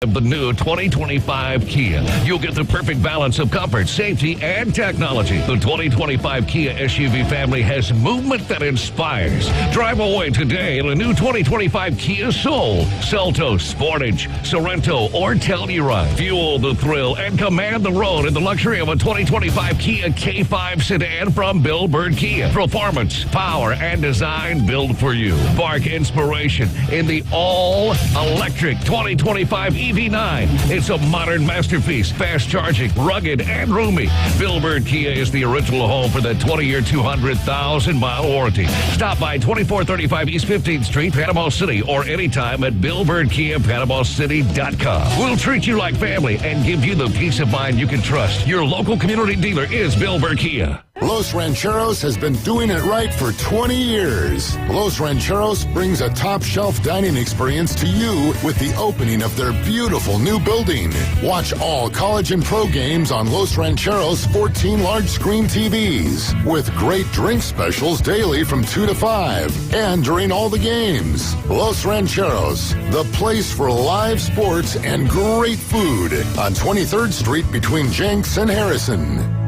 Of the new 2025 Kia. You'll get the perfect balance of comfort, safety, and technology. The 2025 Kia SUV family has movement that inspires. Drive away today in a new 2025 Kia Soul, Seltos, Sportage, Sorento, or Telluride. Fuel the thrill and command the road in the luxury of a 2025 Kia K5 sedan from Bill Bird Kia. Performance, power, and design built for you. Spark inspiration in the all-electric 2025 EV9. It's a modern masterpiece, fast charging, rugged, and roomy. Bill Bird Kia is the original home for that 20-year, 200,000-mile warranty. Stop by 2435 East 15th Street, Panama City, or anytime at BillBirdKia.PanamaCity.com. We'll treat you like family and give you the peace of mind you can trust. Your local community dealer is Bill Bird Kia. Los Rancheros has been doing it right for 20 years. Los Rancheros brings a top-shelf dining experience to you with the opening of their beautiful new building. Watch all college and pro games on Los Rancheros' 14 large-screen TVs with great drink specials daily from 2 to 5 and during all the games. Los Rancheros, the place for live sports and great food on 23rd Street between Jenks and Harrison.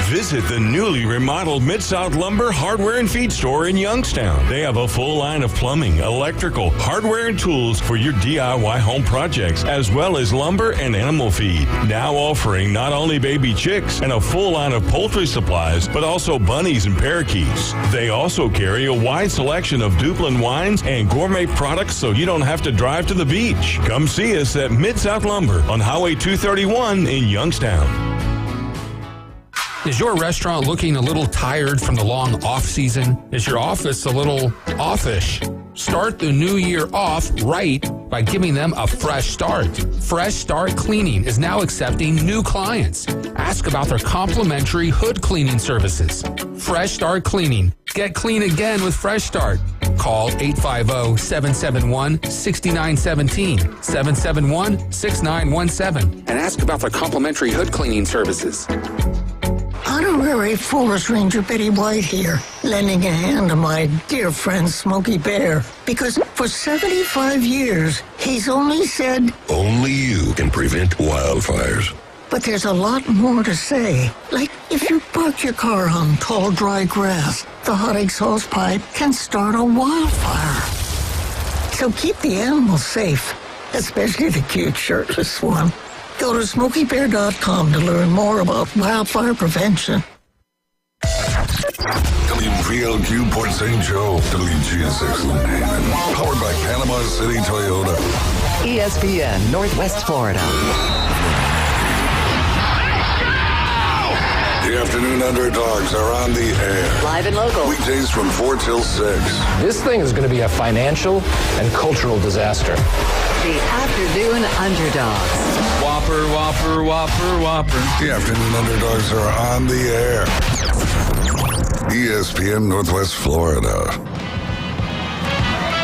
Visit the newly remodeled Mid-South Lumber Hardware and Feed Store in Youngstown. They have a full line of plumbing, electrical, hardware, and tools for your DIY home projects, as well as lumber and animal feed. Now offering not only baby chicks and a full line of poultry supplies, but also bunnies and parakeets. They also carry a wide selection of Duplin wines and gourmet products so you don't have to drive to the beach. Come see us at Mid-South Lumber on Highway 231 in Youngstown. Is your restaurant looking a little tired from the long off season? Is your office a little offish? Start the new year off right by giving them a fresh start. Fresh Start Cleaning is now accepting new clients. Ask about their complimentary hood cleaning services. Fresh Start Cleaning. Get clean again with Fresh Start. Call 850-771-6917, 771-6917, and ask about their complimentary hood cleaning services. Honorary Forest Ranger Betty White here, lending a hand to my dear friend Smokey Bear, because for 75 years, he's only said, only you can prevent wildfires. But there's a lot more to say. Like, if you park your car on tall, dry grass, the hot exhaust pipe can start a wildfire. So keep the animals safe, especially the cute shirtless one. Go to SmokeyBear.com to learn more about wildfire prevention. WPLQ Port St. Joe, WGSX Haven. Powered by Panama City Toyota. ESPN Northwest Florida. The Afternoon Underdogs are on the air. Live and local. Weekdays from 4 till 6. This thing is going to be a financial and cultural disaster. The Afternoon Underdogs. Whopper, whopper, whopper, whopper. The Afternoon Underdogs are on the air. ESPN Northwest Florida.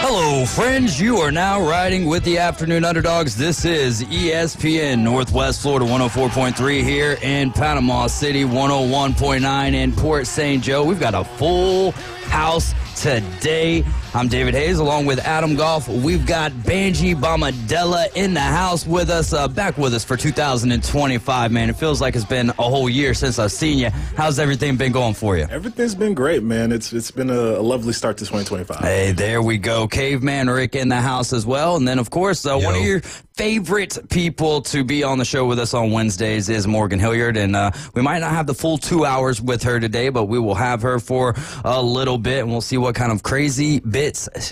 Hello, friends. You are now riding with the Afternoon Underdogs. This is ESPN Northwest Florida 104.3 here in Panama City, 101.9 in Port St. Joe. We've got a full house today. I'm David Hayes along with Adam Goff. We've got Banji Bamadella in the house with us, back with us for 2025, man. It feels like it's been a whole year since I've seen you. How's everything been going for you? Everything's been great, man. It's been a lovely start to 2025. Hey, there we go. Caveman Rick in the house as well. And then, of course, one of your favorite people to be on the show with us on Wednesdays is Morgan Hilliard. And we might not have the full 2 hours with her today, but we will have her for a little bit, and we'll see what kind of crazy bits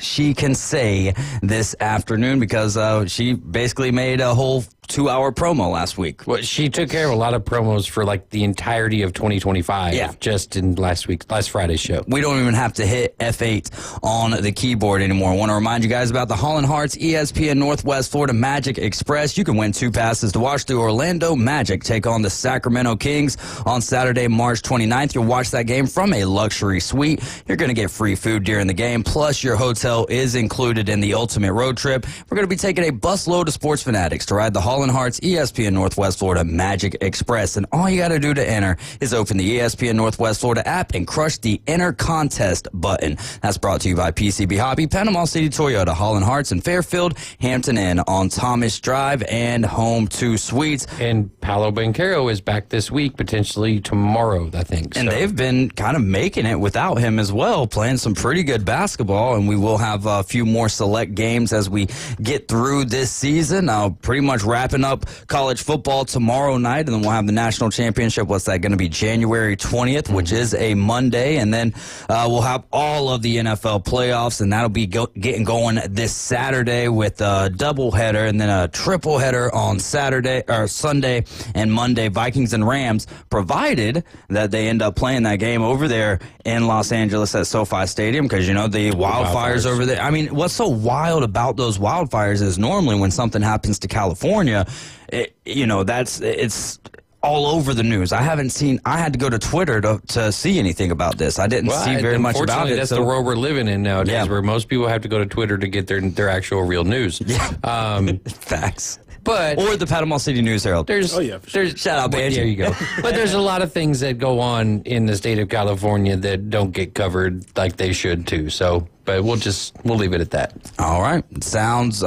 she can say this afternoon, because she basically made a whole 2-hour promo last week. Well, she took care of a lot of promos for like the entirety of 2025. Yeah. Just in last Friday's show. We don't even have to hit F8 on the keyboard anymore. I want to remind you guys about the Holland Hearts ESPN Northwest Florida Magic Express. You can win 2 passes to watch the Orlando Magic take on the Sacramento Kings on Saturday, March 29th. You'll watch that game from a luxury suite. You're going to get free food during the game, plus your hotel is included in the ultimate road trip. We're going to be taking a busload of sports fanatics to ride the Holland Holland Hart's ESPN Northwest Florida Magic Express. And all you got to do to enter is open the ESPN Northwest Florida app and crush the Enter Contest button. That's brought to you by PCB Hobby, Panama City Toyota, Holland Hart's in Fairfield, Hampton Inn on Thomas Drive, and Home 2 Suites. And Paolo Banchero is back this week, potentially tomorrow, I think. And they've been kind of making it without him as well, playing some pretty good basketball. And we will have a few more select games as we get through this season. Pretty much wrapping up college football tomorrow night, and then we'll have the national championship. What's that going to be? January 20th, which is a Monday, and then we'll have all of the NFL playoffs, and that'll be getting going this Saturday with a doubleheader and then a tripleheader on Saturday or Sunday and Monday. Vikings and Rams, provided that they end up playing that game over there in Los Angeles at SoFi Stadium, because you know the wildfires over there. I mean, what's so wild about those wildfires is normally when something happens to California, it's all over the news. I had to go to Twitter to see anything about this. I didn't see very much about it. That's the world we're living in nowadays, where most people have to go to Twitter to get their actual real news. Yeah. Facts. Or the Panama City News Herald. Shout out, Banshee. There you go. But there's a lot of things that go on in the state of California that don't get covered like they should too. So, but we'll leave it at that. All right. Sounds.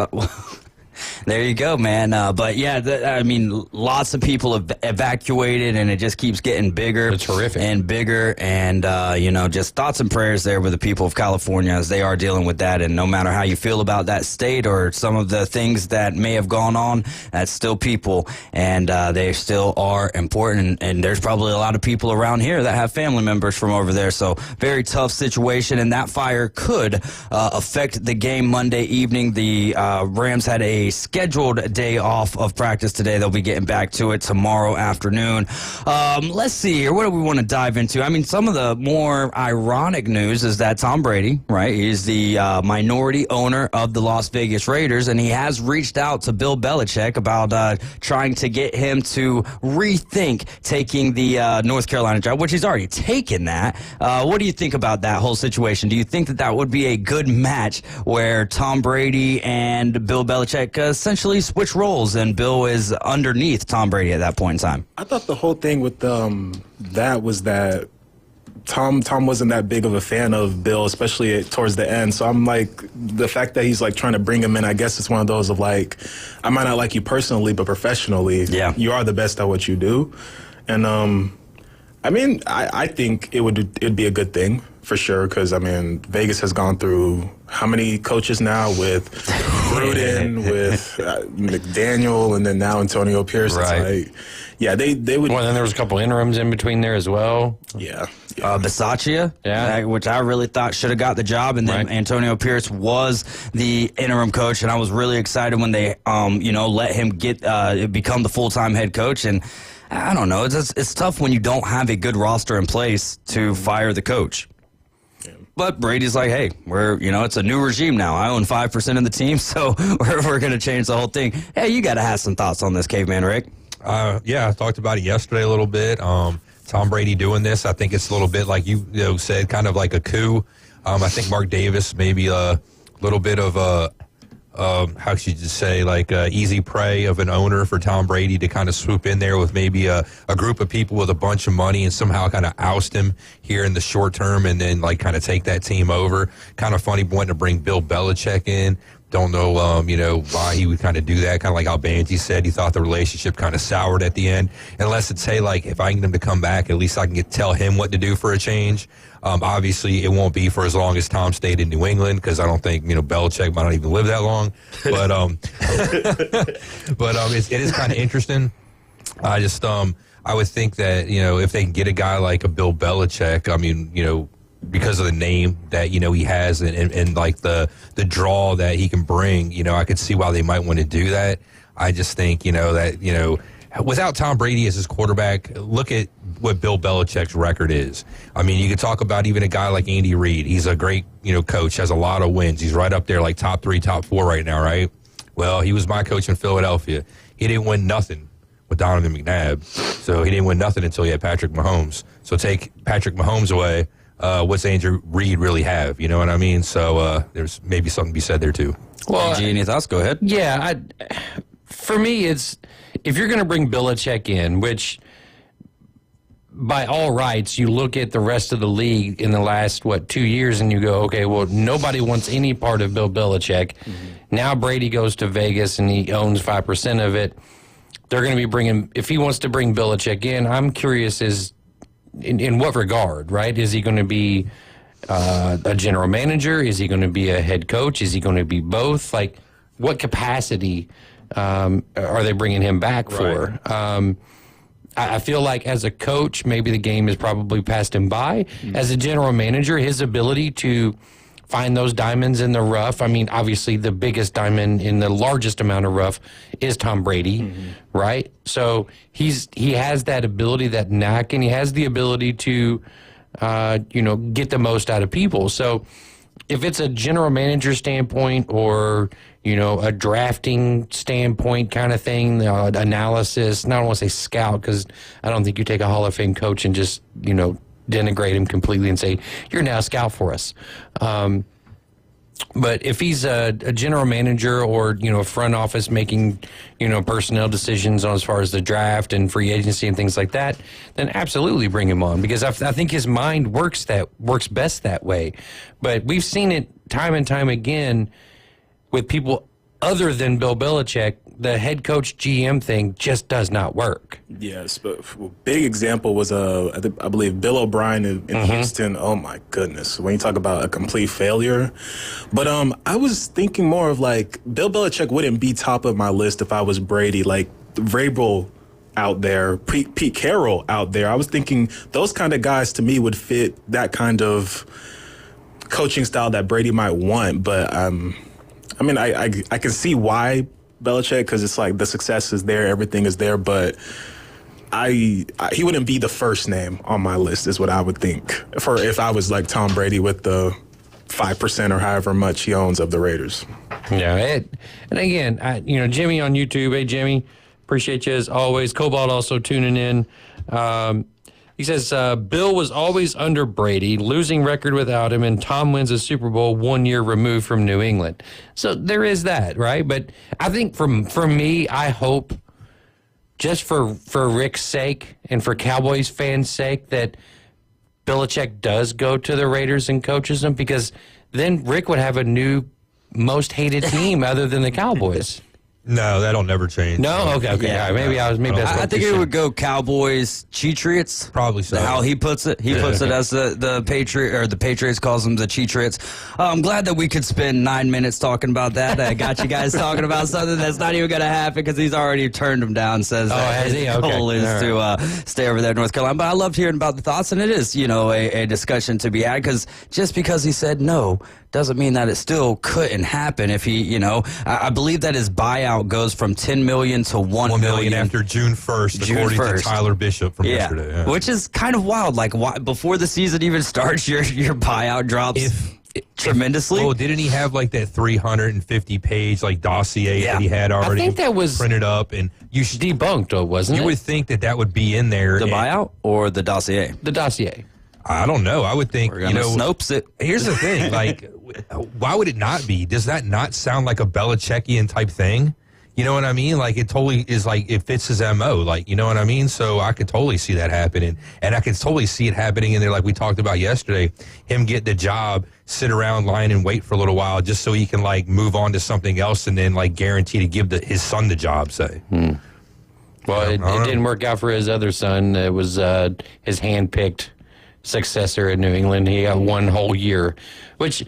There you go, man. But yeah, lots of people have evacuated, and it just keeps getting bigger. It's horrific. And bigger. And, just thoughts and prayers there with the people of California as they are dealing with that. And no matter how you feel about that state or some of the things that may have gone on, that's still people. And they still are important. And there's probably a lot of people around here that have family members from over there. So very tough situation. And that fire could affect the game Monday evening. The Rams had a scheduled day off of practice today. They'll be getting back to it tomorrow afternoon. Let's see here. What do we want to dive into? I mean, some of the more ironic news is that Tom Brady, right, he's the minority owner of the Las Vegas Raiders, and he has reached out to Bill Belichick about trying to get him to rethink taking the North Carolina job, which he's already taken that. What do you think about that whole situation? Do you think that would be a good match where Tom Brady and Bill Belichick essentially switch roles, and Bill is underneath Tom Brady at that point in time? I thought the whole thing with that was that Tom wasn't that big of a fan of Bill, especially towards the end. So I'm like, the fact that he's like trying to bring him in, I guess it's one of those of like, I might not like you personally, but professionally, you are the best at what you do. And I think it'd be a good thing for sure, because Vegas has gone through how many coaches now with Gruden, with McDaniel, and then now Antonio Pierce. Right. It's like, they would. Well, then there was a couple interims in between there as well. Yeah. Bisaccia, which I really thought should have got the job, and then Antonio Pierce was the interim coach, and I was really excited when they, let him become the full-time head coach. And I don't know, it's tough when you don't have a good roster in place to fire the coach. But Brady's like, hey, it's a new regime now. I own 5% of the team, so we're going to change the whole thing. Hey, you got to have some thoughts on this, Caveman Rick. I talked about it yesterday a little bit. Tom Brady doing this, I think it's a little bit like you said, kind of like a coup. I think Mark Davis maybe a little bit of a how should you say, like easy prey of an owner for Tom Brady to kind of swoop in there with maybe a group of people with a bunch of money and somehow kind of oust him here in the short term and then like kind of take that team over. Kind of funny wanting to bring Bill Belichick in. Don't know, why he would kind of do that. Kind of like how Banji said, he thought the relationship kind of soured at the end. Unless it's, hey, like, if I can get him to come back, at least I can tell him what to do for a change. Obviously, it won't be for as long as Tom stayed in New England, because I don't think, Belichick might not even live that long. But, it is kind of interesting. I just, I would think that, if they can get a guy like a Bill Belichick, because of the name that, he has and like the draw that he can bring, I could see why they might want to do that. I just think, that, without Tom Brady as his quarterback, look at what Bill Belichick's record is. I mean, you could talk about even a guy like Andy Reid. He's a great, coach, has a lot of wins. He's right up there like top 3, top 4 right now, right? Well, he was my coach in Philadelphia. He didn't win nothing with Donovan McNabb. So he didn't win nothing until he had Patrick Mahomes. So take Patrick Mahomes away. What's Andy Reid really have? You know what I mean? So there's maybe something to be said there too. Well, any thoughts? Go ahead. Yeah, for me, it's if you're going to bring Belichick in, which by all rights, you look at the rest of the league in the last, 2 years, and you go, okay, well, nobody wants any part of Bill Belichick. Mm-hmm. Now Brady goes to Vegas, and he owns 5% of it. They're going to be bringing, if he wants to bring Belichick in, I'm curious in what regard, right? Is he going to be a general manager? Is he going to be a head coach? Is he going to be both? Like, what capacity are they bringing him back for? I feel like as a coach, maybe the game has probably passed him by. Mm-hmm. As a general manager, his ability to find those diamonds in the rough. I mean, obviously the biggest diamond in the largest amount of rough is Tom Brady, right? So he has that ability, that knack, and he has the ability to, get the most out of people. So if it's a general manager standpoint or, a drafting standpoint kind of thing, analysis, I don't want to say scout, because I don't think you take a Hall of Fame coach and just, denigrate him completely and say, you're now a scout for us. But if he's a general manager or, a front office making, personnel decisions on as far as the draft and free agency and things like that, then absolutely bring him on, because I think his mind works best that way. But we've seen it time and time again with people other than Bill Belichick. The head coach GM thing just does not work. Yes, but a big example was, I believe, Bill O'Brien in Houston. Oh, my goodness. When you talk about a complete failure. But I was thinking more of, Bill Belichick wouldn't be top of my list if I was Brady. Vrabel out there, Pete Carroll out there. I was thinking those kind of guys, to me, would fit that kind of coaching style that Brady might want. But, I can see why Belichick, because it's the success is there, everything is there, but he wouldn't be the first name on my list, is what I would think, for if I was Tom Brady with the 5% or however much he owns of the Raiders. Yeah, and again, Jimmy on YouTube. Hey, Jimmy, appreciate you as always. Cobalt also tuning in. He says, Bill was always under Brady, losing record without him, and Tom wins a Super Bowl 1 year removed from New England. So there is that, right? But I think for me, I hope, just for Rick's sake and for Cowboys fans' sake, that Belichick does go to the Raiders and coaches them, because then Rick would have a new most hated team other than the Cowboys. No, that'll never change. No? Okay. Yeah, all right. Maybe I think it would go Cowboys, Cheatriots. Probably so. How he puts it. He puts it as the Patriot, or the Patriots calls them the Cheatriots. I'm glad that we could spend 9 minutes talking about that. I got you guys talking about something that's not even going to happen, because he's already turned them down. Says has he? Okay. Goal is to stay over there in North Carolina. But I loved hearing about the thoughts, and it is, a discussion to be had, because just because he said no doesn't mean that it still couldn't happen if he, I believe that his buyout goes from $10 million to $1 million after June 1st, according to Tyler Bishop from yesterday. Yeah. Which is kind of wild. Why, before the season even starts, your buyout drops tremendously. Well, didn't he have that 350-page dossier that he had already I think that was printed up, and you debunked, wasn't it? You would think that would be in there. The buyout or the dossier? The dossier. I don't know. I would think, Snopes it. Here's the thing, why would it not be? Does that not sound like a Belichickian type thing? You know what I mean? It totally is it fits his MO, you know what I mean? So I could totally see that happening. And I could totally see it happening in there, like we talked about yesterday, him get the job, sit around, line and wait for a little while just so he can move on to something else, and then guarantee to give his son the job, say. Well, it didn't work out for his other son. It was his hand-picked successor in New England. He got 1 whole year, which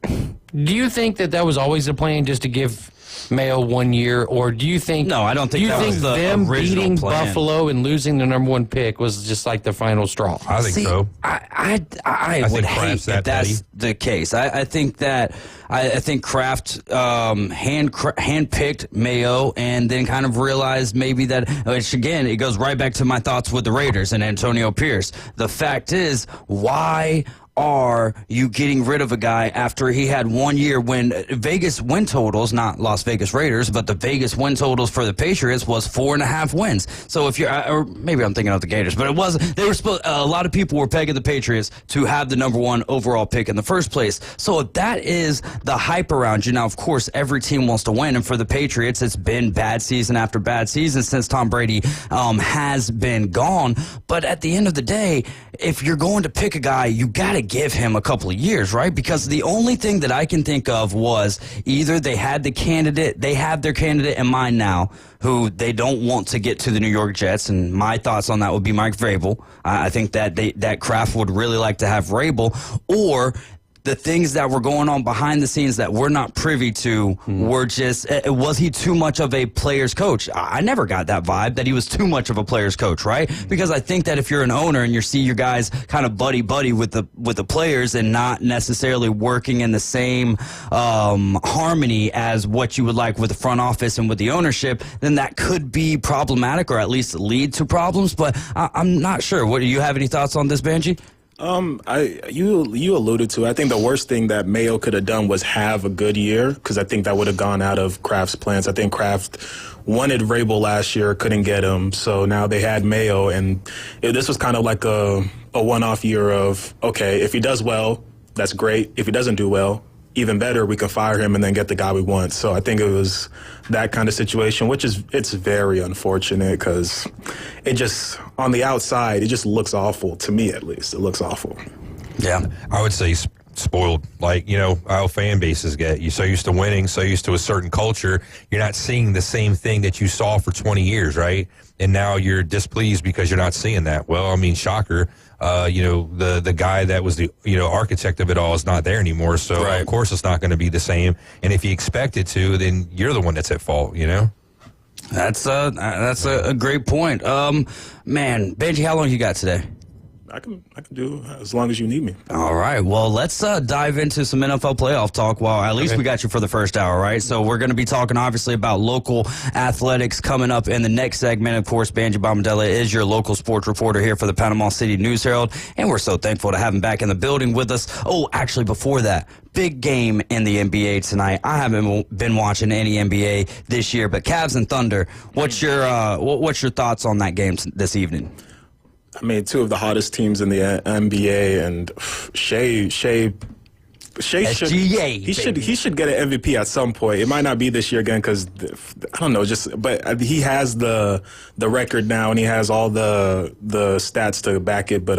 do you think that was always the plan, just to give Mayo 1 year, or do you think? No, I don't think. Do you think them beating Buffalo and losing the number 1 pick was just the final straw? I think so. I would hate if that's the case. I think that I think Kraft handpicked Mayo, and then kind of realized maybe that, which again, it goes right back to my thoughts with the Raiders and Antonio Pierce. The fact is, why are you getting rid of a guy after he had 1 year when Vegas win totals, not Las Vegas Raiders, but the Vegas win totals for the Patriots was 4.5 wins. So if you're, or maybe I'm thinking of the Gators, but it wasn't. They were supposed. A lot of people were pegging the Patriots to have the number 1 overall pick in the first place. So if that is the hype around you, now of course every team wants to win, and for the Patriots, it's been bad season after bad season since Tom Brady has been gone. But at the end of the day, if you're going to pick a guy, you got to give him a couple of years, right? Because the only thing that I can think of was either they have their candidate in mind now, who they don't want to get to the New York Jets, and my thoughts on that would be Mike Vrabel. I think that Kraft would really like to have Vrabel, or the things that were going on behind the scenes that we're not privy to were just, was he too much of a player's coach? I never got that vibe that he was too much of a player's coach, right? Because I think that if you're an owner and you see your guys kind of buddy with the players and not necessarily working in the same harmony as what you would like with the front office and with the ownership, then that could be problematic or at least lead to problems. But I'm not sure. What do you have any thoughts on this, Benji? You alluded to, I think the worst thing that Mayo could have done was have a good year, because I think that would have gone out of Kraft's plans. I think Kraft wanted Vrabel last year, couldn't get him, so now they had Mayo, and this was kind of like a one-off year of, okay, if he does well, that's great. If he doesn't do well, even better, we can fire him and then get the guy we want. So I think it was that kind of situation, which is, it's very unfortunate, because it just, on the outside, it just looks awful, to me at least. It looks awful. Yeah. I would say spoiled, like, how fan bases get. You're so used to winning, so used to a certain culture, you're not seeing the same thing that you saw for 20 years, right? And now you're displeased because you're not seeing that. Well, I mean, shocker. The guy that was the architect of it all is not there anymore. So right. Of course it's not going to be the same. And if you expect it to, then you're the one that's at fault. That's a great point. Man, Benji, how long you got today? I can do as long as you need me. All right. Well, let's dive into some NFL playoff talk. Well, at least we got you for the first hour, right? So we're going to be talking, obviously, about local athletics coming up in the next segment. Of course, Benji Bombadella is your local sports reporter here for the Panama City News Herald, and we're so thankful to have him back in the building with us. Oh, actually, before that, big game in the NBA tonight. I haven't been watching any NBA this year, but Cavs and Thunder. What's your thoughts on that game this evening? I mean, two of the hottest teams in the NBA, and Shea he should get an MVP at some point. It might not be this year again, because I don't know, but he has the record now, and he has all the stats to back it. But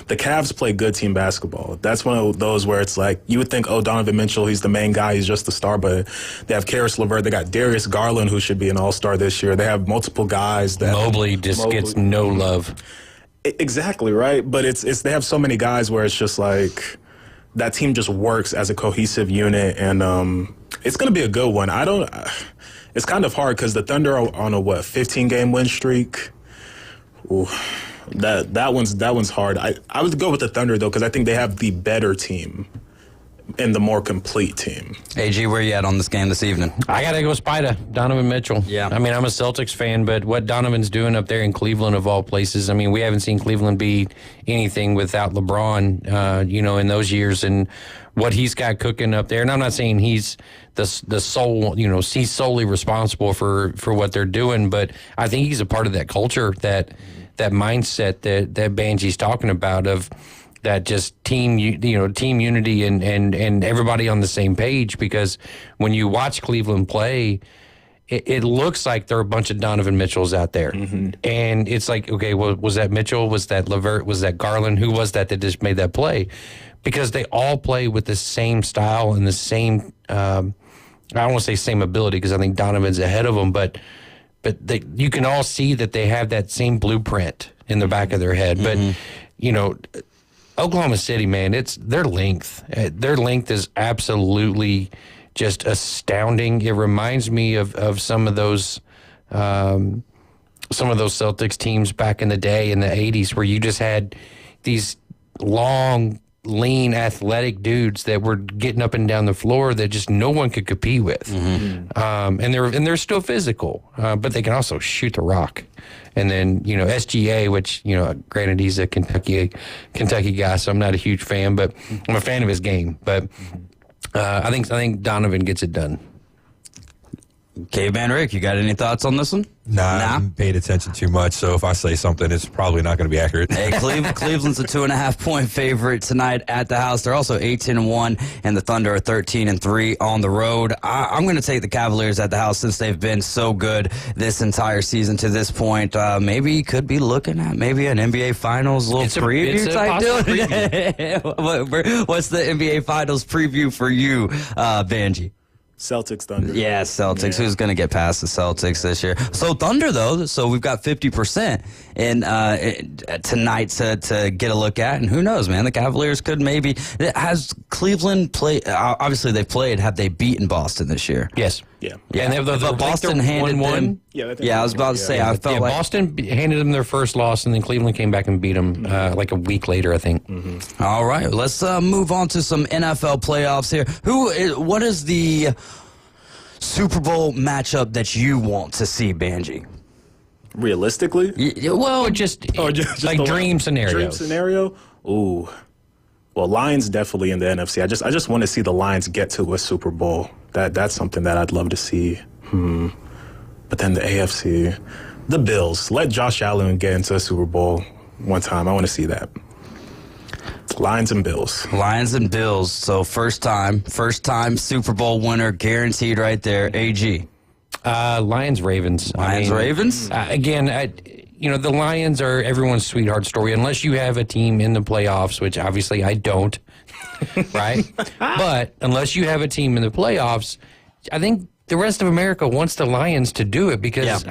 the Cavs play good team basketball. That's one of those where it's like, you would think, oh, Donovan Mitchell, he's the main guy, he's just the star, but they have Karis LeVert, they got Darius Garland, who should be an all-star this year. They have multiple guys that Mobley gets no love. Exactly, right? But it's they have so many guys where it's just like that team just works as a cohesive unit, and it's going to be a good one. It's kind of hard because the Thunder are on a 15-game win streak. Ooh, that one's hard. I would go with the Thunder though, because I think they have the better team and the more complete team. AG, where you at on this game this evening? I got to go Spida, Donovan Mitchell. Yeah. I mean, I'm a Celtics fan, but what Donovan's doing up there in Cleveland, of all places, I mean, we haven't seen Cleveland be anything without LeBron, in those years, and what he's got cooking up there. And I'm not saying he's the sole, he's solely responsible for what they're doing, but I think he's a part of that culture, that mindset that Benji's talking about, of that just team unity and everybody on the same page. Because when you watch Cleveland play, it looks like there are a bunch of Donovan Mitchells out there. Mm-hmm. And it's like, okay, well, was that Mitchell? Was that LeVert? Was that Garland? Who was that just made that play? Because they all play with the same style and the same, I don't want to say same ability, because I think Donovan's ahead of them, but you can all see that they have that same blueprint in the back of their head. Mm-hmm. But, Oklahoma City, man, it's their length. Their length is absolutely just astounding. It reminds me of some of those Celtics teams back in the day in the 80s, where you just had these long lean, athletic dudes that were getting up and down the floor that just no one could compete with. And they're still physical, but they can also shoot the rock. And then, SGA, which, granted he's a Kentucky guy, so I'm not a huge fan, but I'm a fan of his game. But I think Donovan gets it done. Caveman Rick, you got any thoughts on this one? Nah, I haven't paid attention too much, so if I say something, it's probably not going to be accurate. Hey, Cleveland's a 2.5-point favorite tonight at the house. They're also 18-1, and the Thunder are 13-3 on the road. I'm going to take the Cavaliers at the house since they've been so good this entire season to this point. Maybe you could be looking at maybe an NBA Finals preview type deal. What's the NBA Finals preview for you, Benji? Celtics, Thunder. Yeah, Celtics. Yeah. Who's going to get past the Celtics this year? So Thunder, though, so we've got 50% in tonight to get a look at. And who knows, man? The Cavaliers could maybe. Has Cleveland played? Obviously, they've played. Have they beaten Boston this year? Yes. Yeah. And Boston handed them. Yeah, I was about to say. I felt like Boston handed them their first loss, and then Cleveland came back and beat them like a week later, I think. All right, let's move on to some NFL playoffs here. What is the Super Bowl matchup that you want to see, Benji? Realistically? Just like dream scenarios. Dream scenario? Ooh. Well, Lions definitely in the NFC. I just want to see the Lions get to a Super Bowl. That's something that I'd love to see. But then the AFC, the Bills. Let Josh Allen get into a Super Bowl one time. I want to see that. Lions and Bills. Lions and Bills. So first time Super Bowl winner guaranteed right there. AG. Lions Ravens. Ravens. Again, the Lions are everyone's sweetheart story unless you have a team in the playoffs, which obviously I don't. Right? But unless you have a team in the playoffs, I think the rest of America wants the Lions to do it because,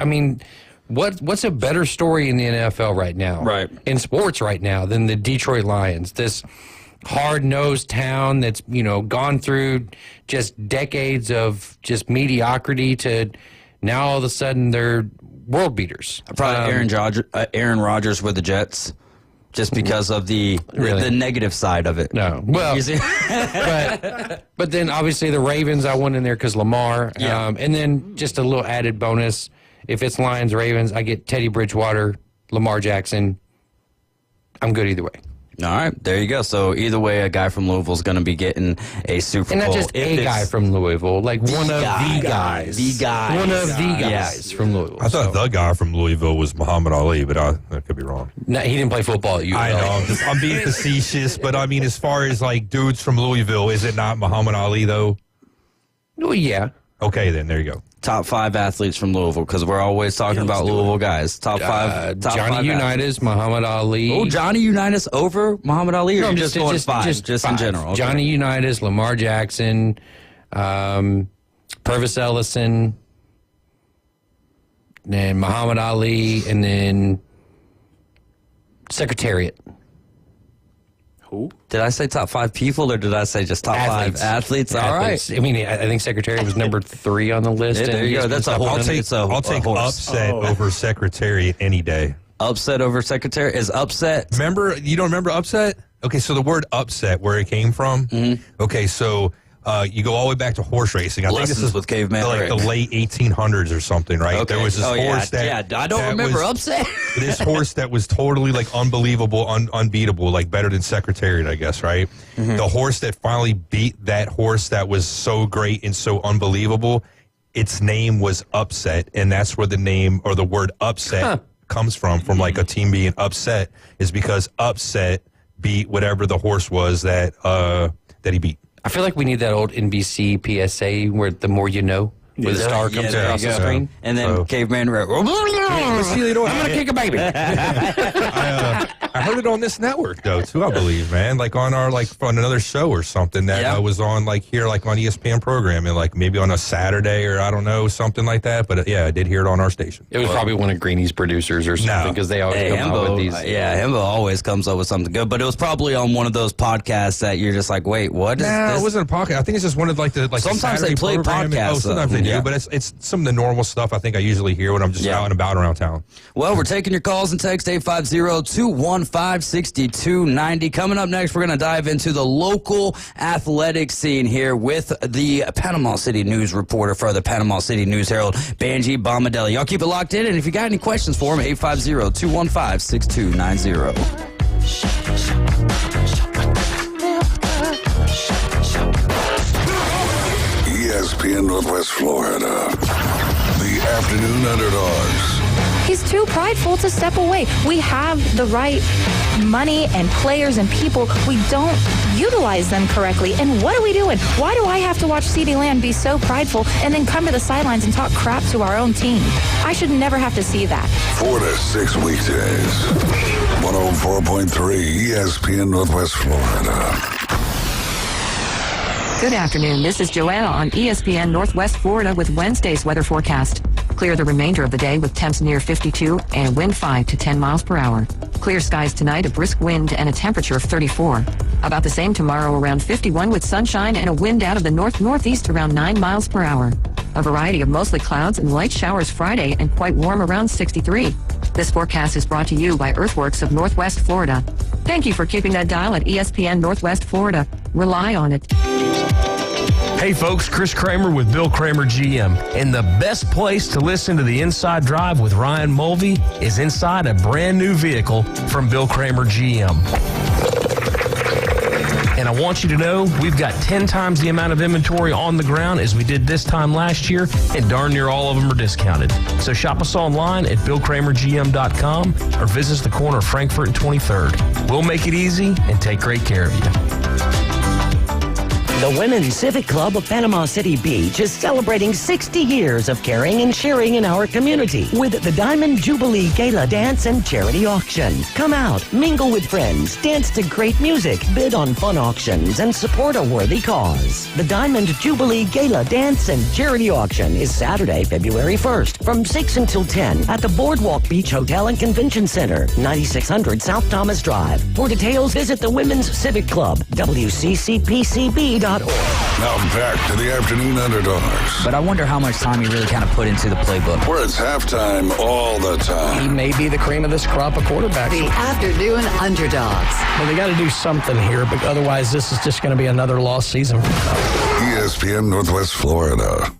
what's a better story in the NFL right now? Right. In sports right now than the Detroit Lions? This hard-nosed town that's, gone through just decades of just mediocrity to now all of a sudden they're world beaters. Probably Aaron Rodgers with the Jets. Just because of the negative side of it. No. Well, but then obviously the Ravens I want in there because Lamar. Yeah. And then just a little added bonus. If it's Lions-Ravens, I get Teddy Bridgewater, Lamar Jackson. I'm good either way. All right, there you go. So either way, a guy from Louisville is going to be getting a Super Bowl. And not just a guy from Louisville, like one of the guys. The guy. One of the guys from Louisville. I thought the guy from Louisville was Muhammad Ali, but I could be wrong. No, he didn't play football at UL. I know. I'm being facetious, but I mean, as far as like dudes from Louisville, is it not Muhammad Ali though? Well, yeah. Okay, then there you go. Top 5 athletes from Louisville, because we're always talking about Louisville guys. Top 5. Johnny Unitas, Muhammad Ali. Oh, Johnny Unitas over Muhammad Ali, or just going 5? Just in general. Okay. Johnny Unitas, Lamar Jackson, Purvis Ellison, then Muhammad Ali, and then Secretariat. Who? Did I say top 5 people, or did I say just top 5 athletes? All right. I mean, I think Secretariat was number 3 on the list. Yeah, there you go. That's a horse. I'll take upset over Secretariat any day. Upset over Secretariat is upset. You don't remember upset? Okay, so the word upset, where it came from. Okay, so you go all the way back to horse racing. I think this is with Caveman like the late 1800s or something, right? Okay. There was this horse I don't remember upset. This horse that was totally like unbelievable, unbeatable, like better than Secretariat, I guess, right? The horse that finally beat that horse that was so great and so unbelievable, its name was Upset, and that's where the name or the word upset comes from like a team being upset, is because Upset beat whatever the horse was that he beat. I feel like we need that old NBC PSA where the more you know, where the star comes across the screen. And then Caveman, I'm going to kick a baby. I heard it on this network, though, too, I believe, man. Like on on another show or something that was on here, like on ESPN programming, like maybe on a Saturday or I don't know, something like that. But I did hear it on our station. It was probably one of Greeny's producers or something because they always come out with these. Himbo always comes up with something good. But it was probably on one of those podcasts that you're just like, wait, what is this? It wasn't a podcast. I think it's just one of sometimes they play podcasts. Sometimes they do, but it's some of the normal stuff I think I usually hear when I'm just out and about around town. Well, we're taking your calls and text 850-214. 215-6290. Coming up next, we're going to dive into the local athletic scene here with the Panama City News reporter for the Panama City News Herald, Banji Bomadelli. Y'all keep it locked in, and if you got any questions for him, 850-215-6290. ESPN Northwest Florida. The Afternoon Underdogs. He's too prideful to step away. We have the right money and players and people. We don't utilize them correctly. And what are we doing? Why do I have to watch CeeDee Lamb be so prideful and then come to the sidelines and talk crap to our own team? I should never have to see that. 4 to 6 weekdays. 104.3 ESPN Northwest Florida. Good afternoon. This is Joanna on ESPN Northwest Florida with Wednesday's weather forecast. Clear the remainder of the day with temps near 52 and wind 5 to 10 miles per hour. Clear skies tonight, a brisk wind and a temperature of 34. About the same tomorrow, around 51 with sunshine and a wind out of the north-northeast around 9 miles per hour. A variety of mostly clouds and light showers Friday and quite warm around 63. This forecast is brought to you by Earthworks of Northwest Florida. Thank you for keeping that dial at ESPN Northwest Florida. Rely on it. Hey folks, Chris Kramer with Bill Kramer GM. And the best place to listen to the Inside Drive with Ryan Mulvey is inside a brand new vehicle from Bill Kramer GM. And I want you to know we've got 10 times the amount of inventory on the ground as we did this time last year, and darn near all of them are discounted. So shop us online at BillKramerGM.com or visit us the corner of Frankfurt and 23rd. We'll make it easy and take great care of you. The Women's Civic Club of Panama City Beach is celebrating 60 years of caring and sharing in our community with the Diamond Jubilee Gala Dance and Charity Auction. Come out, mingle with friends, dance to great music, bid on fun auctions, and support a worthy cause. The Diamond Jubilee Gala Dance and Charity Auction is Saturday, February 1st from 6 until 10 at the Boardwalk Beach Hotel and Convention Center, 9600 South Thomas Drive. For details, visit the Women's Civic Club, WCCPCB.org. Now back to the Afternoon Underdogs. But I wonder how much time he really kind of put into the playbook. Where it's halftime all the time. He may be the cream of this crop of quarterbacks. The Afternoon Underdogs. Well, they got to do something here, but otherwise this is just going to be another lost season. ESPN Northwest Florida.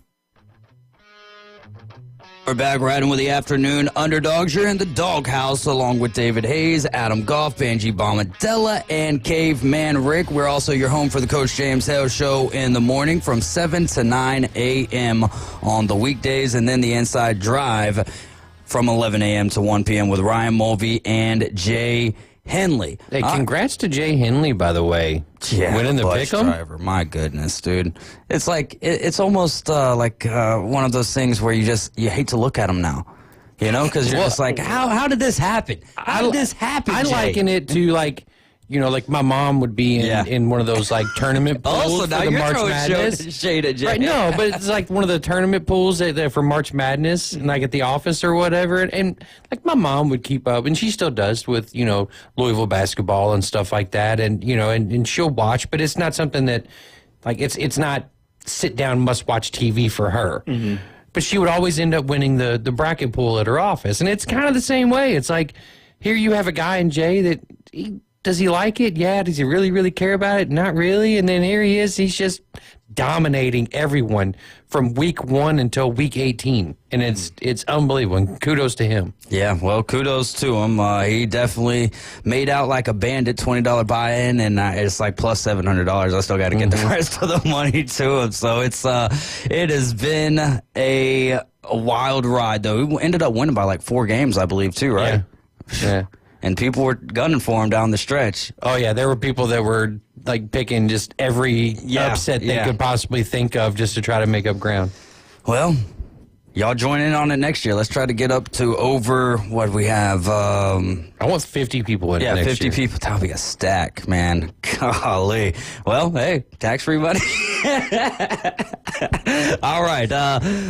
We're back riding with the Afternoon Underdogs. You're in the doghouse along with David Hayes, Adam Goff, Banji Bomadella, and Caveman Rick. We're also your home for the Coach James Hale Show in the morning from 7 to 9 a.m. on the weekdays, and then the Inside Drive from 11 a.m. to 1 p.m. with Ryan Mulvey and Jay Henley. Hey, congrats to Jay Henley, by the way. Yeah, winning the bus pick'em. driver. My goodness, dude. It's like it's almost like one of those things where you hate to look at him now, you know, because you're just like, how did this happen? How did this happen? I Jay? liken it to like, you know, like my mom would be in one of those like tournament pools Also, for now the you're March throwing Madness. shade at Jay. Right, no, but it's like one of the tournament pools that for March Madness, and like at the office or whatever. And like my mom would keep up, and she still does with, you know, Louisville basketball and stuff like that. And, you know, and she'll watch, but it's not something that like it's not sit down must watch TV for her. Mm-hmm. But she would always end up winning the bracket pool at her office. And it's kind of the same way. It's like, here you have a guy in Jay that does he like it? Yeah. Does he really, really care about it? Not really. And then here he is. He's just dominating everyone from week 1 until week 18. And it's unbelievable. And kudos to him. Yeah, well, kudos to him. He definitely made out like a bandit, $20 buy-in, and it's like plus $700. I still got to get the rest of the money to him. So it has been a wild ride, though. We ended up winning by like 4 games, I believe, too, right? Yeah. And people were gunning for him down the stretch. Oh, yeah. There were people that were like picking just every upset they could possibly think of just to try to make up ground. Well, y'all join in on it next year. Let's try to get up to over what we have. I want 50 people in it next year. 50 people. That would be a stack, man. Golly. Well, hey, tax-free money. All right.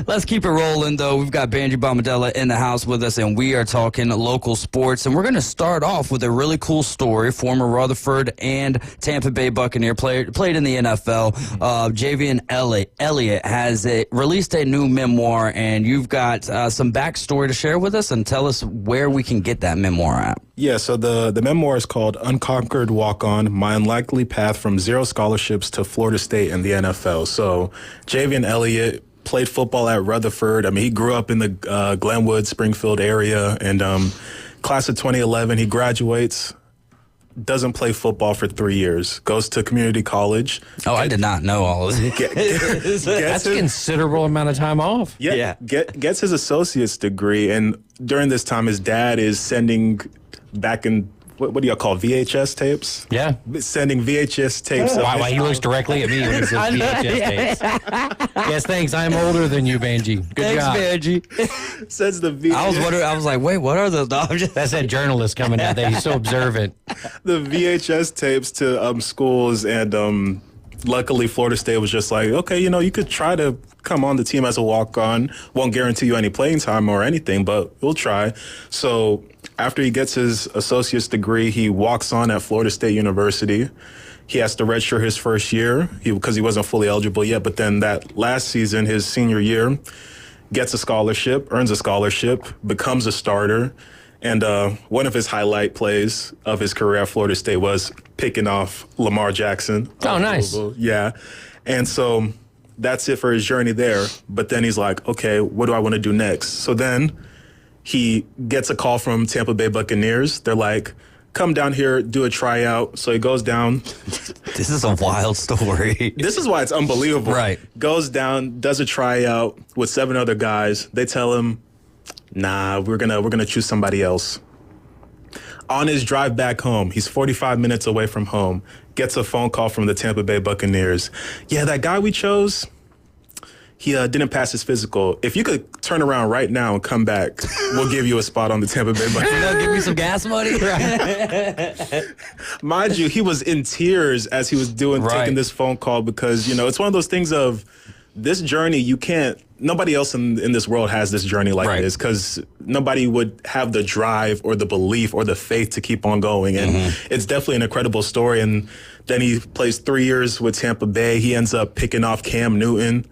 Let's keep it rolling, though. We've got Banji Bomadella in the house with us, and we are talking local sports. And we're going to start off with a really cool story. Former Rutherford and Tampa Bay Buccaneer played in the NFL. Javian Elliott has released a new memoir, and you've got some backstory to share with us, and tell us where we can get that memoir at. Yeah, so the memoir is called Unconquered Walk-On, My Unlikely Path from Zero Scholarships to Florida State and the NFL. So Javian Elliott played football at Rutherford. I mean, he grew up in the Glenwood, Springfield area, and class of 2011, he graduates, doesn't play football for 3 years, goes to community college. Oh, I did not know all of this. That's a considerable amount of time off. Yeah. Gets his associate's degree, and during this time, his dad is sending back in, what do y'all call VHS tapes? Yeah. Sending VHS tapes. Why he looks directly at me when he says VHS tapes. Yes, thanks. I'm older than you, Benji. Good job. Thanks, Benji. Says the VHS. I was wondering, I was like, wait, what are those? That's that journalist coming out there. He's so observant. The VHS tapes to schools, and luckily Florida State was just like, okay, you could try to come on the team as a walk-on. Won't guarantee you any playing time or anything, but we'll try. So after he gets his associate's degree, he walks on at Florida State University. He has to redshirt his first year because he wasn't fully eligible yet. But then that last season, his senior year, gets a scholarship, earns a scholarship, becomes a starter. And one of his highlight plays of his career at Florida State was picking off Lamar Jackson. Oh, nice. Yeah. And so that's it for his journey there. But then he's like, okay, what do I want to do next? So then he gets a call from Tampa Bay Buccaneers. They're like, come down here, do a tryout. So he goes down. This is a wild story. This is why it's unbelievable. Right. Goes down, does a tryout with 7 other guys. They tell him, nah, we're gonna choose somebody else. On his drive back home, he's 45 minutes away from home, gets a phone call from the Tampa Bay Buccaneers. Yeah, that guy we chose, he didn't pass his physical. If you could turn around right now and come back, we'll give you a spot on the Tampa Bay Buccaneers. Give me some gas money? Mind you, he was in tears as he was taking this phone call because, it's one of those things of this journey, nobody else in this world has this journey like this because nobody would have the drive or the belief or the faith to keep on going. And it's definitely an incredible story. And then he plays 3 years with Tampa Bay. He ends up picking off Cam Newton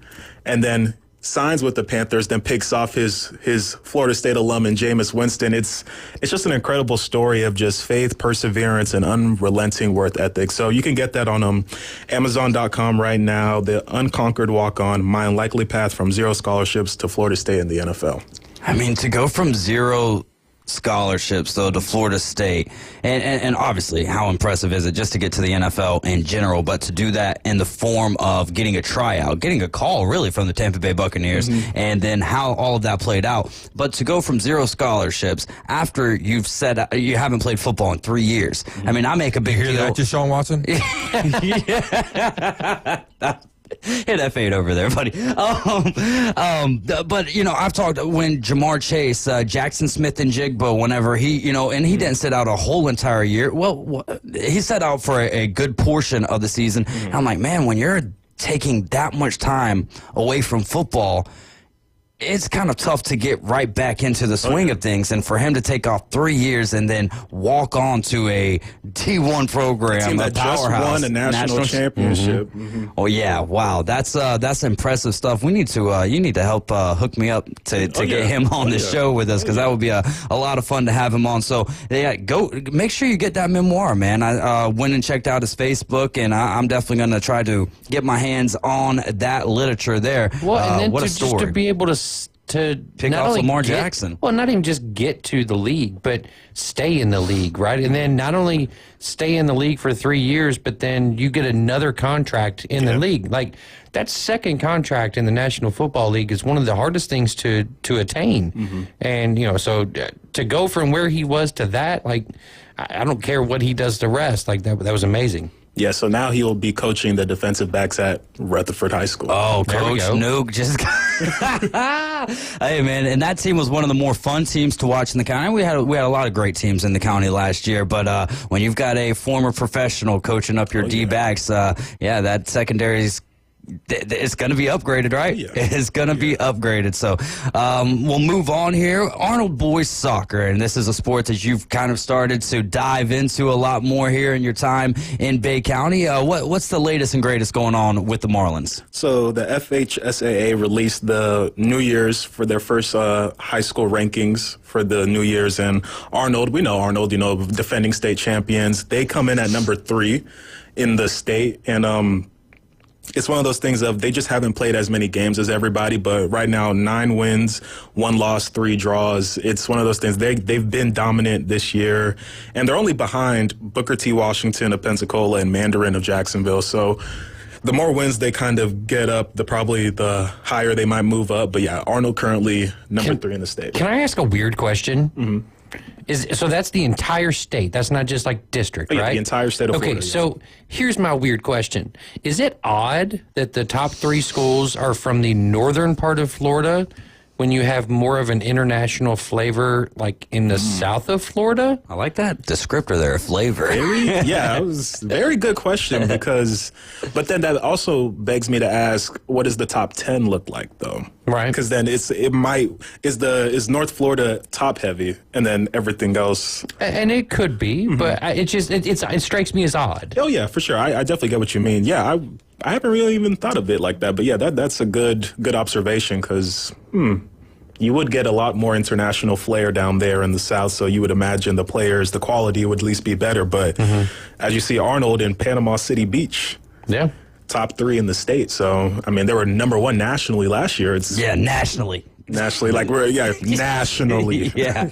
and then signs with the Panthers, then picks off his Florida State alum and Jameis Winston. It's just an incredible story of just faith, perseverance, and unrelenting work ethic. So you can get that on Amazon.com right now. The Unconquered Walk-On, My Unlikely Path from Zero Scholarships to Florida State and the NFL. I mean, to go from zero scholarships, though, to Florida State, and obviously, how impressive is it just to get to the NFL in general, but to do that in the form of getting a tryout, getting a call, really, from the Tampa Bay Buccaneers, and then how all of that played out. But to go from zero scholarships after you've said you haven't played football in 3 years, I mean, I make a big deal. You hear that, Deshaun Watson? Hit that fade over there, buddy. But, I've talked when Jamar Chase, Jackson Smith and Jigba, whenever he, and he didn't sit out a whole entire year. Well, he sat out for a good portion of the season. And I'm like, man, when you're taking that much time away from football, it's kind of tough to get right back into the swing of things. And for him to take off 3 years and then walk on to a D1 program, a team that just won a national championship. Oh yeah, wow, that's impressive stuff. We need to you need to help hook me up to get him on the show with us because that would be a lot of fun to have him on. So yeah, go make sure you get that memoir, man. I went and checked out his Facebook, and I'm definitely going to try to get my hands on that literature there. Well, and then what a just story. to be able to pick off Lamar Jackson. Well, not even just get to the league, but stay in the league, right? And then not only stay in the league for 3 years, but then you get another contract in the league. Like, that second contract in the National Football League is one of the hardest things to attain. And, so to go from where he was to that, like, I don't care what he does the rest. Like, that was amazing. Yeah, so now he will be coaching the defensive backs at Rutherford High School. Oh, Coach Nuke just hey, man, and that team was one of the more fun teams to watch in the county. We had a lot of great teams in the county last year, but when you've got a former professional coaching up your D-backs, that secondary's it's going to be upgraded, right? Yeah. It's going to be upgraded. So we'll move on here. Arnold Boys Soccer, and this is a sport that you've kind of started to dive into a lot more here in your time in Bay County. What's the latest and greatest going on with the Marlins? So the FHSAA released the New Year's for their first high school rankings for the New Year's, and Arnold, we know Arnold, defending state champions. They come in at number 3 in the state, and it's one of those things of they just haven't played as many games as everybody, but right now 9 wins, 1 loss, 3 draws. It's one of those things. They've been dominant this year, and they're only behind Booker T. Washington of Pensacola and Mandarin of Jacksonville. So the more wins they kind of get up, the higher they might move up. But yeah, Arnold currently number 3 in the state. Can I ask a weird question? Mm-hmm. So that's the entire state. That's not just like district, right? The entire state of Florida. Okay, so here's my weird question. Is it odd that the top 3 schools are from the northern part of Florida when you have more of an international flavor like in the south of Florida? I like that descriptor there, flavor. Yeah, it was a very good question but then that also begs me to ask, what does the top 10 look like though? Right. Because then is North Florida top heavy and then everything else? And it could be, but it strikes me as odd. Oh yeah, for sure. I definitely get what you mean. Yeah, I haven't really even thought of it like that, but yeah, that's a good observation because you would get a lot more international flair down there in the South, so you would imagine the quality would at least be better. But as you see, Arnold in Panama City Beach, top 3 in the state. So I mean, they were number 1 nationally last year. Nationally. Nationally, nationally. Yeah.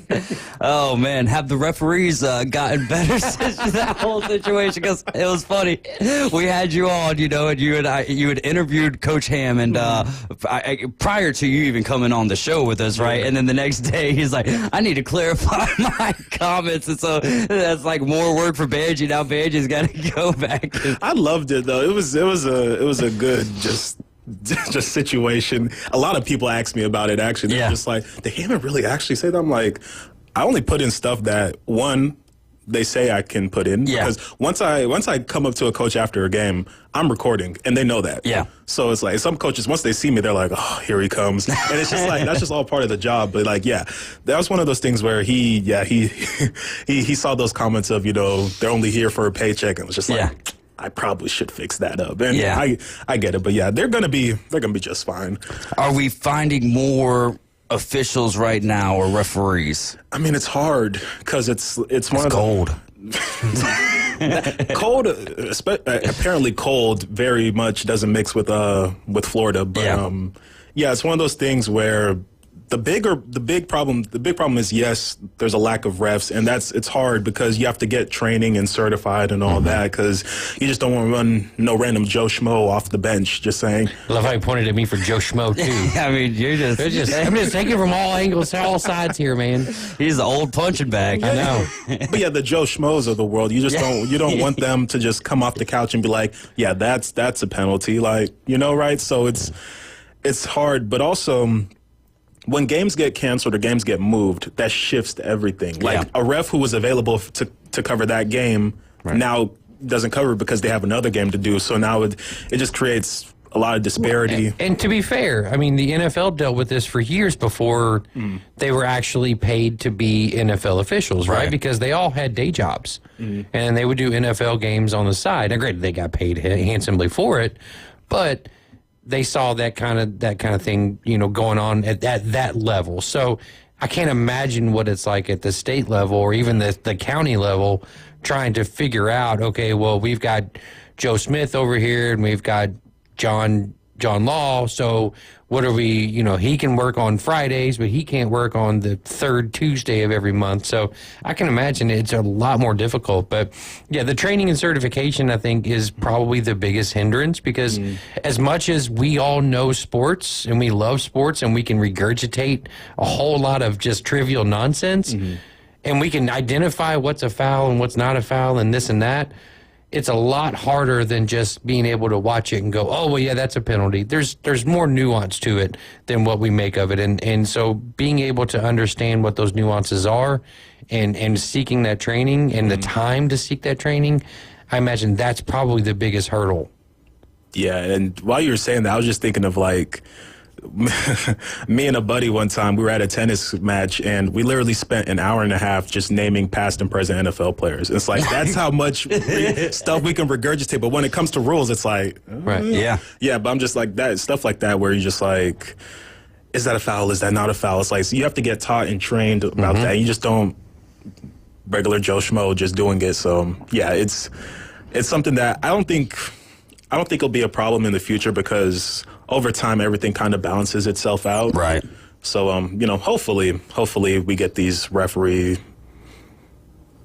Oh man, have the referees gotten better since that whole situation? Because it was funny. We had you on, and you had interviewed Coach Ham, and prior to you even coming on the show with us, right? And then the next day, he's like, "I need to clarify my comments," and so that's like more work for Benji. Now Benji's got to go back. I loved it though. It was a good just situation. A lot of people ask me about it, actually. They're just like, did Hammond really actually say that? I'm like, I only put in stuff that, one, they say I can put in. Yeah. Because once I come up to a coach after a game, I'm recording, and they know that. Yeah. So it's like, some coaches, once they see me, they're like, oh, here he comes. And it's just like, that's just all part of the job. But like, yeah, that was one of those things where he saw those comments of, they're only here for a paycheck, and was just like, I probably should fix that up. And I get it, but yeah, they're gonna be just fine. Are we finding more officials right now or referees? I mean, it's hard because it's one of cold. Cold, apparently cold very much doesn't mix with Florida, but it's one of those things where the big problem is, yes, there's a lack of refs, and it's hard because you have to get training and certified and all that, because you just don't want to run no random Joe Schmo off the bench. Just saying. I love how you pointed at me for Joe Schmo too. I mean, I'm just taking from all angles, all sides here, man. He's the old punching bag. I know. But yeah, the Joe Schmoes of the world, you just don't want them to just come off the couch and be like, yeah, that's a penalty, like, right? So it's hard, but also, when games get canceled or games get moved, that shifts to everything. Like a ref who was available to cover that game now doesn't cover because they have another game to do. So now it just creates a lot of disparity. And to be fair, I mean, the NFL dealt with this for years before they were actually paid to be NFL officials, right? Because they all had day jobs. And they would do NFL games on the side. Now, granted, they got paid handsomely for it, but they saw that kind of thing, going on at that level. So I can't imagine what it's like at the state level or even the county level, trying to figure out, okay, well, we've got Joe Smith over here and we've got John Law. So what are we, he can work on Fridays, but he can't work on the third Tuesday of every month. So I can imagine it's a lot more difficult. But yeah, the training and certification, I think, is probably the biggest hindrance, because as much as we all know sports and we love sports and we can regurgitate a whole lot of just trivial nonsense and we can identify what's a foul and what's not a foul and this and that, it's a lot harder than just being able to watch it and go, oh, well, yeah, that's a penalty. There's more nuance to it than what we make of it. And so being able to understand what those nuances are and seeking that training and the time to seek that training, I imagine that's probably the biggest hurdle. Yeah, and while you were saying that, I was just thinking of like me and a buddy one time, we were at a tennis match and we literally spent an hour and a half just naming past and present NFL players. It's like, that's how much stuff we can regurgitate. But when it comes to rules, it's like, right. Yeah. Yeah, but I'm just like that, stuff like that where you're just like, is that a foul? Is that not a foul? It's like, so you have to get taught and trained about that. You just don't regular Joe Schmo just doing it. So yeah, it's something that I don't think it'll be a problem in the future because over time, everything kind of balances itself out. Right. So, hopefully we get these referee,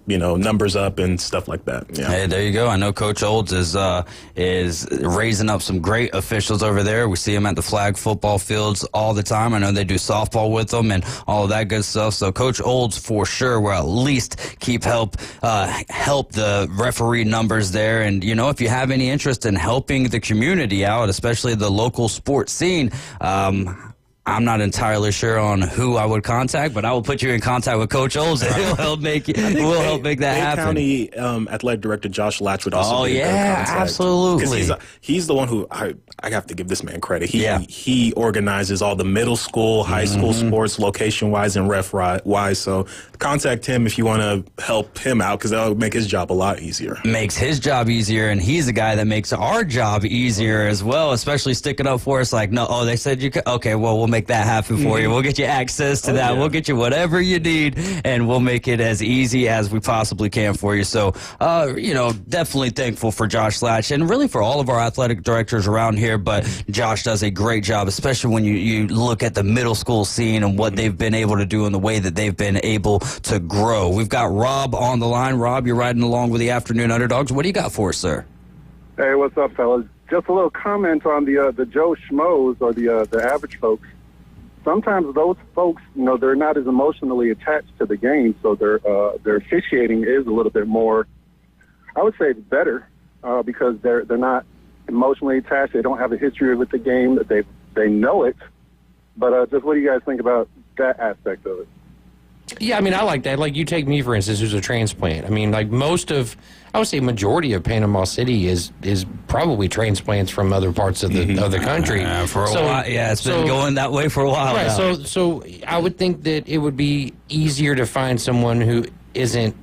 numbers up and stuff like that. Yeah. Hey, there you go. I know Coach Olds is raising up some great officials over there. We see him at the flag football fields all the time. I know they do softball with them and all of that good stuff. So Coach Olds for sure will at least help the referee numbers there. And if you have any interest in helping the community out, especially the local sports scene, I'm not entirely sure on who I would contact, but I will put you in contact with Coach Olds, and he'll help make that happen. County Athletic Director Josh Latch would also be a good contact. Absolutely. Because he's the one who I have to give this man credit. He organizes all the middle school, high school sports, location wise and ref wise. So contact him if you want to help him out, because that'll make his job a lot easier. Makes his job easier, and he's the guy that makes our job easier as well. Especially sticking up for us. Like, no, they said you could. Okay, well, we'll make that happen for you. We'll get you access to that. Yeah. We'll get you whatever you need, and we'll make it as easy as we possibly can for you. So, definitely thankful for Josh Latch and really for all of our athletic directors around here. But Josh does a great job, especially when you look at the middle school scene and what they've been able to do and the way that they've been able to grow. We've got Rob on the line. Rob, you're riding along with the Afternoon Underdogs. What do you got for us, sir? Hey, what's up, fellas? Just a little comment on the Joe Schmoes or the average folks. Sometimes those folks, they're not as emotionally attached to the game, so their officiating is a little bit more, I would say, better because they're not emotionally attached. They don't have a history with the game. They know it. But just what do you guys think about that aspect of it? Yeah, I mean, I like that. Like, you take me, for instance, who's a transplant. I mean, like, I would say majority of Panama City is probably transplants from other parts of the country. For a while. Yeah, it's been going that way for a while right, now. So I would think that it would be easier to find someone who isn't,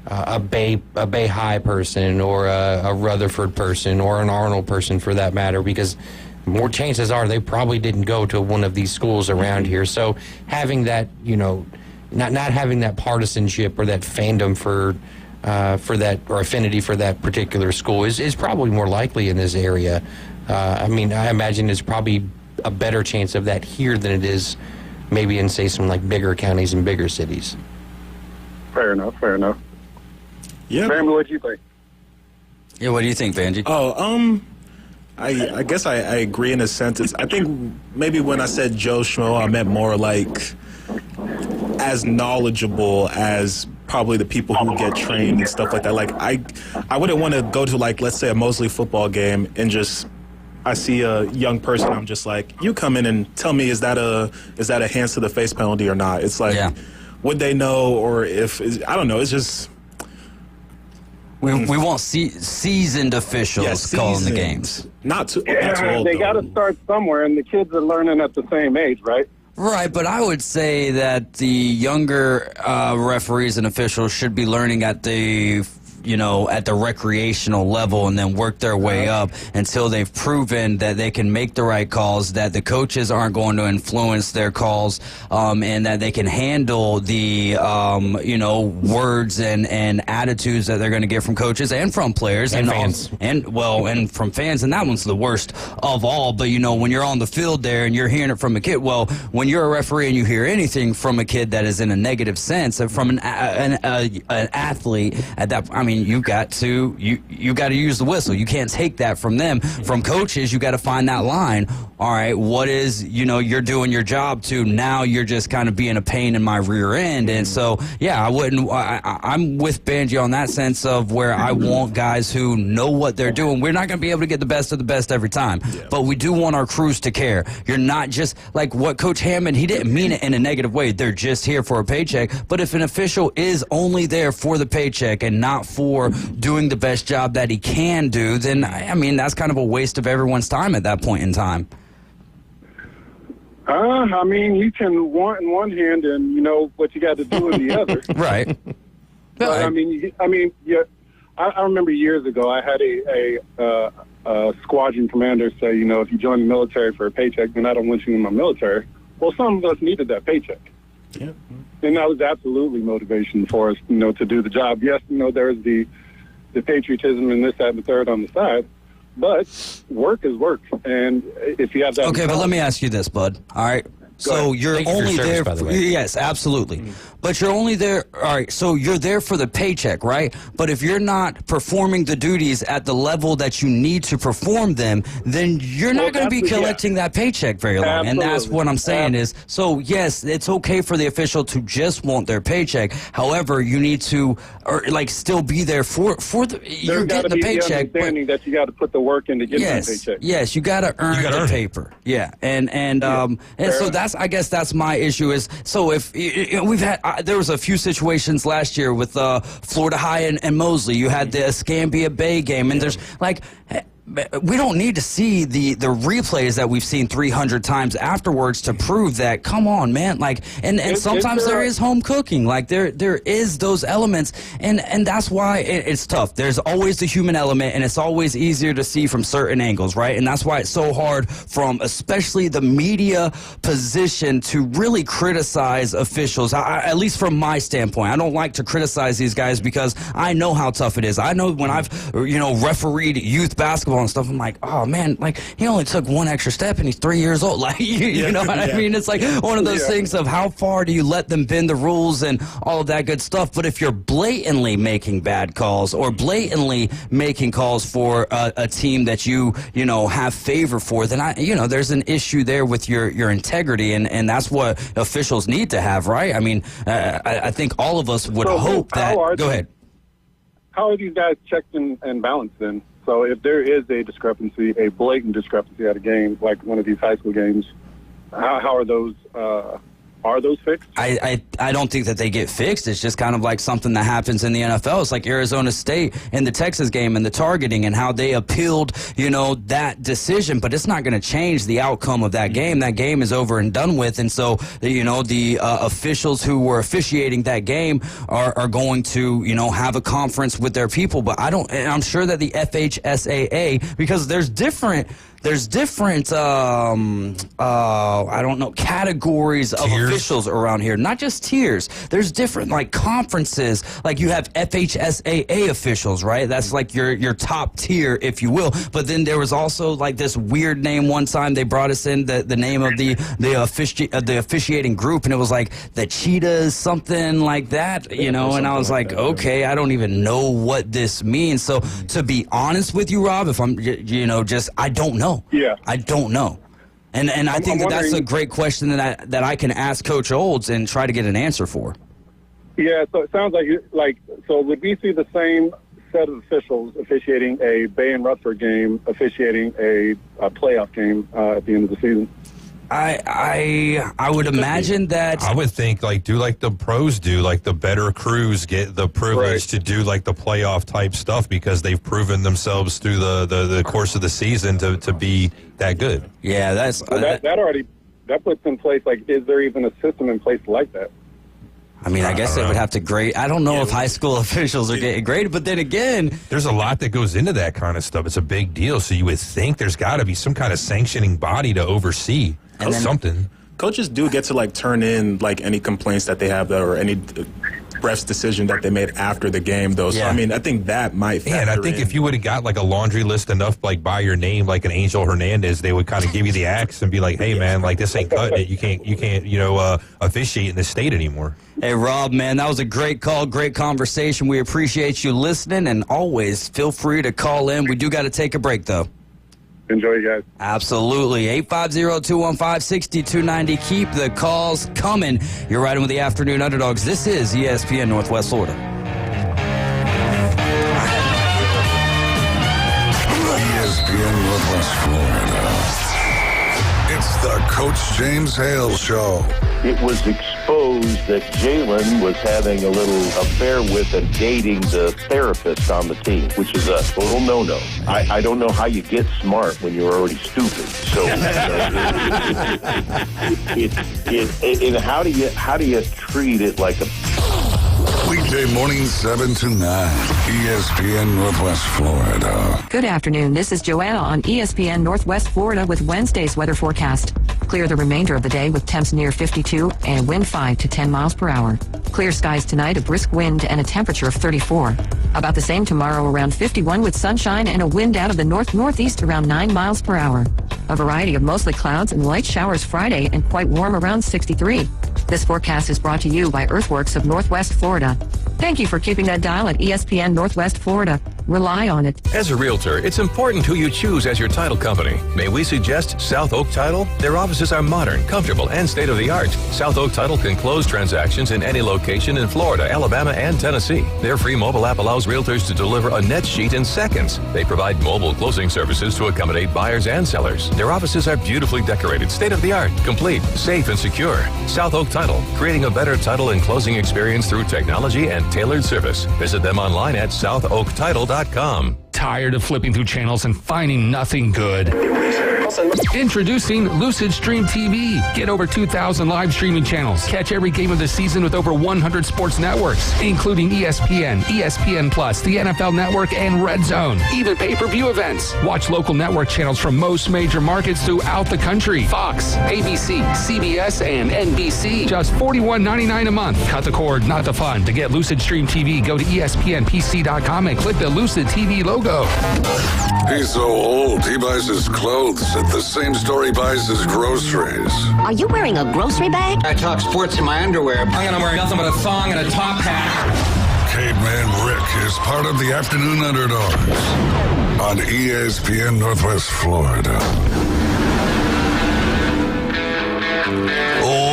a Bay High person or a Rutherford person or an Arnold person for that matter, because more chances are they probably didn't go to one of these schools around here. So having that, not having that partisanship or that fandom for that, or affinity for that particular school is probably more likely in this area. I mean, I imagine there's probably a better chance of that here than it is maybe in, say, some like bigger counties and bigger cities. Fair enough. Yeah. Family, what do you think? Yeah, what do you think, Vanjie? I guess I agree in a sense. I think maybe when I said Joe Schmo, I meant more like as knowledgeable as probably the people who get trained and stuff like that. Like, I wouldn't want to go to, like, let's say a Mosley football game and just I see a young person, I'm just like, you come in and tell me, is that a hands to the face penalty or not? It's like, would they know, or I don't know. It's just we want seasoned officials calling the games. Not too old. They got to start somewhere, and the kids are learning at the same age, right? Right, but I would say that the younger referees and officials should be learning at the recreational level and then work their way up until they've proven that they can make the right calls, that the coaches aren't going to influence their calls, and that they can handle the, words and attitudes that they're going to get from coaches and from players and fans. And from fans. And that one's the worst of all. But, when you're on the field there and you're hearing it from a kid, when you're a referee and you hear anything from a kid that is in a negative sense, from an athlete at that, you got to use the whistle. You can't take that from them. From coaches, you got to find that line. All right, what is, you're doing your job to, now you're just kind of being a pain in my rear end. And so, yeah, I'm with Banji on that sense of where I want guys who know what they're doing. We're not going to be able to get the best of the best every time, but we do want our crews to care. You're not just like what Coach Hammond, he didn't mean it in a negative way. They're just here for a paycheck. But if an official is only there for the paycheck and not for for doing the best job that he can do, then, I mean, that's kind of a waste of everyone's time at that point in time. I mean, you can want in one hand and you know what you got to do in the other. Right. But, I mean, yeah. I remember years ago I had a squadron commander say, you know, if you join the military for a paycheck, then I don't want you in my military. Well, some of us needed that paycheck. Yeah. And that was absolutely motivation for us, you know, to do the job. Yes, you know, there's the patriotism and this, that, and the third on the side. But work is work, and if you have that... Okay, but let me ask you this, bud. All right? So you're only there... by the way. Yes, absolutely. But you're only there... All right, so you're there for the paycheck, right? But if you're not performing the duties at the level that you need to perform them, then you're not going to be collecting that paycheck very long. Absolutely. And that's what I'm saying is... So, yes, it's okay for the official to just want their paycheck. However, you need to, still be there for the... You're getting the paycheck, but... that you got to put the work in to get that paycheck. Yes, you got to earn the paper. Yeah, and so that's, I guess that's my issue is, so if we've had, there was a few situations last year with Florida High and Mosley. You had the Escambia Bay game, and there's like, we don't need to see the replays that we've seen 300 times afterwards to prove that. Come on, man. Like, and sometimes there is home cooking. Like there is those elements, and that's why it's tough. There's always the human element, and it's always easier to see from certain angles, right? And that's why it's so hard from especially the media position to really criticize officials. At least from my standpoint, I don't like to criticize these guys because I know how tough it is. I know when I've refereed youth basketball and stuff, I'm like, oh man, like he only took one extra step and he's 3 years old. Like you know what I mean? It's like one of those things of how far do you let them bend the rules and all of that good stuff. But if you're blatantly making bad calls or blatantly making calls for a team that you have favor for, then there's an issue there with your integrity, and that's what officials need to have, right? I mean, I think all of us would hope that. Go ahead. How are these guys checked and balanced then? So if there is a discrepancy, a blatant discrepancy at a game, like one of these high school games, how are those fixed? I don't think that they get fixed. It's just kind of like something that happens in the NFL. It's like Arizona State in the Texas game and the targeting and how they appealed, that decision. But it's not going to change the outcome of that game. That game is over and done with. And so, the officials who were officiating that game are going to, have a conference with their people. But I'm sure that the FHSAA, because there's different categories of officials around here, not just tiers. There's different like conferences. Like you have FHSAA officials, right? That's like your top tier, if you will. But then there was also like this weird name one time they brought us in the name of the officiating group, and it was like the Cheetahs, something like that, and I was like, okay, I don't even know what this means. So to be honest with you, Rob, if I'm I don't know. Yeah, I don't know, and I think that's a great question that I can ask Coach Olds and try to get an answer for. Yeah, so it sounds so would we see the same set of officials officiating a Bay and Rutherford game, officiating a playoff game at the end of the season? I would imagine that. I would think do like the pros do, like the better crews get the privilege to do like the playoff type stuff because they've proven themselves through the course of the season to be that good. Yeah, that's that puts in place. Like, is there even a system in place like that? I mean, I guess they would have to grade. I don't know if high school officials are getting graded, but then again, there's a lot that goes into that kind of stuff. It's a big deal. So you would think there's got to be some kind of sanctioning body to oversee something. Coaches do get to turn in any complaints that they have or any ref's decision that they made after the game, though. So I mean, I think that might factor and I think if you would have got a laundry list enough by your name, like an Angel Hernandez, they would kind of give you the axe and be like, hey man, this ain't cutting it. You can't officiate in this state anymore. Hey Rob, man, that was a great call, great conversation. We appreciate you listening, and always feel free to call in. We do got to take a break though. Enjoy, you guys. Absolutely. 850-215-6290. Keep the calls coming. You're riding with the Afternoon Underdogs. This is ESPN Northwest Florida. ESPN Northwest Florida. It's the Coach James Hale Show. It was exposed that Jalen was having a little affair with and dating the therapist on the team, which is a total no-no. I don't know how you get smart when you're already stupid. So, how do you treat it like a... Weekday mornings 7 to 9, ESPN Northwest Florida. Good afternoon. This is Joanna on ESPN Northwest Florida with Wednesday's weather forecast. Clear the remainder of the day with temps near 52 and wind 5 to 10 miles per hour. Clear skies tonight, a brisk wind and a temperature of 34. About the same tomorrow, around 51 with sunshine and a wind out of the north-northeast around 9 miles per hour. A variety of mostly clouds and light showers Friday and quite warm around 63. This forecast is brought to you by Earthworks of Northwest Florida. Thank you for keeping that dial at ESPN Northwest Florida. Rely on it. As a realtor, it's important who you choose as your title company. May we suggest South Oak Title? Their offices are modern, comfortable, and state-of-the-art. South Oak Title can close transactions in any location in Florida, Alabama, and Tennessee. Their free mobile app allows realtors to deliver a net sheet in seconds. They provide mobile closing services to accommodate buyers and sellers. Their offices are beautifully decorated, state-of-the-art, complete, safe, and secure. South Oak Title, creating a better title and closing experience through technology and tailored service. Visit them online at southoaktitle.com. Tired of flipping through channels and finding nothing good? Introducing Lucid Stream TV. Get over 2,000 live streaming channels. Catch every game of the season with over 100 sports networks, including ESPN, ESPN Plus, the NFL Network, and Red Zone. Even pay-per-view events. Watch local network channels from most major markets throughout the country. Fox, ABC, CBS, and NBC. Just $41.99 a month. Cut the cord, not the fun. To get Lucid Stream TV, go to ESPNPC.com and click the Lucid TV logo. He's so old, he buys his clothes at the same store he buys his groceries. Are you wearing a grocery bag? I talk sports in my underwear. I'm going to wear nothing but a thong and a top hat. Caveman Rick is part of the Afternoon Underdogs on ESPN Northwest Florida.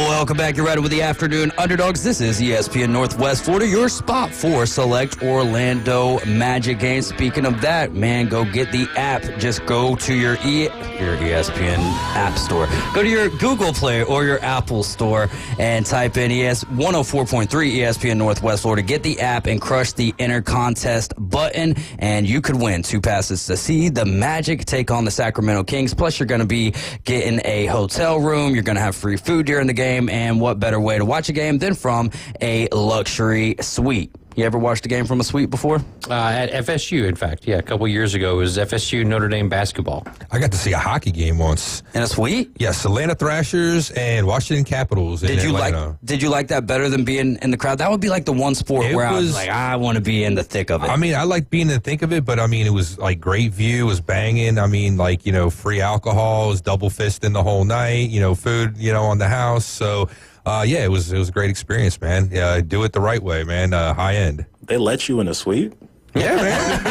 Welcome back. You're right with the Afternoon Underdogs. This is ESPN Northwest Florida, your spot for select Orlando Magic games. Speaking of that, man, go get the app. Just go to your ESPN app store. Go to your Google Play or your Apple store and type in 104.3 ESPN Northwest Florida. Get the app and crush the Enter Contest button, and you could win 2 passes to see the Magic take on the Sacramento Kings. Plus, you're going to be getting a hotel room. You're going to have free food during the game. And what better way to watch a game than from a luxury suite? You ever watched a game from a suite before? At FSU, in fact. Yeah, a couple years ago. It was FSU Notre Dame basketball. I got to see a hockey game once. In a suite? Yes, Atlanta Thrashers and Washington Capitals. Did you like that better than being in the crowd? That would be like the one sport where I was like, I want to be in the thick of it. I mean, I like being in the thick of it, but I mean, it was like great view, it was banging. I mean, like, free alcohol, it was double fisting the whole night, food, on the house. So, yeah, it was a great experience, man. Do it the right way, man. High end. They let you in a suite? Yeah, man.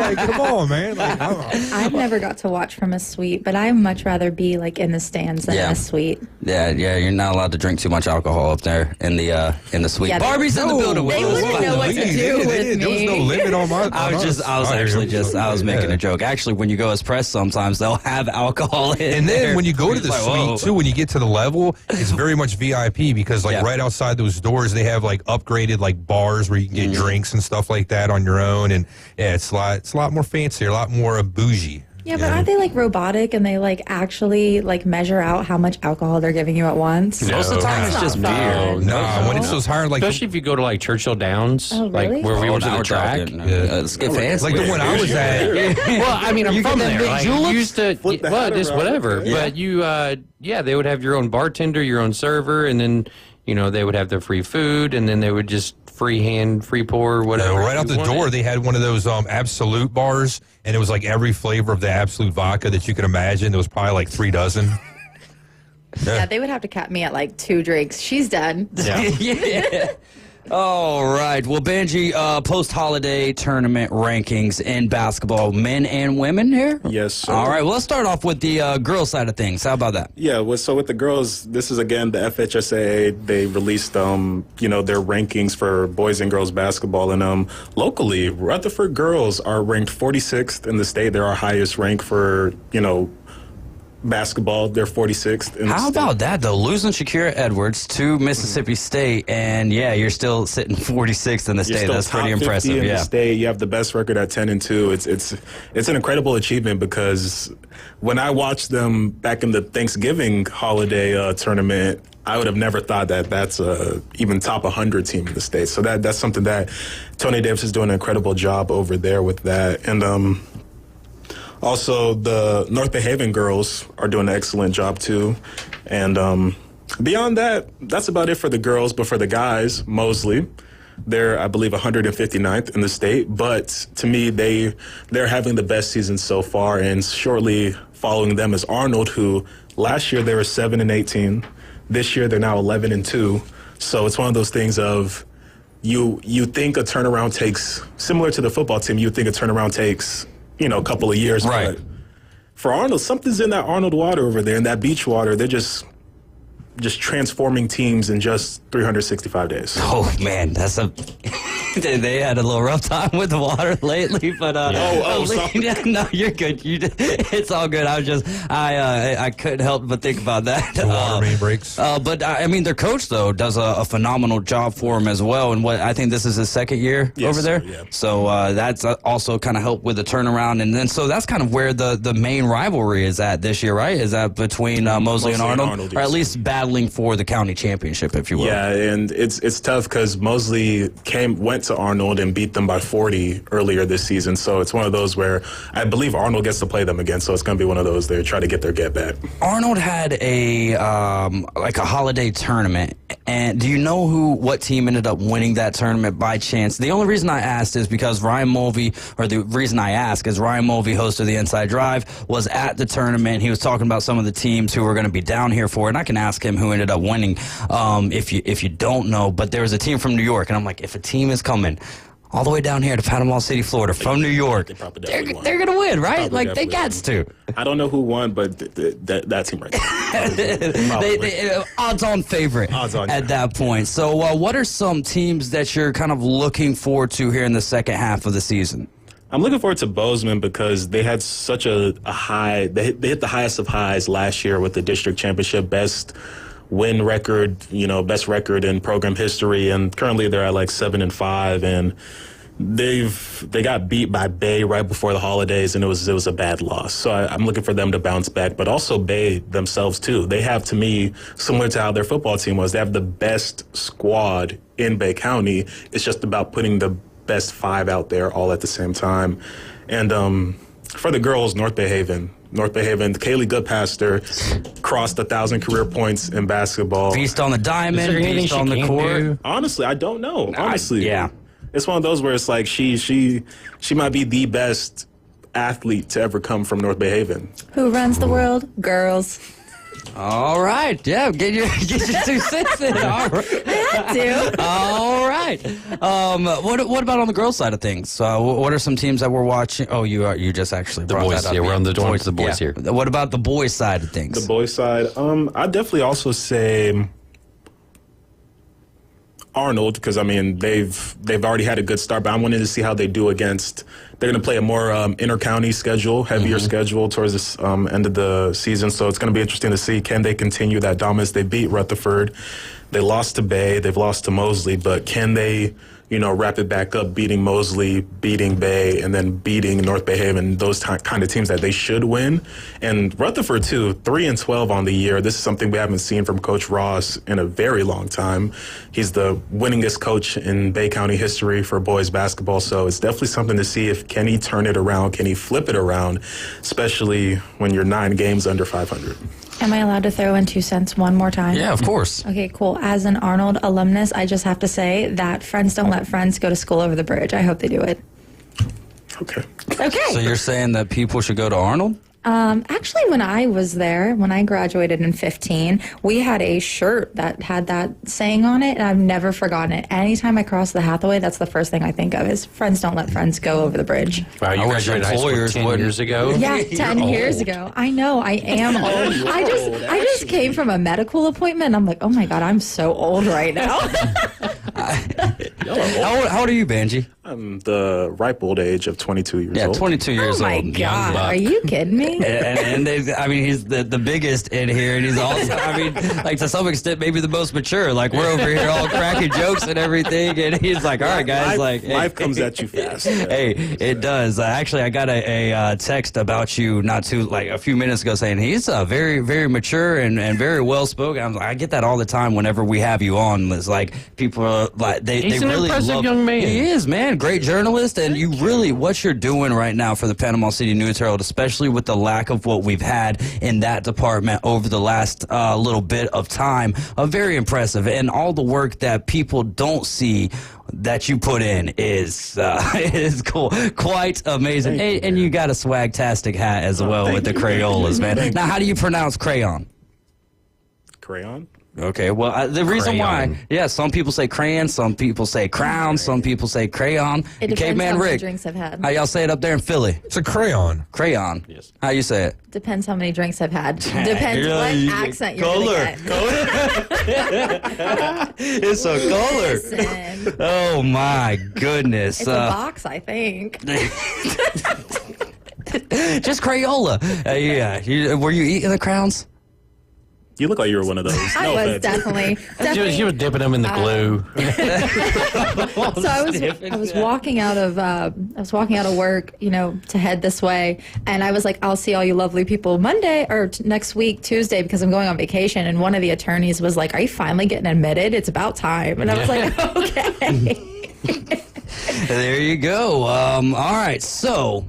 Like, come on, man. Like, I've never got to watch from a suite, but I'd much rather be like in the stands than in a suite. Yeah, you're not allowed to drink too much alcohol up there in the suite. Yeah, Barbie's in the building with They us. wouldn't know what to do with me. There was no limit on my. I was making a joke. Actually, when you go as press, sometimes they'll have alcohol in And then there. when you go to the It's like, suite, whoa. too, when you get to the level, it's very much VIP because, right outside those doors, they have, upgraded, bars where you can get drinks and stuff like that on your own. And, yeah, it's a lot more fancy, a lot more bougie. Yeah, but aren't they robotic and they actually measure out how much alcohol they're giving you at once? Most of the time it's just beer. When it's those higher, especially if you go to Churchill Downs, really? where we went to the track. Let's get fancy. Like the one I was at. Well, I mean, I'm from there. You used to, just whatever. Yeah. But you, they would have your own bartender, your own server, and then, they would have their free food, and then they would just free pour, whatever. Right out the door, they had one of those Absolute bars, and it was every flavor of the Absolute vodka that you could imagine. There was probably 3 dozen. Yeah, they would have to cap me at 2 drinks. She's done. Yeah. All right. Well, Benji, post-holiday tournament rankings in basketball, men and women here? Yes, sir. All right. Well, let's start off with the girls side of things. How about that? Yeah, so with the girls, this is, again, the FHSA. They released, their rankings for boys and girls basketball. And locally, Rutherford girls are ranked 46th in the state. They're our highest rank for, basketball, they're 46th. In How the about that, though? Losing Shakira Edwards to Mississippi State, and yeah, you're still sitting 46th in the state. That's pretty impressive. In Yeah. the state, you have the best record at 10-2. It's an incredible achievement because when I watched them back in the Thanksgiving holiday tournament, I would have never thought that that's a even top 100 team in the state. So that's something that Tony Davis is doing an incredible job over there with that. And also the North Bay Haven girls are doing an excellent job too. And beyond that, that's about it for the girls. But for the guys, Mosley, they're, I believe, 159th in the state. But to me, they're having the best season so far. And shortly following them is Arnold, who last year they were 7-18. This year they're now 11-2. So it's one of those things of you think a turnaround takes, similar to the football team, you think a turnaround takes, a couple of years. Right. But for Arnold, something's in that Arnold water over there, in that beach water. They're just transforming teams in just 365 days. Oh man, they had a little rough time with the water lately, but no, you're good. It's all good. I couldn't help but think about that. The water main breaks. But I mean, their coach though does a phenomenal job for him as well. And I think this is his second year over there. Yeah. So that's also kind of helped with the turnaround. And then so that's kind of where the main rivalry is at this year, right? Is that between Mosley and Arnold, or at least battling for the county championship, if you will? Yeah, and it's tough because Mosley went to Arnold and beat them by 40 earlier this season. So it's one of those where I believe Arnold gets to play them again. So it's going to be one of those they try to get their get back. Arnold had a holiday tournament, and do you know what team ended up winning that tournament by chance? The only reason I asked is because Ryan Mulvey hosted the Inside Drive, was at the tournament. He was talking about some of the teams who were going to be down here for it, and I can ask him who ended up winning if you don't know. But there was a team from New York, and I'm like, if a team is coming all the way down here to Panama City, Florida, from New York, they're going to win, right? Like, they got to. I don't know who won, but that team right there. Odds-on favorite at that point. So what are some teams that you're kind of looking forward to here in the second half of the season? I'm looking forward to Bozeman because they had such a high. They hit the highest of highs last year with the district championship, best win record, best record in program history, and currently they're at like 7-5, and they got beat by Bay right before the holidays, and it was a bad loss. So I'm looking for them to bounce back, but also Bay themselves too. They have, to me, similar to how their football team was, they have the best squad in Bay County. It's just about putting the best five out there all at the same time. And for the girls, North Bay Haven, Kaylee Goodpaster crossed 1,000 career points in basketball. Feast on the diamond, feast on the court. Honestly, I don't know. Honestly, it's one of those where it's like she might be the best athlete to ever come from North Bay Haven. Who runs the world? Girls. All right, yeah, get your 2 cents in. All right. I had to. All right. What about on the girls' side of things? What are some teams that we're watching? Oh, you just actually the brought boys. that up. Yeah, we're on the boys here. What about the boys' side of things? The boys' side, I'd definitely also say Arnold, because I mean they've already had a good start, but I wanted to see how they do against. They're going to play a more inter-county schedule, heavier schedule towards this end of the season. So it's going to be interesting to see, can they continue that dominance? They beat Rutherford. They lost to Bay. They've lost to Mosley. But can they, wrap it back up, beating Mosley, beating Bay, and then beating North Bay Haven, those kind of teams that they should win? And Rutherford, too, 3-12 on the year. This is something we haven't seen from Coach Ross in a very long time. He's the winningest coach in Bay County history for boys basketball. So it's definitely something to see if can he turn it around, can he flip it around, especially when you're 9 games under 500. Am I allowed to throw in 2 cents one more time? Yeah, of course. Okay, cool. As an Arnold alumnus, I just have to say that friends don't let friends go to school over the bridge. I hope they do it. Okay. So you're saying that people should go to Arnold? Actually, when I was there, when I graduated in 2015, we had a shirt that had that saying on it, and I've never forgotten it. Anytime I cross the Hathaway, that's the first thing I think of is friends don't let friends go over the bridge. Wow, you graduated high school 10 years ago? Yeah, 10 years ago. I know, I am old. I just came from a medical appointment, and I'm like, oh my God, I'm so old right now. How old are you, Benji? I'm am the ripe old age of 22 years old. Yeah, 22 years Oh my old. God. Are you kidding me? And he's the biggest in here, and he's also, like to some extent, maybe the most mature. Like we're over here all cracking jokes and everything, and he's like, "All right, guys, life comes at you fast." Hey, it does. Actually, I got a text about you a few minutes ago saying he's very, very mature and very well spoken. I get that all the time whenever we have you on. It's like people are like He's they an really impressive love. young man. He is, man. Great journalist, and you really what you're doing right now for the Panama City News Herald, especially with the lack of what we've had in that department over the last little bit of time, very impressive. And all the work that people don't see that you put in is cool, quite amazing. And you got a swag-tastic hat as well with the Crayolas, man. Now, how do you pronounce crayon? Crayon? Okay, well, the reason why, some people say crayon, some people say crown, some people say crayon. It depends Caveman how many Rick, drinks I've had. how y'all say it up there in Philly? It's a crayon. Crayon. Yes. How you say it? Depends how many drinks I've had. Depends what accent you're going to get. It's a color. Listen, Oh, my goodness. it's a box, I think. Just Crayola. Were you eating the crowns? You look like you were one of those. I was definitely. She was dipping them in the glue. So I was walking out of work, to head this way, and I was like, I'll see all you lovely people Monday or next week Tuesday because I'm going on vacation. And one of the attorneys was like, "Are you finally getting admitted? It's about time." And I was like, "Okay." There you go. All right, so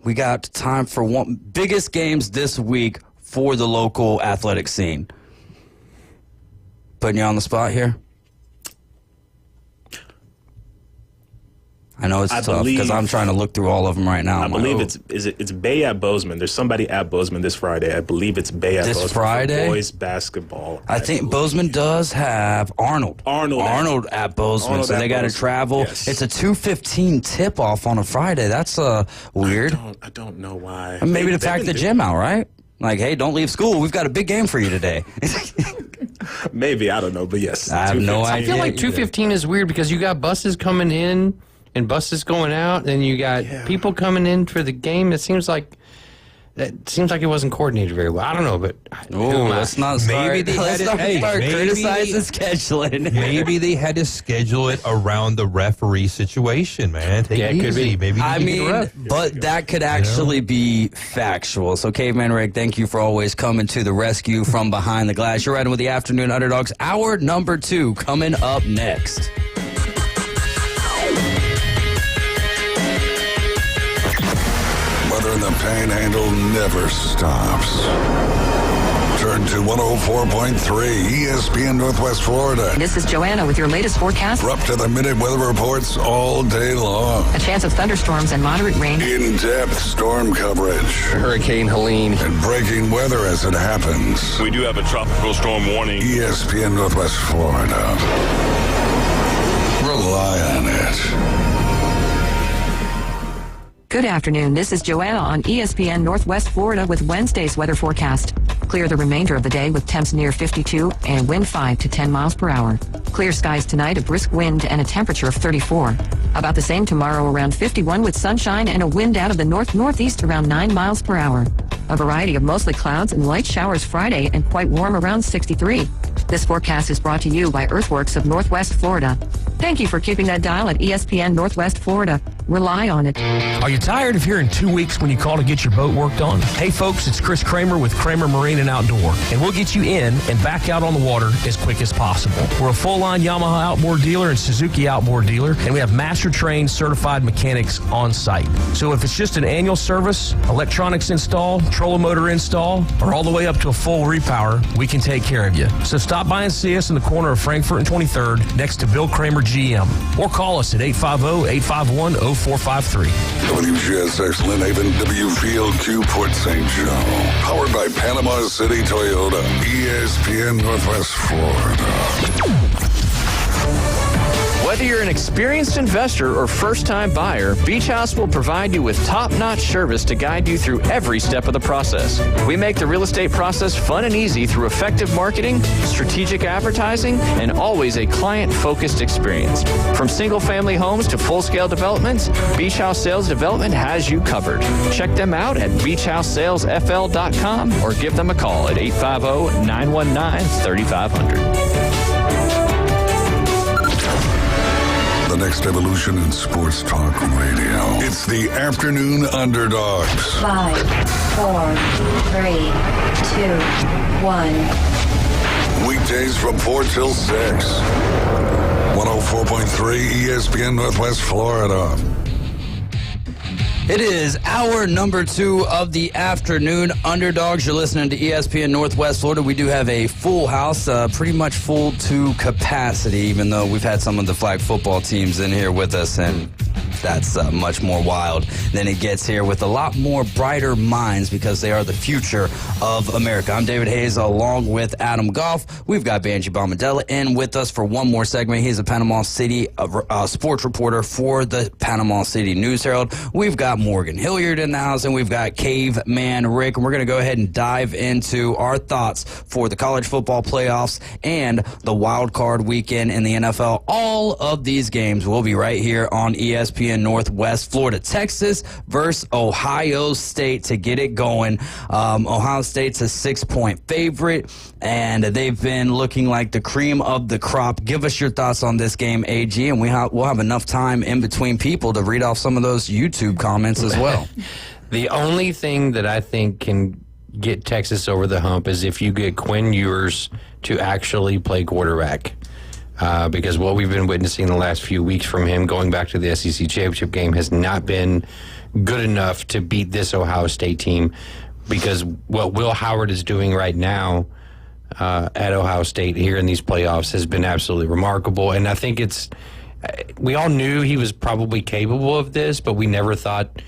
we got time for one biggest games this week for the local athletic scene. Putting you on the spot here. I know it's tough because I'm trying to look through all of them right now. I believe it's Bay at Bozeman. There's somebody at Bozeman this Friday. I believe it's Bay at Bozeman. This Friday? For boys basketball. I think Bozeman does have Arnold at Bozeman, so they got to travel. Yes. It's a 2:15 tip-off on a Friday. That's weird. I don't know why. Maybe to pack the gym out, right? Like, hey, don't leave school. We've got a big game for you today. Maybe, I don't know, but yes. I have no idea. I feel like 2:15 is weird because you got buses coming in and buses going out, and you got people coming in for the game. It seems like it wasn't coordinated very well. I don't know, but let's not start. Maybe they had to criticizing scheduling. Maybe they had to schedule it around the referee situation, man. Take it easy. Maybe but that could actually be factual. So, Caveman Rick, thank you for always coming to the rescue from behind the glass. You're riding with the Afternoon Underdogs. Hour number 2 coming up next. Weather in the Panhandle never stops. Turn to 104.3 ESPN Northwest Florida. This is Joanna with your latest forecast. We're up to the minute weather reports all day long. A chance of thunderstorms and moderate rain. In-depth storm coverage. Hurricane Helene. And breaking weather as it happens. We do have a tropical storm warning. ESPN Northwest Florida. Rely on it. Good afternoon. This is Joanna on ESPN Northwest Florida with Wednesday's weather forecast. Clear the remainder of the day with temps near 52 and wind 5 to 10 miles per hour. Clear skies tonight, a brisk wind and a temperature of 34. About the same tomorrow, around 51 with sunshine and a wind out of the north-northeast around 9 miles per hour. A variety of mostly clouds and light showers Friday and quite warm around 63. This forecast is brought to you by Earthworks of Northwest Florida. Thank you for keeping that dial at ESPN Northwest Florida. Rely on it. Are you tired of hearing 2 weeks when you call to get your boat worked on? Hey folks, it's Chris Kramer with Kramer Marine and Outdoor, and we'll get you in and back out on the water as quick as possible. We're a full-line Yamaha outboard dealer and Suzuki outboard dealer, and we have master-trained certified mechanics on site. So if it's just an annual service, electronics install, trolling motor install, or all the way up to a full repower, we can take care of you. So stop by and see us in the corner of Frankfurt and 23rd next to Bill Kramer GM, or call us at 850-851-0453. WGSX Lynn Haven, W Field, Q Port St. Joe. Powered by Panama City Toyota. ESPN Northwest Florida. Whether you're an experienced investor or first-time buyer, Beach House will provide you with top-notch service to guide you through every step of the process. We make the real estate process fun and easy through effective marketing, strategic advertising, and always a client-focused experience. From single-family homes to full-scale developments, Beach House Sales Development has you covered. Check them out at beachhousesalesfl.com or give them a call at 850-919-3500. The next evolution in sports talk radio. It's the Afternoon Underdogs. 5, 4, 3, 2, 1. Weekdays from 4 till 6. 104.3 ESPN Northwest Florida. It is hour number 2 of the Afternoon Underdogs. You're listening to ESPN Northwest Florida. We do have a full house, pretty much full to capacity, even though we've had some of the flag football teams in here with us, and that's much more wild than it gets here with a lot more brighter minds because they are the future of America. I'm David Hayes along with Adam Goff. We've got Banji Bombadella in with us for one more segment. He's a Panama City sports reporter for the Panama City News Herald. We've got Morgan Hilliard in the house, and we've got Caveman Rick. And we're going to go ahead and dive into our thoughts for the college football playoffs and the wild card weekend in the NFL. All of these games will be right here on ESPN Northwest Florida. Texas versus Ohio State to get it going. Ohio State's a 6-point favorite, and they've been looking like the cream of the crop. Give us your thoughts on this game, AG, and we'll have enough time in between people to read off some of those YouTube comments as well. The only thing that I think can get Texas over the hump is if you get Quinn Ewers to actually play quarterback. Because what we've been witnessing the last few weeks from him going back to the SEC championship game has not been good enough to beat this Ohio State team, because what Will Howard is doing right now at Ohio State here in these playoffs has been absolutely remarkable. And I think we all knew he was probably capable of this, but we never thought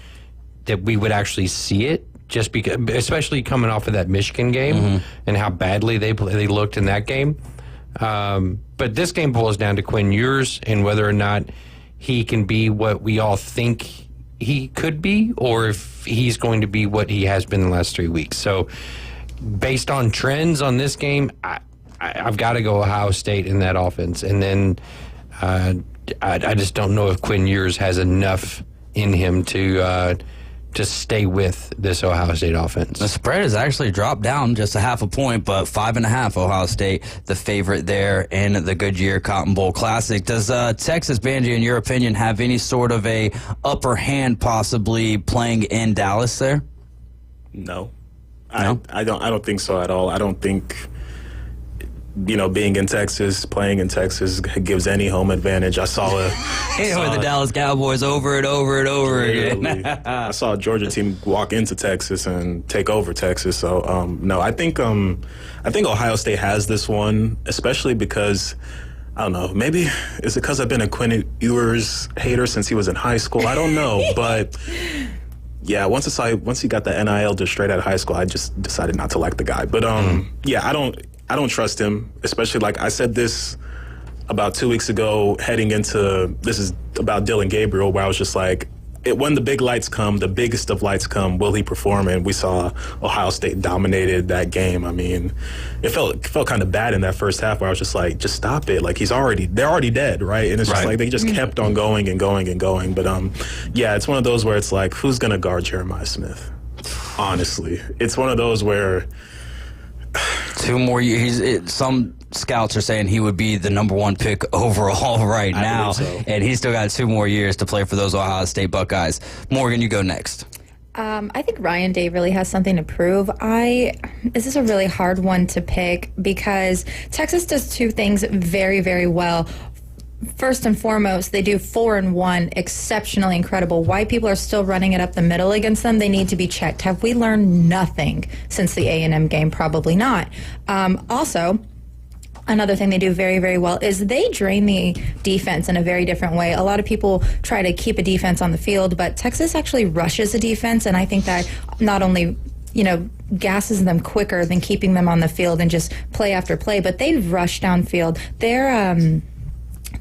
that we would actually see it, just because, especially coming off of that Michigan game and how badly they looked in that game. But this game boils down to Quinn Ewers and whether or not he can be what we all think he could be, or if he's going to be what he has been the last 3 weeks. So based on trends on this game, I've got to go Ohio State in that offense. And then I just don't know if Quinn Ewers has enough in him to stay with this Ohio State offense. The spread has actually dropped down just a half a point, but 5.5 Ohio State, the favorite there in the Goodyear Cotton Bowl Classic. Does Texas, Banji, in your opinion, have any sort of a upper hand possibly playing in Dallas there? No. I don't think so at all. I don't think, being in Texas, playing in Texas gives any home advantage. I saw with the Dallas Cowboys over and over and over again. I saw a Georgia team walk into Texas and take over Texas. So no, I think Ohio State has this one, especially because I don't know. Maybe is it because I've been a Quinn Ewers hater since he was in high school? I don't know, but. Yeah, once he got the NIL just straight out of high school, I just decided not to like the guy. But yeah, I don't trust him, especially like I said this about 2 weeks ago heading into, this is about Dylan Gabriel, where I was just like, when the big lights come, the biggest of lights come, will he perform? And we saw Ohio State dominated that game. I mean, it felt kind of bad in that first half where I was just like, just stop it. Like they're already dead, right? And it's just like they just kept on going and going and going. But yeah, it's one of those where it's like, who's gonna guard Jeremiah Smith? Honestly, it's one of those where 2 more years. Some scouts are saying he would be the number 1 pick overall right now, and he's still got 2 more years to play for those Ohio State Buckeyes. Morgan, you go next. I think Ryan Day really has something to prove. This is a really hard one to pick because Texas does 2 things very, very well. First and foremost, they do 4-1, exceptionally incredible. Why people are still running it up the middle against them, they need to be checked. Have we learned nothing since the A&M game? Probably not. Also, another thing they do very, very well is they drain the defense in a very different way. A lot of people try to keep a defense on the field, but Texas actually rushes a defense, and I think that not only gasses them quicker than keeping them on the field and just play after play, but they rush downfield.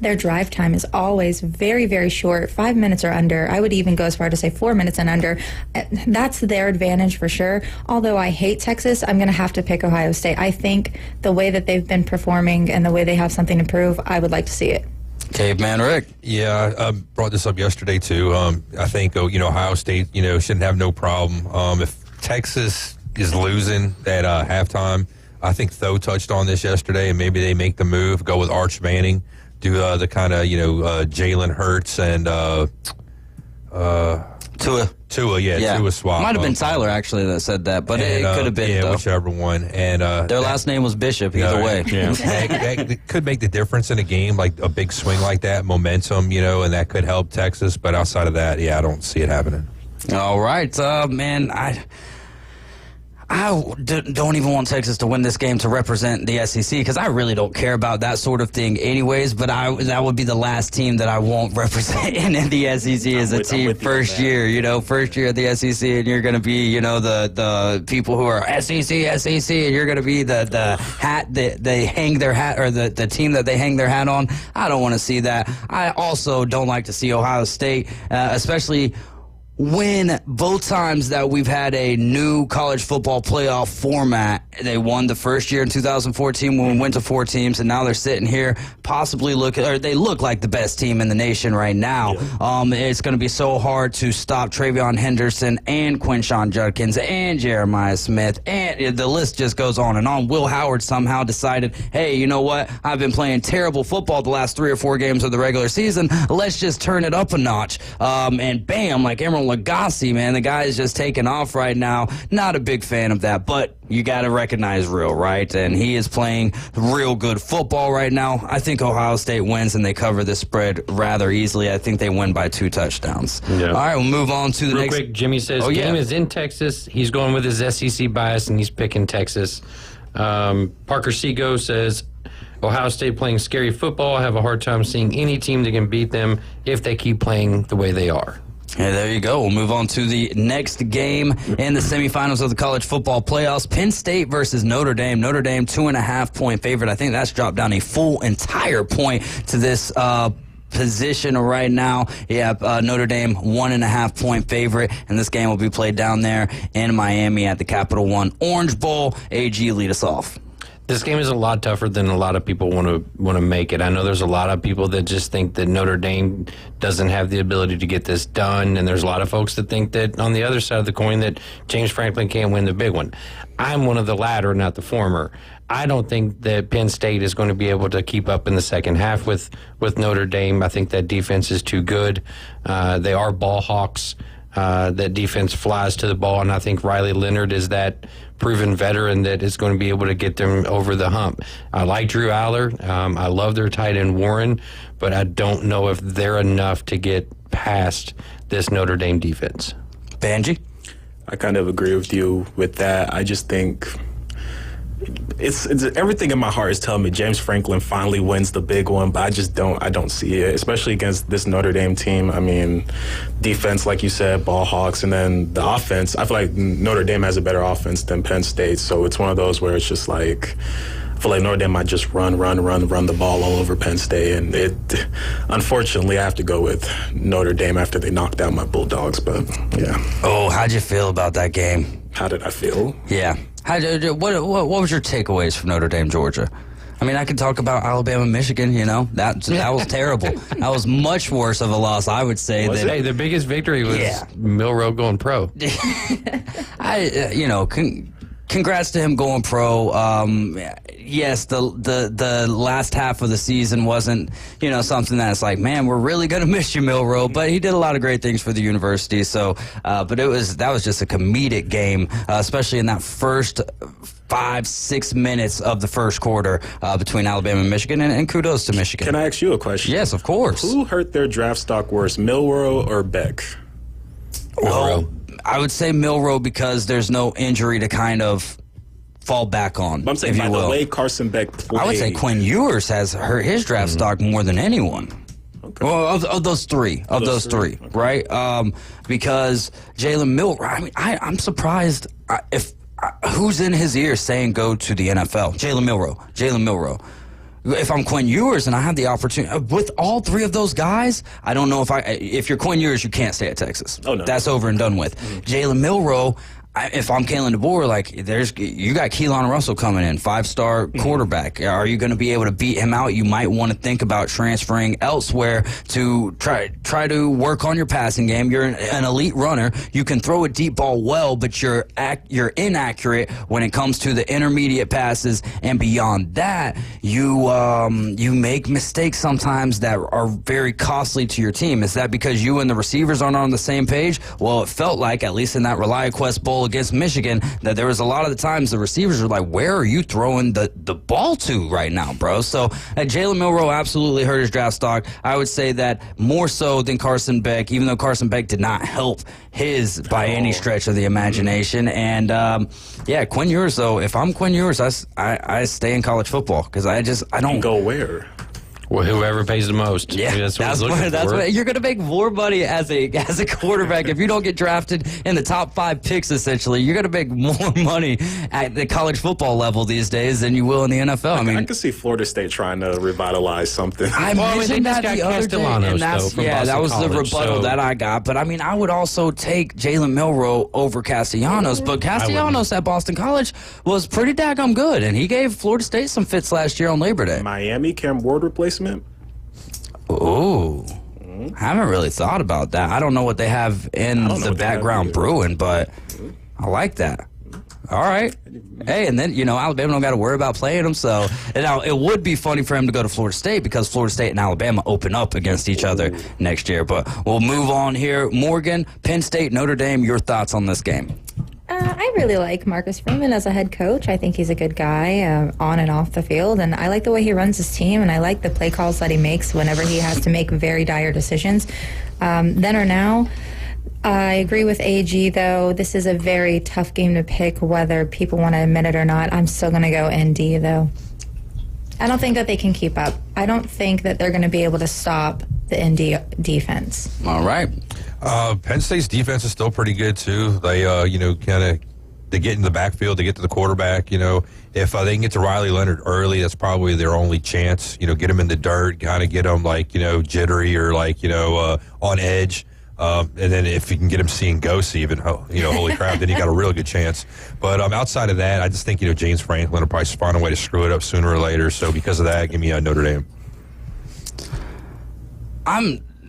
Their drive time is always very, very short, 5 minutes or under. I would even go as far to say 4 minutes and under. That's their advantage for sure. Although I hate Texas, I'm going to have to pick Ohio State. I think the way that they've been performing and the way they have something to prove, I would like to see it. Caveman Rick. Yeah, I brought this up yesterday, too. I think, Ohio State, shouldn't have no problem. If Texas is losing at halftime, I think Tho touched on this yesterday, and maybe they make the move, go with Arch Manning, do the kind of, Jalen Hurts and Tua, yeah. Tua swap. Might have been Tyler, actually, that said that, but it could have been, though. Whichever one. And their last name was Bishop, either way. Yeah. that could make the difference in a game, like a big swing like that, momentum, and that could help Texas. But outside of that, I don't see it happening. All right, man, I don't even want Texas to win this game to represent the SEC because I really don't care about that sort of thing anyways, but that would be the last team that I won't represent in the SEC as a team first year of the SEC, and you're going to be, the people who are SEC, and you're going to be the hat that they hang their hat, or the team that they hang their hat on. I don't want to see that. I also don't like to see Ohio State, especially when both times that we've had a new college football playoff format, they won the first year in 2014 when we went to 4 teams, and now they're sitting here possibly they look like the best team in the nation right now. Yeah. It's going to be so hard to stop Travion Henderson and Quinshon Judkins and Jeremiah Smith, and the list just goes on and on. Will Howard somehow decided, hey, you know what? I've been playing terrible football the last 3 or 4 games of the regular season. Let's just turn it up a notch. And bam, like Emerald Lagasse, man, the guy is just taking off right now. Not a big fan of that, but you got to recognize real, right? And he is playing real good football right now. I think Ohio State wins and they cover the spread rather easily. I think they win by 2 touchdowns. Yeah. All right, we'll move on to the real next. Quick, Jimmy says game is in Texas. He's going with his SEC bias and he's picking Texas. Parker Seago says Ohio State playing scary football. I have a hard time seeing any team that can beat them if they keep playing the way they are. Yeah, there you go. We'll move on to the next game in the semifinals of the college football playoffs. Penn State versus Notre Dame. Notre Dame 2.5-point favorite. I think that's dropped down a full entire point to this position right now. Yeah, Notre Dame 1.5-point favorite, and this game will be played down there in Miami at the Capital One Orange Bowl. AG, lead us off. This game is a lot tougher than a lot of people want to make it. I know there's a lot of people that just think that Notre Dame doesn't have the ability to get this done, and there's a lot of folks that think that on the other side of the coin that James Franklin can't win the big one. I'm one of the latter, not the former. I don't think that Penn State is going to be able to keep up in the second half with Notre Dame. I think that defense is too good. They are ball hawks. That defense flies to the ball, and I think Riley Leonard is that proven veteran that is going to be able to get them over the hump. I like Drew Aller. I love their tight end Warren, but I don't know if they're enough to get past this Notre Dame defense. Banji? I kind of agree with you with that. I just think it's everything in my heart is telling me James Franklin finally wins the big one, but I don't see it, especially against this Notre Dame team. I mean, defense, like you said, ball hawks, and then the offense. I feel like Notre Dame has a better offense than Penn State, so it's one of those where it's just like I feel like Notre Dame might just run the ball all over Penn State, and unfortunately I have to go with Notre Dame after they knocked out my Bulldogs, but yeah. Oh, how'd you feel about that game? How did I feel? Yeah. What was your takeaways from Notre Dame, Georgia? I mean, I could talk about Alabama, Michigan. That was terrible. That was much worse of a loss, I would say. Hey, the biggest victory was Milroe going pro. Congrats to him going pro. Yes, the last half of the season wasn't, something that's like, man, we're really going to miss you, Milroe. But he did a lot of great things for the university. So, but that was just a comedic game, especially in that first 5-6 minutes of the first quarter between Alabama and Michigan, and kudos to Michigan. Can I ask you a question? Yes, of course. Who hurt their draft stock worse, Milroe or Beck? Well, I would say Milroe because there's no injury to kind of fall back on. But I'm saying by the way Carson Beck played. I would say Quinn Ewers has hurt his draft stock more than anyone. Okay. Well, of those three, okay. Right? Because Jalen Milroe, I mean, I'm surprised who's in his ear saying go to the NFL. Jalen Milroe. if I'm Quinn Ewers and I have the opportunity with all three of those guys, I don't know if you're Quinn Ewers, you can't stay at Texas. Oh, no. That's over and done with. Jalen Milroe, if I'm Kalen DeBoer, like you got Keelan Russell coming in, 5-star quarterback. Are you going to be able to beat him out? You might want to think about transferring elsewhere to try to work on your passing game. You're an elite runner. You can throw a deep ball well, but you're inaccurate when it comes to the intermediate passes, and beyond that, you make mistakes sometimes that are very costly to your team. Is that because you and the receivers aren't on the same page? Well, it felt like, at least in that ReliaQuest Bowl against Michigan, that there was a lot of the times the receivers were like, where are you throwing the ball to right now, bro? So Jalen Milroe absolutely hurt his draft stock. I would say that more so than Carson Beck, even though Carson Beck did not help his by any stretch of the imagination. And Quinn Ewers, though, if I'm Quinn Ewers, I stay in college football because I don't go where. Well, whoever pays the most. Yeah, that's what what you're going to make more money as a quarterback if you don't get drafted in the top 5 picks. Essentially, you're going to make more money at the college football level these days than you will in the NFL. I can see Florida State trying to revitalize something. I mentioned that the other day, and that was the rebuttal that I got. But I mean, I would also take Jalen Milroe over Castellanos, but Castellanos at Boston College was pretty daggum good, and he gave Florida State some fits last year on Labor Day. Miami, Cam Ward replacement. Ooh. I haven't really thought about that. I don't know what they have in the background brewing, but I like that. All right. Hey, and then, Alabama don't got to worry about playing them. So, now it would be funny for him to go to Florida State because Florida State and Alabama open up against each other next year. But we'll move on here. Morgan, Penn State, Notre Dame, your thoughts on this game? I really like Marcus Freeman as a head coach. I think he's a good guy on and off the field, and I like the way he runs his team, and I like the play calls that he makes whenever he has to make very dire decisions. Then or now, I agree with AG, though. This is a very tough game to pick, whether people want to admit it or not. I'm still going to go ND, though. I don't think that they can keep up. I don't think that they're going to be able to stop the ND defense. All right. Penn State's defense is still pretty good, too. They, they get in the backfield, they get to the quarterback. If they can get to Riley Leonard early, that's probably their only chance. Get them in the dirt, kind of get them, jittery or, on edge. And then if you can get him seeing ghosts even, holy crap, then you got a real good chance. But outside of that, I just think, James Franklin will probably find a way to screw it up sooner or later. So because of that, give me Notre Dame.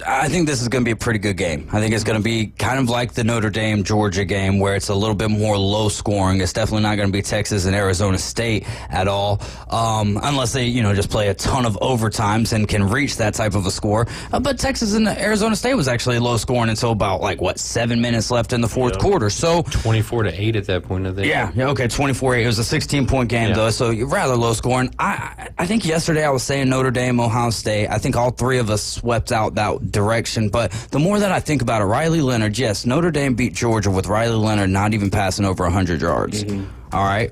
I think this is going to be a pretty good game. I think it's going to be kind of like the Notre Dame-Georgia game where it's a little bit more low-scoring. It's definitely not going to be Texas and Arizona State at all, unless they, just play a ton of overtimes and can reach that type of a score. But Texas and Arizona State was actually low-scoring until about, 7 minutes left in the fourth quarter. So 24-8 at that point, I think. Yeah, okay, 24-8. It was a 16-point game, though, so rather low-scoring. I think yesterday I was saying Notre Dame, Ohio State. I think all three of us swept out that direction, but the more that I think about it, Riley Leonard, yes, Notre Dame beat Georgia with Riley Leonard not even passing over 100 yards. All right.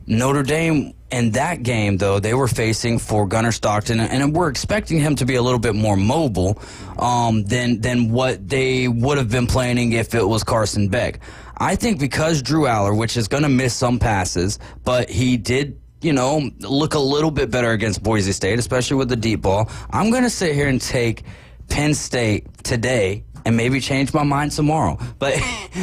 Notre Dame in that game, though, they were facing for Gunnar Stockton, and we're expecting him to be a little bit more mobile than what they would have been planning if it was Carson Beck. I think because Drew Aller, which is going to miss some passes, but he did look a little bit better against Boise State, especially with the deep ball. I'm going to sit here and take Penn State today and maybe change my mind tomorrow. But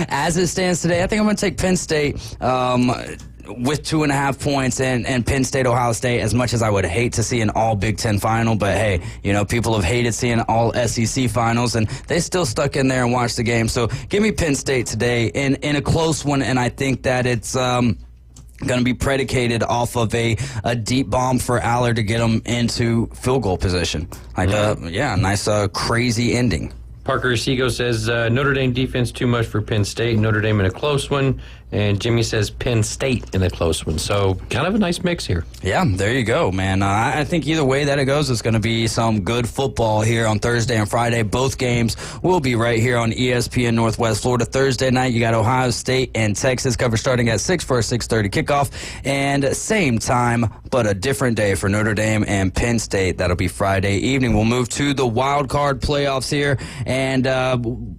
as it stands today, I think I'm going to take Penn State with 2.5 points and Penn State, Ohio State, as much as I would hate to see an all Big Ten final. But, hey, people have hated seeing all SEC finals, and they still stuck in there and watched the game. So give me Penn State today in a close one, and I think that it's going to be predicated off of a deep bomb for Aller to get him into field goal position. Nice crazy ending. Parker Seago says Notre Dame defense too much for Penn State. Notre Dame in a close one. And Jimmy says Penn State in a close one. So kind of a nice mix here. Yeah, there you go, man. I think either way that it goes, it's going to be some good football here on Thursday and Friday. Both games will be right here on ESPN Northwest Florida. Thursday night, you got Ohio State and Texas coverage starting at 6 for a 6:30 kickoff. And same time, but a different day for Notre Dame and Penn State. That'll be Friday evening. We'll move to the wild card playoffs here. And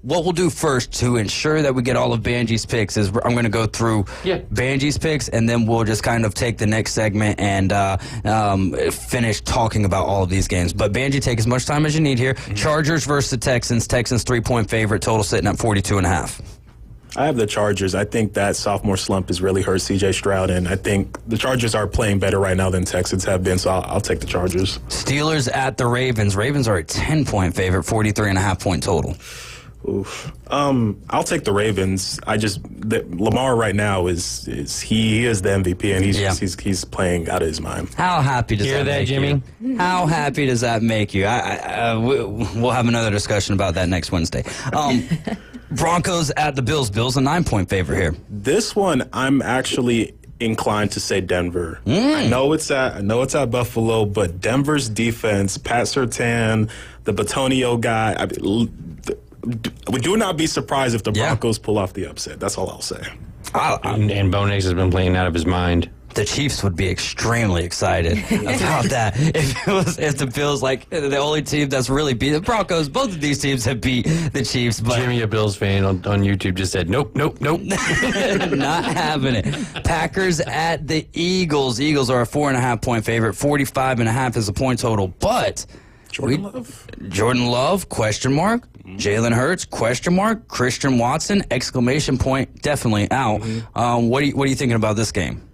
what we'll do first to ensure that we get all of Banji's picks is I'm going to go go through Banji's picks, and then we'll just kind of take the next segment and finish talking about all of these games. But Banji, take as much time as you need here. Chargers versus the Texans. Texans 3-point favorite. Total sitting at 42.5. I have the Chargers. I think that sophomore slump has really hurt C.J. Stroud, and I think the Chargers are playing better right now than Texans have been, so I'll take the Chargers. Steelers at the Ravens. Ravens are a 10-point favorite, 43.5-point total. Oof. I'll take the Ravens. Lamar right now is the MVP, and he's playing out of his mind. How happy does that make Jimmy? you? How happy does that make you? We'll have another discussion about that next Wednesday. Broncos at the Bills. Bills a 9-point favorite here. This one, I'm actually inclined to say Denver. I know it's at Buffalo, but Denver's defense, Pat Surtain, the Batonio guy. We do not be surprised if the Broncos pull off the upset. That's all I'll say. And Bo Nix has been playing out of his mind. The Chiefs would be extremely excited about that if the Bills, like the only team that's really beat the Broncos. Both of these teams have beat the Chiefs. But Jimmy, a Bills fan on YouTube, just said nope. Not having it. Packers at the Eagles. Eagles are a 4.5-point favorite. 45.5 is the point total. But Jordan Love, question mark. Jalen Hurts, question mark. Christian Watson, exclamation point, definitely out. What are you thinking about this game?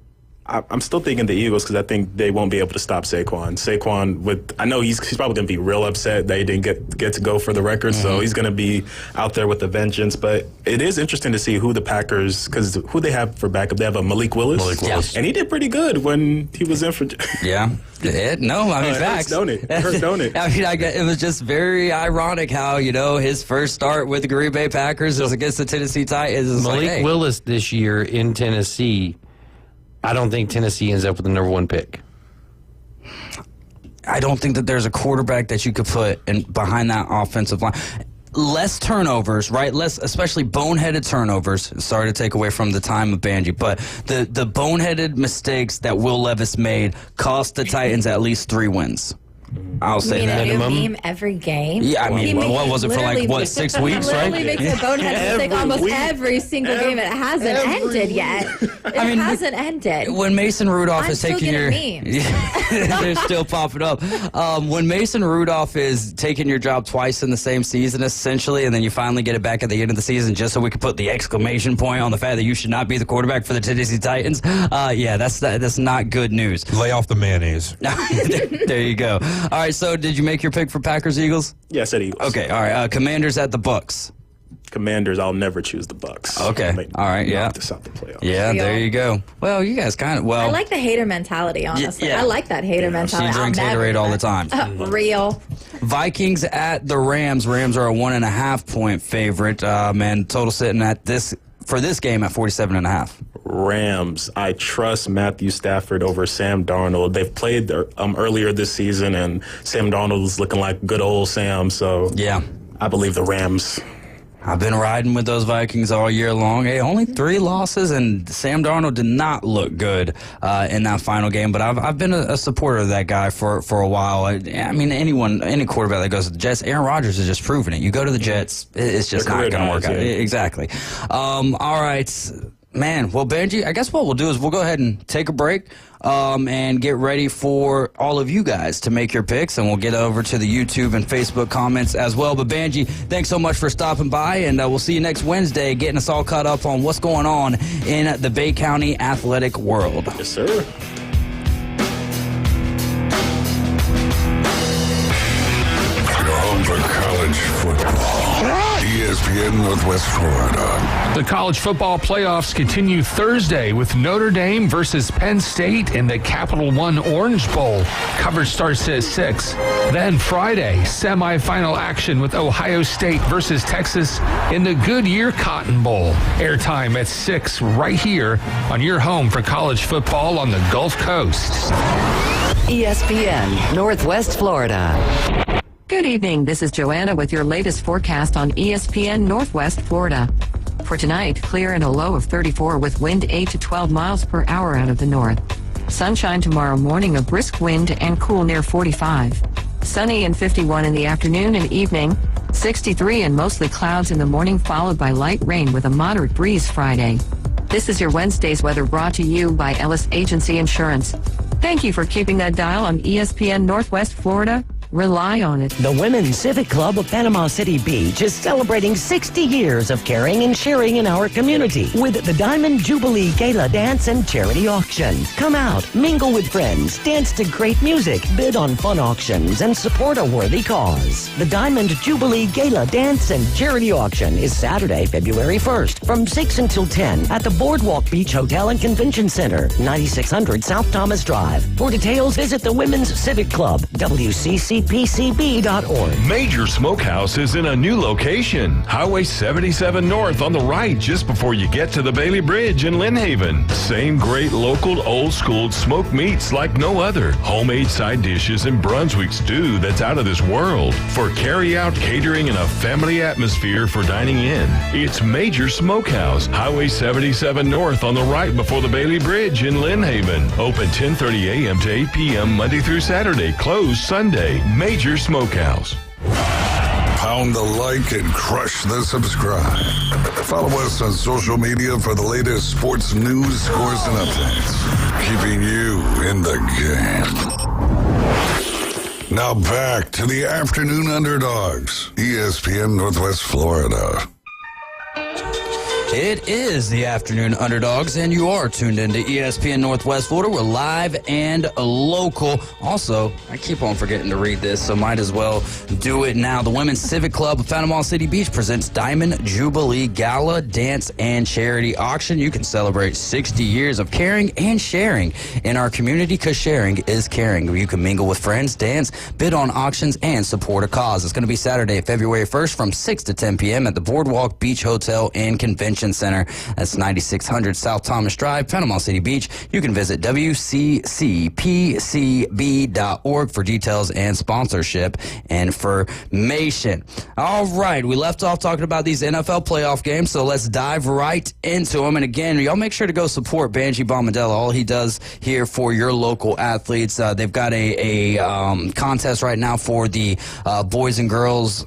I'm still thinking the Eagles because I think they won't be able to stop Saquon. I know he's probably going to be real upset that he didn't get to go for the record, so he's going to be out there with a vengeance. But it is interesting to see who the Packers, because who they have for backup. They have a Malik Willis. And he did pretty good when he was in for. Facts. Don't it? It hurt, don't it? I mean, it was just very ironic how, his first start with the Green Bay Packers is against the Tennessee Titans. Malik Willis this year in Tennessee. I don't think Tennessee ends up with the number 1 pick. I don't think that there's a quarterback that you could put behind that offensive line. Less turnovers, right? Less, especially boneheaded turnovers. Sorry to take away from the time of Banji, but the boneheaded mistakes that Will Levis made cost the Titans at least 3 wins. I'll say that. A new meme every game. Yeah, I mean, what was it for 6 weeks, right? He literally makes a bonehead mistake almost every single game. It hasn't ended yet. It hasn't ended. When Mason Rudolph is taking your memes. they're still popping up. When Mason Rudolph is taking your job twice in the same season, essentially, and then you finally get it back at the end of the season, just so we can put the exclamation point on the fact that you should not be the quarterback for the Tennessee Titans. That's not good news. Lay off the mayonnaise. There you go. All right, so did you make your pick for Packers Eagles? Yeah, I said Eagles. Okay, all right. Commanders at the Bucks. Commanders, I'll never choose the Bucks. Okay, all right, knock this out the playoffs. Yeah, there you go. Well, you guys I like the hater mentality, honestly. Yeah. I like that hater mentality. She drinks Haterade all the time. Real. Vikings at the Rams. Rams are a 1.5-point favorite. Total sitting at for this game at 47.5. Rams. I trust Matthew Stafford over Sam Darnold. They've played earlier this season, and Sam Darnold is looking like good old Sam. So yeah, I believe the Rams. I've been riding with those Vikings all year long. Hey, only 3 losses, and Sam Darnold did not look good in that final game. But I've been a supporter of that guy for a while. I mean, any quarterback that goes to the Jets, Aaron Rodgers has just proven it. You go to the Jets, it's just not going to work out. Exactly. All right. Man, well, Benji, I guess what we'll do is we'll go ahead and take a break and get ready for all of you guys to make your picks, and we'll get over to the YouTube and Facebook comments as well. But Benji, thanks so much for stopping by, and we'll see you next Wednesday, getting us all caught up on what's going on in the Bay County athletic world. Yes, sir. You're home for college football. ESPN Northwest Florida. The college football playoffs continue Thursday with Notre Dame versus Penn State in the Capital One Orange Bowl. Coverage starts at 6. Then Friday, semifinal action with Ohio State versus Texas in the Goodyear Cotton Bowl. Airtime at 6 right here on your home for college football on the Gulf Coast. ESPN Northwest Florida. Good evening. This is Joanna with your latest forecast on ESPN Northwest Florida. For tonight, clear and a low of 34 with wind 8 to 12 miles per hour out of the north. Sunshine tomorrow morning, a brisk wind and cool near 45. Sunny and 51 in the afternoon and evening. 63 and mostly clouds in the morning, followed by light rain with a moderate breeze Friday. This is your Wednesday's weather brought to you by Ellis Agency Insurance. Thank you for keeping that dial on ESPN Northwest Florida. Rely on it. The Women's Civic Club of Panama City Beach is celebrating 60 years of caring and sharing in our community with the Diamond Jubilee Gala Dance and Charity Auction. Come out, mingle with friends, dance to great music, bid on fun auctions, and support a worthy cause. The Diamond Jubilee Gala Dance and Charity Auction is Saturday, February 1st from 6 until 10 at the Boardwalk Beach Hotel and Convention Center, 9600 South Thomas Drive. For details, visit the Women's Civic Club, WCCPCB.org. Major Smokehouse is in a new location. Highway 77 North on the right just before you get to the Bailey Bridge in Lynn Haven. Same great local old school smoked meats like no other. Homemade side dishes and Brunswick stew that's out of this world. For carry-out catering and a family atmosphere for dining in. It's Major Smokehouse. Highway 77 North on the right before the Bailey Bridge in Lynn Haven. Open 10:30 a.m. to 8 p.m. Monday through Saturday. Closed Sunday. Major Smokehouse. Pound the like and crush the subscribe. Follow us on social media for the latest sports news, scores, and updates. Keeping you in the game. Now back to the Afternoon Underdogs, ESPN Northwest Florida. It is the Afternoon Underdogs, and you are tuned into ESPN Northwest Florida. We're live and local. Also, I keep on forgetting to read this, so might as well do it now. The Women's Civic Club of Panama City Beach presents Diamond Jubilee Gala Dance and Charity Auction. You can celebrate 60 years of caring and sharing in our community, because sharing is caring. You can mingle with friends, dance, bid on auctions, and support a cause. It's going to be Saturday, February 1st from 6 to 10 p.m. at the Boardwalk Beach Hotel and Convention Center. That's 9600 South Thomas Drive, Panama City Beach. You can visit WCCPCB.org for details and sponsorship information. All right, we left off talking about these NFL playoff games, so let's dive right into them. And again, y'all make sure to go support Banji Bombadella. All he does here for your local athletes. They've got a contest right now for the boys and girls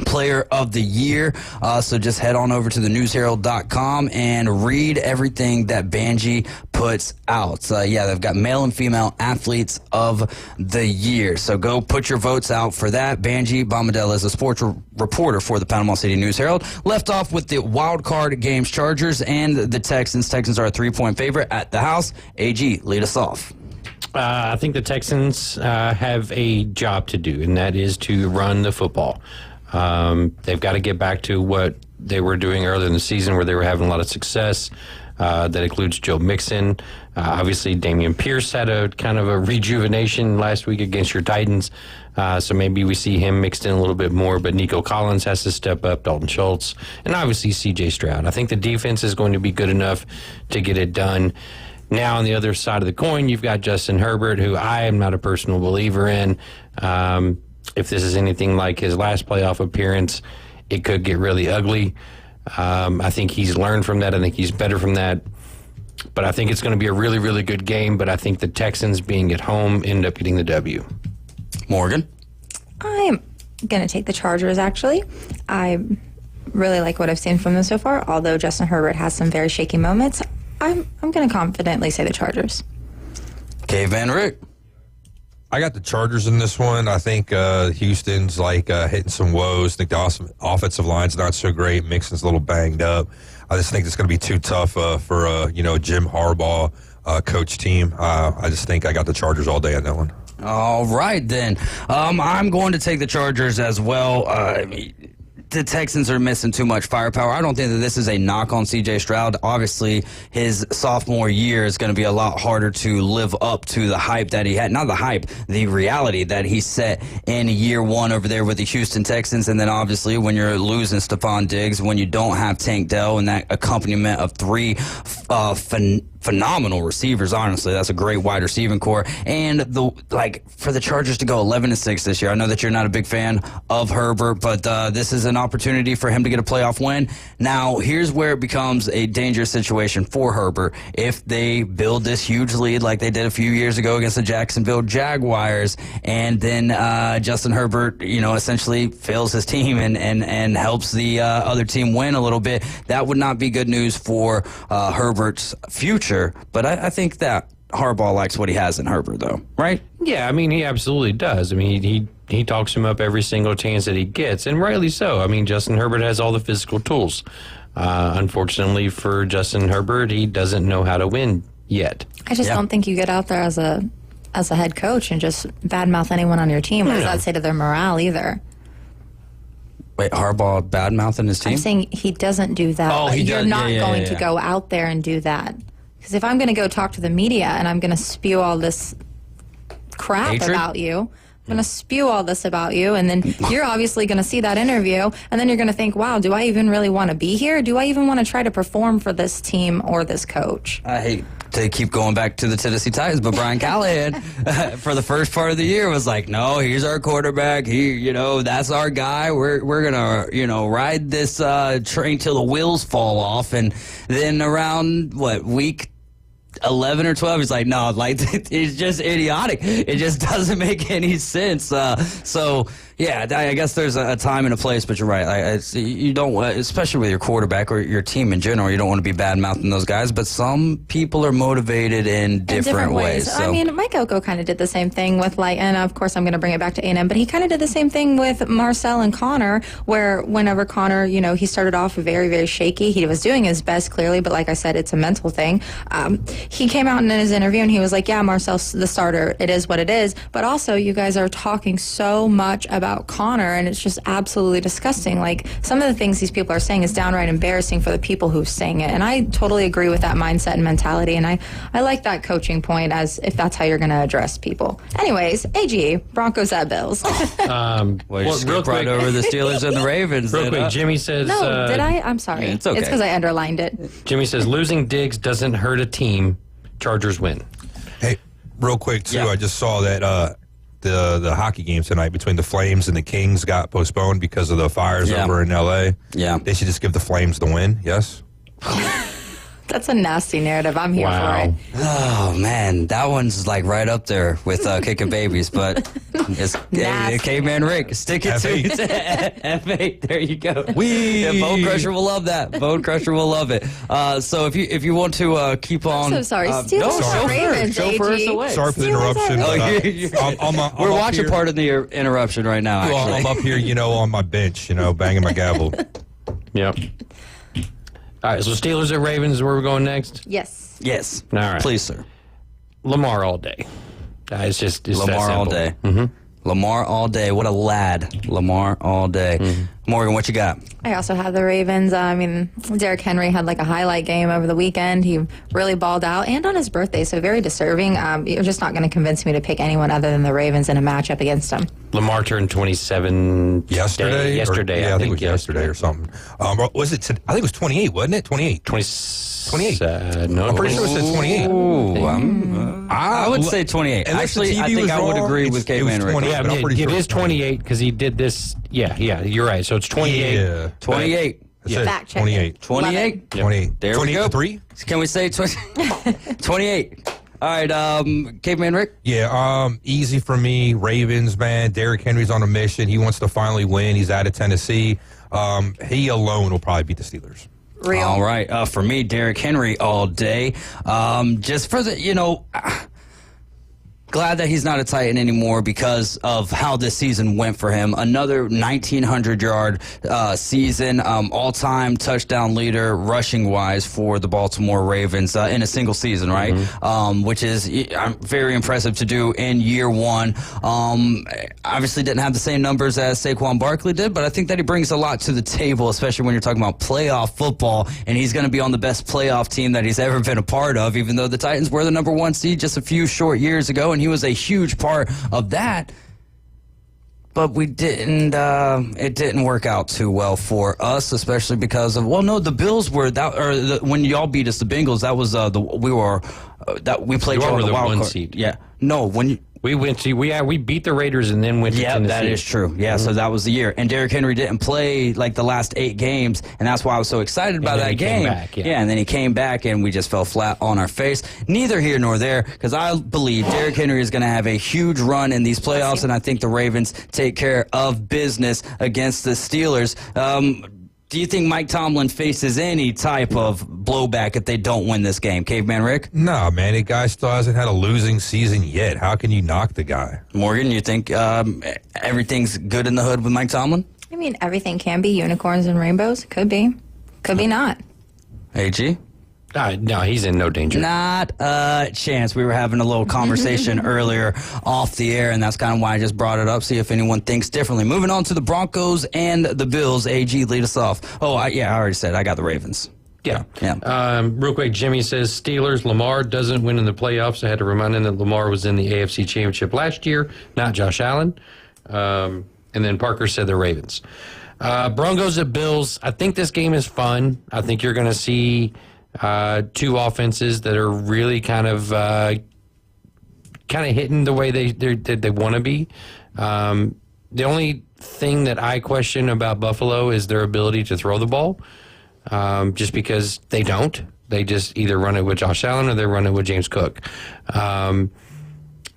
Player of the Year. So just head on over to thenewsherald.com and read everything that Banji puts out. They've got male and female athletes of the year. So go put your votes out for that. Banji Bombadella is a sports reporter for the Panama City News Herald. Left off with the wild card games, Chargers and the Texans. Texans are a 3-point favorite at the house. AG, lead us off. I think the Texans have a job to do, and that is to run the football. They've got to get back to what they were doing earlier in the season, where they were having a lot of success. That includes Joe Mixon. Obviously, Damian Pierce had a kind of a rejuvenation last week against your Titans. So maybe we see him mixed in a little bit more. But Nico Collins has to step up, Dalton Schultz, and obviously C.J. Stroud. I think the defense is going to be good enough to get it done. Now, on the other side of the coin, you've got Justin Herbert, who I am not a personal believer in. If this is anything like his last playoff appearance, it could get really ugly. I think he's learned from that. I think he's better from that. But I think it's going to be a really, really good game. But I think the Texans, being at home, end up getting the W. Morgan? I'm going to take the Chargers, actually. I really like what I've seen from them so far. Although Justin Herbert has some very shaky moments, I'm going to confidently say the Chargers. Kay Van Rick? I got the Chargers in this one. I think Houston's hitting some woes. I think the offensive line's not so great. Mixon's a little banged up. I just think it's going to be too tough for Jim Harbaugh coach team. I just think I got the Chargers all day on that one. All right, then. I'm going to take the Chargers as well. The Texans are missing too much firepower. I don't think that this is a knock on C.J. Stroud. Obviously, his sophomore year is going to be a lot harder to live up to the hype that he had. Not the hype, the reality that he set in year one over there with the Houston Texans. And then obviously when you're losing Stephon Diggs, when you don't have Tank Dell and that accompaniment of three phenomenal receivers, honestly. That's a great wide receiving core. And for the Chargers to go 11-6 this year, I know that you're not a big fan of Herbert, but this is an opportunity for him to get a playoff win. Now, here's where it becomes a dangerous situation for Herbert. If they build this huge lead like they did a few years ago against the Jacksonville Jaguars, and then Justin Herbert, essentially fails his team and helps the other team win a little bit, that would not be good news for Herbert's future. But I think that Harbaugh likes what he has in Herbert, though, right? Yeah, I mean, he absolutely does. I mean, he talks him up every single chance that he gets, and rightly so. I mean, Justin Herbert has all the physical tools. Unfortunately for Justin Herbert, he doesn't know how to win yet. I just don't think you get out there as a head coach and just badmouth anyone on your team. What does that say to their morale either? Wait, Harbaugh badmouthing his team? I'm saying he doesn't do that. Oh, You're not going to go out there and do that. Because if I'm going to go talk to the media and I'm going to spew all this crap about you, I'm going to spew all this about you, and then you're obviously going to see that interview, and then you're going to think, wow, do I even really want to be here? Do I even want to try to perform for this team or this coach? I hate to keep going back to the Tennessee Titans, but Brian Callahan, for the first part of the year, was like, no, he's our quarterback. That's our guy. We're going to, ride this train till the wheels fall off. And then around, week 11 or 12, he's like, no, it's just idiotic. It just doesn't make any sense. Yeah, I guess there's a time and a place, but you're right. You don't, especially with your quarterback or your team in general, you don't want to be bad-mouthing those guys, but some people are motivated in different ways. So. I mean, Mike Elko kind of did the same thing with, and of course I'm going to bring it back to A&M, but he kind of did the same thing with Marcel and Connor, where whenever Connor, he started off very, very shaky. He was doing his best, clearly, but like I said, it's a mental thing. He came out in his interview and he was like, yeah, Marcel's the starter. It is what it is. But also, you guys are talking so much about Connor, and it's just absolutely disgusting. Like, some of the things these people are saying is downright embarrassing for the people who's saying it. And I totally agree with that mindset and mentality. And I like that coaching point, as if that's how you're going to address people. Anyways, AG, Broncos at Bills. Real quick, right over the Steelers and the Ravens. Real quick, Jimmy says... No, did I? I'm sorry. Yeah, it's okay. It's because I underlined it. Jimmy says, losing Diggs doesn't hurt a team. Chargers win. Hey, real quick, too, I just saw that the hockey game tonight between the Flames and the Kings got postponed because of the fires over in L.A. Yeah. They should just give the Flames the win, yes? That's a nasty narrative. I'm here for it. Oh, man. That one's right up there with kicking babies, but it's Caveman Rick. Stick it to F8. There you go. Bone Crusher will love that. Bone Crusher will love it. So if you want to keep on. I'm so sorry. Steelers Ravens, chauffeur us away. Sorry for the interruption. We're watching part of the interruption right now, actually. I'm up here, on my bench, banging my gavel. Yep. All right, so Steelers at Ravens is where we're going next? Yes. Yes. All right. Please, sir. Lamar all day. It's Lamar all day. Mm-hmm. Lamar all day. What a lad. Lamar all day. Mm-hmm. Morgan, what you got? I also have the Ravens. Derrick Henry had a highlight game over the weekend. He really balled out, and on his birthday, so very deserving. You're just not going to convince me to pick anyone other than the Ravens in a matchup against them. Lamar turned 27 yesterday. Yesterday, I think it was yesterday or something. Was it? I think it was 28, wasn't it? 28. 28. No, I'm pretty sure it said 28. Ooh, I would say 28. Actually, I think I would agree with Caveman Rick. It is 28 because he did this. Yeah, you're right. So it's 28. Yeah. 28. Fact check. 28. 28? 28. There we go. 3? Can we say 28? All right, Caveman Rick? Yeah, easy for me. Ravens, man. Derrick Henry's on a mission. He wants to finally win. He's out of Tennessee. He alone will probably beat the Steelers. Real. All right. For me, Derrick Henry all day. Just for the, glad that he's not a Titan anymore because of how this season went for him. Another 1,900-yard season, all-time touchdown leader rushing-wise for the Baltimore Ravens in a single season, right? Mm-hmm. Which is very impressive to do in year one. Obviously didn't have the same numbers as Saquon Barkley did, but I think that he brings a lot to the table, especially when you're talking about playoff football, and he's going to be on the best playoff team that he's ever been a part of, even though the Titans were the number one seed just a few short years ago, and he was a huge part of that. but we didn't. It didn't work out too well for us, especially because of the Bills were when y'all beat us, the Bengals. That was we played you on the wild card seed. Yeah, no, we beat the Raiders and then went to Tennessee. Yeah, that is true. Yeah, so that was the year. And Derrick Henry didn't play like the last 8 games, and that's why I was so excited about that game. Back, and then he came back, and we just fell flat on our face. Neither here nor there, because I believe Derrick Henry is going to have a huge run in these playoffs, and I think the Ravens take care of business against the Steelers. Do you think Mike Tomlin faces any type of blowback if they don't win this game? Caveman Rick? No, man. The guy still hasn't had a losing season yet. How can you knock the guy? Morgan, you think everything's good in the hood with Mike Tomlin? I mean, everything can be unicorns and rainbows. Could be. Could be not. AG? No, he's in no danger. Not a chance. We were having a little conversation earlier off the air, and that's kind of why I just brought it up, see if anyone thinks differently. Moving on to the Broncos and the Bills. AG, lead us off. I already said I got the Ravens. Yeah. Real quick, Jimmy says Steelers, Lamar doesn't win in the playoffs. I had to remind him that Lamar was in the AFC Championship last year, not Josh Allen. And then Parker said the Ravens. Broncos at Bills. I think this game is fun. I think you're going to see two offenses that are really kind of hitting the way they want to be. The only thing that I question about Buffalo is their ability to throw the ball, just because they don't. They just either run it with Josh Allen or they run it with James Cook.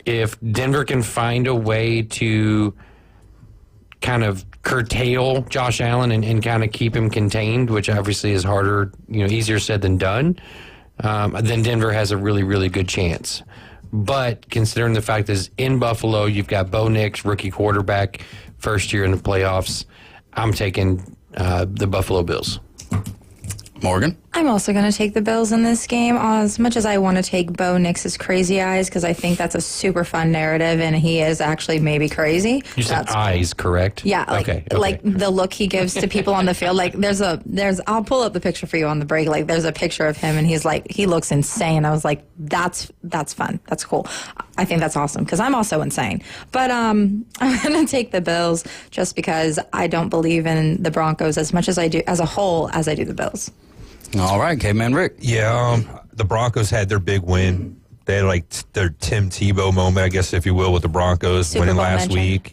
If Denver can find a way to kind of curtail Josh Allen and kind of keep him contained, which obviously is harder, easier said than done, then Denver has a really, really good chance. But considering the fact that in Buffalo, you've got Bo Nix, rookie quarterback, first year in the playoffs, I'm taking the Buffalo Bills. Morgan? I'm also going to take the Bills in this game, as much as I want to take Bo Nix's crazy eyes, because I think that's a super fun narrative, and he is actually maybe crazy. You said eyes, correct? Yeah, okay. Like the look he gives to people on the field. Like I'll pull up the picture for you on the break. Like there's a picture of him, and he looks insane. I was like, that's fun. That's cool. I think that's awesome, because I'm also insane. But I'm going to take the Bills just because I don't believe in the Broncos as much as I do, as a whole, as I do the Bills. All right, Caveman Rick. Yeah, the Broncos had their big win. They had like their Tim Tebow moment, I guess, if you will, with the Broncos Super winning Bowl last mention. week.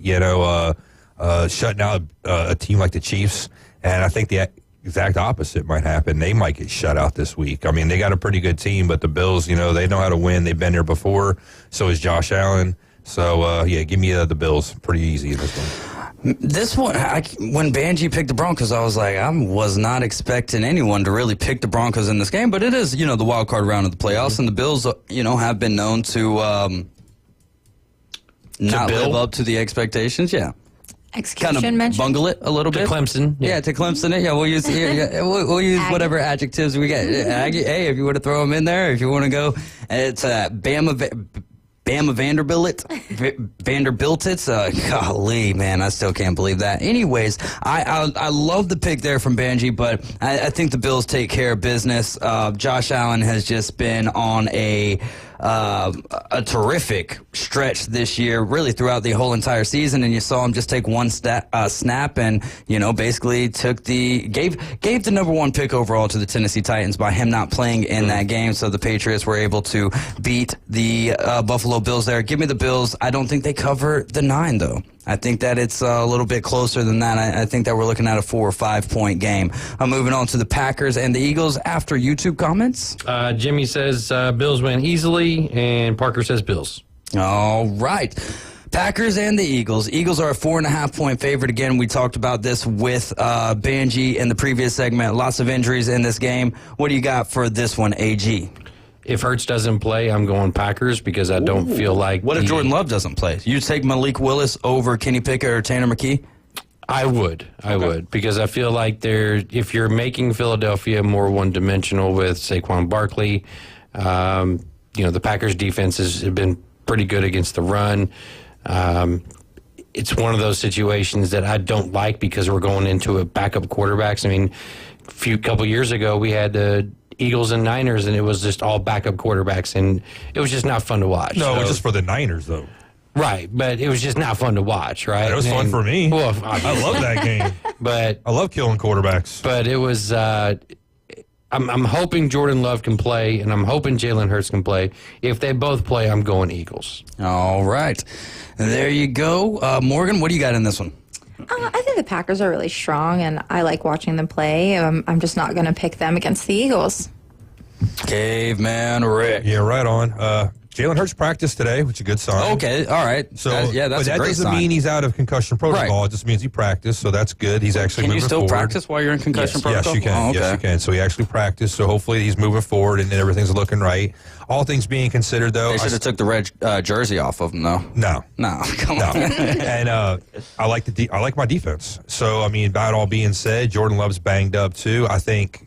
Shutting out a team like the Chiefs, and I think the exact opposite might happen. They might get shut out this week. I mean, they got a pretty good team, but the Bills, they know how to win. They've been there before. So is Josh Allen. So give me the Bills. Pretty easy in this one. This one, when Banji picked the Broncos, I was like, I was not expecting anyone to really pick the Broncos in this game, but it is, the wild card round of the playoffs, and the Bills, have been known to not live up to the expectations. Yeah. Execution kind of mention? bungle it a little bit. To Clemson. Yeah, to Clemson. Yeah, we'll use we'll use whatever adjectives we get. Hey, if you want to throw them in there, if you want to go, it's Bama Vanderbilt. It's golly, man, I still can't believe that. Anyways, I love the pick there from Banji, but I think the Bills take care of business. Josh Allen has just been on a terrific stretch this year, really throughout the whole entire season, and you saw him just take one snap and basically gave the number 1 pick overall to the Tennessee Titans by him not playing in that game. So the Patriots were able to beat the Buffalo Bills there. Give me the Bills. I don't think they cover the 9 though. I think that it's a little bit closer than that. I think that we're looking at a 4 or 5 point game. Moving on to the Packers and the Eagles after YouTube comments. Jimmy says Bills win easily, and Parker says Bills. All right. Packers and the Eagles. Eagles are a 4.5 point favorite. Again, we talked about this with Banji in the previous segment. Lots of injuries in this game. What do you got for this one, AG? If Hurts doesn't play, I'm going Packers because I don't feel like... What if Jordan Love doesn't play? You take Malik Willis over Kenny Pickett or Tanner McKee? I would, because I feel like if you're making Philadelphia more one-dimensional with Saquon Barkley, the Packers' defense has been pretty good against the run. It's one of those situations that I don't like because we're going into a backup quarterbacks. I mean, couple years ago, we had the Eagles and Niners, and it was just all backup quarterbacks, and it was just not fun to watch. No, it was just for the Niners, though. Right, but it was just not fun to watch, right? It was fun for me. Well, I love that game. But I love killing quarterbacks. But it was. I'm hoping Jordan Love can play, and I'm hoping Jalen Hurts can play. If they both play, I'm going Eagles. All right, there you go, Morgan. What do you got in this one? I think the Packers are really strong, and I like watching them play. I'm just not going to pick them against the Eagles. Caveman Rick. Yeah, right on. Jalen Hurts practiced today, which is a good sign. Okay, all right. So, that's but that a great doesn't sign. mean he's out of concussion protocol. Right. It just means he practiced, so that's good. He's actually Can moving you still forward. practice while you're in concussion protocol? Yes, you can. Oh, okay. Yes, you can. So he actually practiced, so hopefully he's moving forward and everything's looking right. All things being considered, though, They should have took the red jersey off of him, though. No, come on. And I like my defense. So I mean, that all being said, Jordan Love's banged up too. I think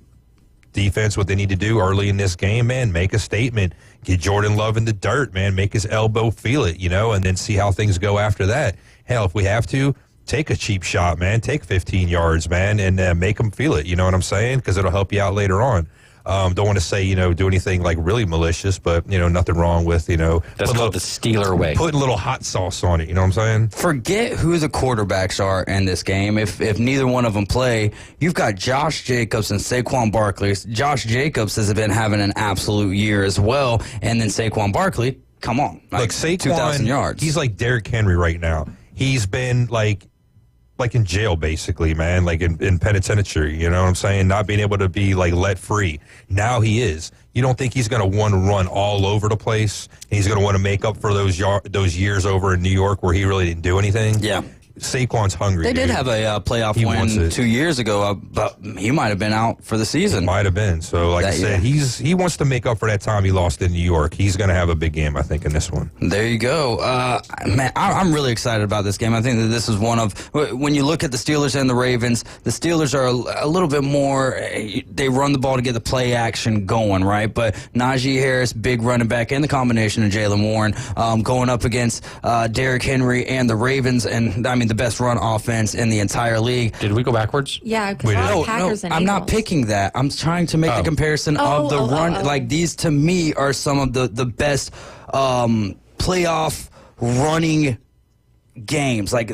defense, what they need to do early in this game, man, make a statement. Get Jordan Love in the dirt, man. Make his elbow feel it, and then see how things go after that. Hell, if we have to, take a cheap shot, man. Take 15 yards, man, and make them feel it. You know what I'm saying? Because it'll help you out later on. Don't want to say, do anything like really malicious, but, nothing wrong with, That's called the Steeler way. Putting a little hot sauce on it, you know what I'm saying? Forget who the quarterbacks are in this game. If neither one of them play, you've got Josh Jacobs and Saquon Barkley. Josh Jacobs has been having an absolute year as well. And then Saquon Barkley, come on. Like Saquon, 2,000 yards. He's like Derrick Henry right now. He's been like in jail, basically, man, like in penitentiary, you know what I'm saying? Not being able to be, like, let free. Now he is. You don't think he's going to want to run all over the place, and he's going to want to make up for those years over in New York where he really didn't do anything? Yeah. Saquon's hungry. They did have a playoff win 2 years ago, but he might have been out for the season. Might have been. So, like I said, he wants to make up for that time he lost in New York. He's going to have a big game, I think, in this one. There you go. Man, I'm really excited about this game. I think that this is one of, when you look at the Steelers and the Ravens, the Steelers are a little bit more, they run the ball to get the play action going, right? But Najee Harris, big running back, and the combination of Jaylen Warren going up against Derrick Henry and the Ravens, and, I mean, the best run offense in the entire league. Did we go backwards? Yeah, because Packers and I'm not Eagles. picking that. I'm trying to make the comparison of the run. Like, these, to me, are some of the best playoff running games, like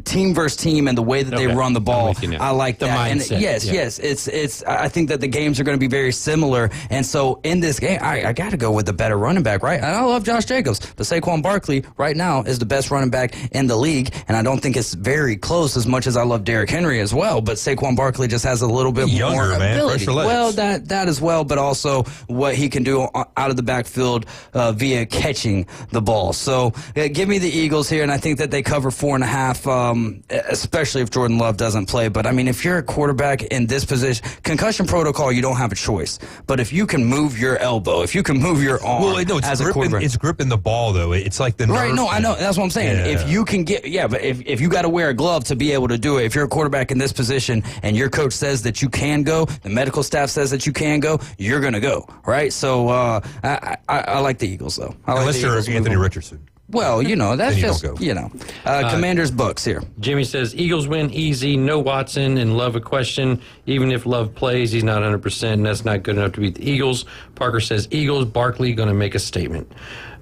team versus team, and the way that they run the ball. I like The that. mindset, And yes, it's. I think that the games are going to be very similar. And so in this game, I got to go with the better running back, right? And I love Josh Jacobs, but Saquon Barkley right now is the best running back in the league, and I don't think it's very close as much as I love Derrick Henry as well. But Saquon Barkley just has a little bit Younger, more man. ability. Fresher legs. Well, that as well, but also what he can do out of the backfield via catching the ball. So give me the Eagles here, and I think that they cover 4.5, especially if Jordan Love doesn't play. But I mean, if you're a quarterback in this position, concussion protocol, you don't have a choice. But if you can move your elbow, if you can move your arm, as a quarterback, it's gripping the ball, though. It's like the nerve. Right, no, I know. That's what I'm saying. Yeah. If you can but if you got to wear a glove to be able to do it, if you're a quarterback in this position and your coach says that you can go, the medical staff says that you can go, you're going to go, right? So I like the Eagles, though. I like Unless the you're Eagles Anthony moving. Richardson. Well, that's Then you just, don't go. Commanders Bucks here. Jimmy says, Eagles win easy, no Watson, and Love a question. Even if Love plays, he's not 100%, and that's not good enough to beat the Eagles. Parker says, Eagles, Barkley going to make a statement.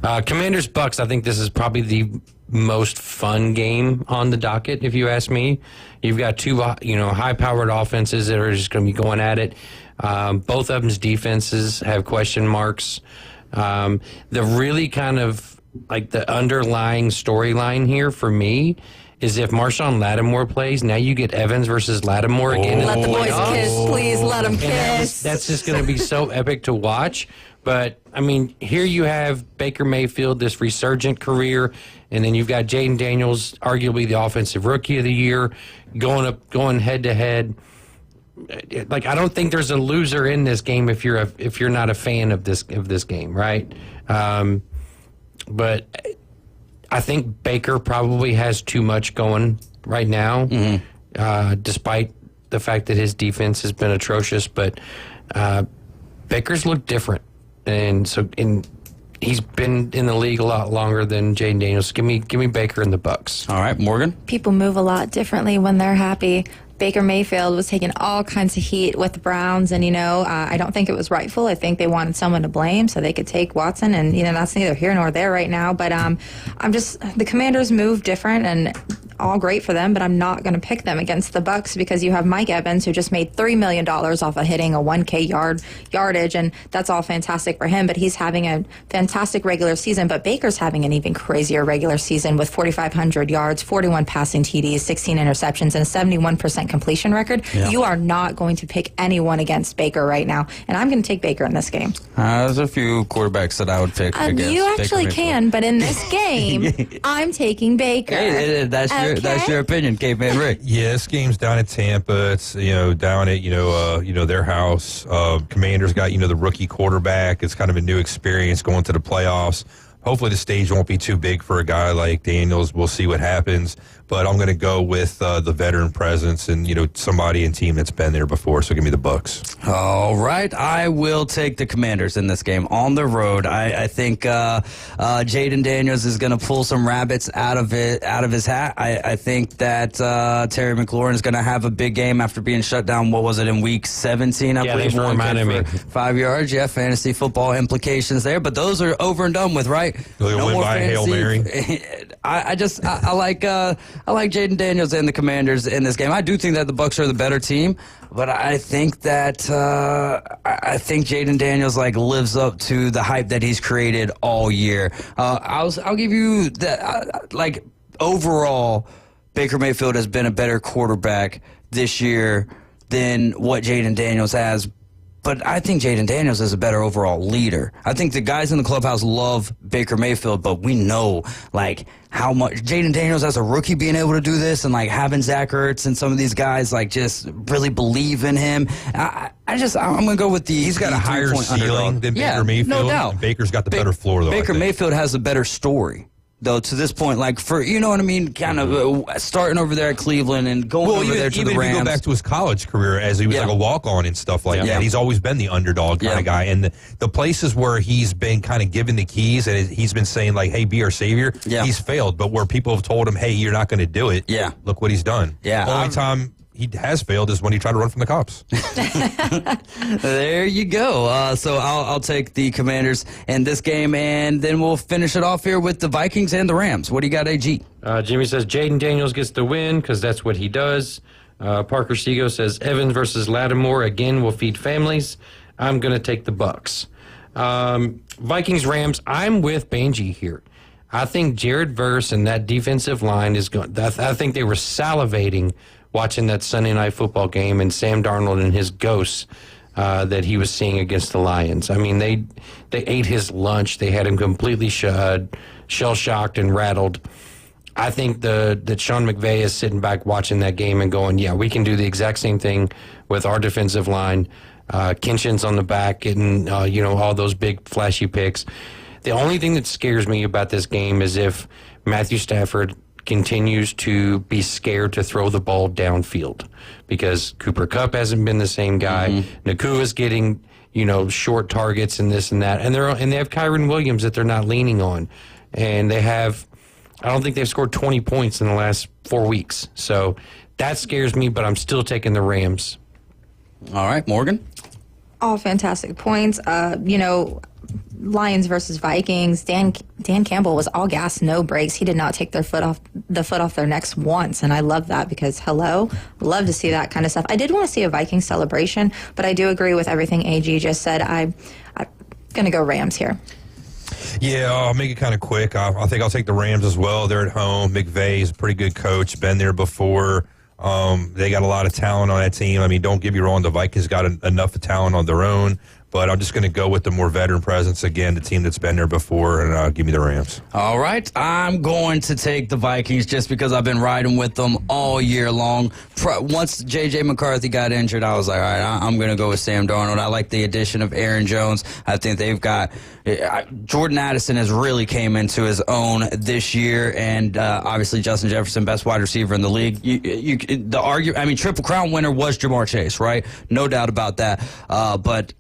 Commanders Bucks, I think this is probably the most fun game on the docket, if you ask me. You've got two, high-powered offenses that are just going to be going at it. Both of them's defenses have question marks. The really kind of like the underlying storyline here for me is if Marshawn Lattimore plays, now you get Evans versus Lattimore again. Let the boys kiss, please. Let them kiss. That's just going to be so epic to watch. But, I mean, here you have Baker Mayfield, this resurgent career, and then you've got Jaden Daniels, arguably the offensive rookie of the year, going head-to-head. Like, I don't think there's a loser in this game if you're not a fan of this game, right? But I think Baker probably has too much going right now, despite the fact that his defense has been atrocious. But Baker's looked different, and so he's been in the league a lot longer than Jaden Daniels. Give me Baker and the Bucks. All right, Morgan. People move a lot differently when they're happy. Baker Mayfield was taking all kinds of heat with the Browns, and, I don't think it was rightful. I think they wanted someone to blame so they could take Watson, and, that's neither here nor there right now. But the Commanders move different, and all great for them, but I'm not going to pick them against the Bucks because you have Mike Evans, who just made $3 million off of hitting a 1K yardage, and that's all fantastic for him, but he's having a fantastic regular season. But Baker's having an even crazier regular season with 4,500 yards, 41 passing TDs, 16 interceptions, and a 71% completion record. Yeah. You are not going to pick anyone against Baker right now, and I'm going to take Baker in this game. There's a few quarterbacks that I would pick against You Baker actually Mayfield. can, but in this game, I'm taking Baker. Hey, that's your opinion, Caveman Rick. Yeah, this game's down in Tampa. It's down at their house. Commanders got the rookie quarterback. It's kind of a new experience going to the playoffs. Hopefully the stage won't be too big for a guy like Daniels. We'll see what happens. But I'm going to go with the veteran presence and, somebody in team that's been there before. So give me the Bucks. All right. I will take the Commanders in this game on the road. I think Jaden Daniels is going to pull some rabbits out of his hat. I think that Terry McLaurin is going to have a big game after being shut down. What was it, in week 17? I believe. Thanks for reminding me. 5 yards. Yeah, fantasy football implications there. But those are over and done with, right? No more by Hail Mary. I like Jaden Daniels and the Commanders in this game. I do think that the Bucks are the better team, but I think that Jaden Daniels lives up to the hype that he's created all year. I'll give you that. Overall, Baker Mayfield has been a better quarterback this year than what Jaden Daniels has. But I think Jaden Daniels is a better overall leader. I think the guys in the clubhouse love Baker Mayfield, but we know, how much Jaden Daniels as a rookie being able to do this and, having Zach Ertz and some of these guys, just really believe in him. I'm going to go with the He's got a higher ceiling than Baker Mayfield. No doubt. Baker's got the better floor, though. Baker Mayfield has a better story, though, to this point, you know what I mean, kind of starting over there at Cleveland and going over there to the Rams. Even if you go back to his college career as he was a walk-on and stuff like that, he's always been the underdog kind of guy. And the places where he's been kind of given the keys and he's been saying, hey, be our savior, he's failed. But where people have told him, hey, you're not going to do it, look what he's done. Only time he has failed is when he tried to run from the cops. There you go. So I'll take the Commanders in this game, and then we'll finish it off here with the Vikings and the Rams. What do you got, AG? Jimmy says Jaden Daniels gets the win because that's what he does. Parker Seago says Evans versus Lattimore again will feed families. I'm going to take the Bucks. Vikings Rams. I'm with Benji here. I think Jared Verse and that defensive line is going. I think they were salivating watching that Sunday Night Football game and Sam Darnold and his ghosts that he was seeing against the Lions. I mean, they ate his lunch. They had him completely shell-shocked and rattled. I think that Sean McVay is sitting back watching that game and going, yeah, we can do the exact same thing with our defensive line. Kinchin's on the back getting, all those big flashy picks. The only thing that scares me about this game is if Matthew Stafford continues to be scared to throw the ball downfield because Cooper Kupp hasn't been the same guy. Nakua's getting, short targets and this and that. And they have Kyron Williams that they're not leaning on. And I don't think they've scored 20 points in the last 4 weeks. So that scares me, but I'm still taking the Rams. All right, Morgan? All fantastic points. Lions versus Vikings. Dan Campbell was all gas, no brakes. He did not take the foot off their necks once, and I love that because love to see that kind of stuff. I did want to see a Vikings celebration, but I do agree with everything AG just said. I'm going to go Rams here. Yeah, I'll make it kind of quick. I think I'll take the Rams as well. They're at home. McVay's a pretty good coach, been there before. They got a lot of talent on that team. I mean, don't get me wrong, the Vikings got enough talent on their own. But I'm just going to go with the more veteran presence. Again, the team that's been there before, and give me the Rams. All right. I'm going to take the Vikings just because I've been riding with them all year long. Once J.J. McCarthy got injured, I was like, all right, I'm going to go with Sam Darnold. I like the addition of Aaron Jones. I think they've got Jordan Addison has really came into his own this year, and obviously Justin Jefferson, best wide receiver in the league. Triple Crown winner was Jamar Chase, right? No doubt about that. But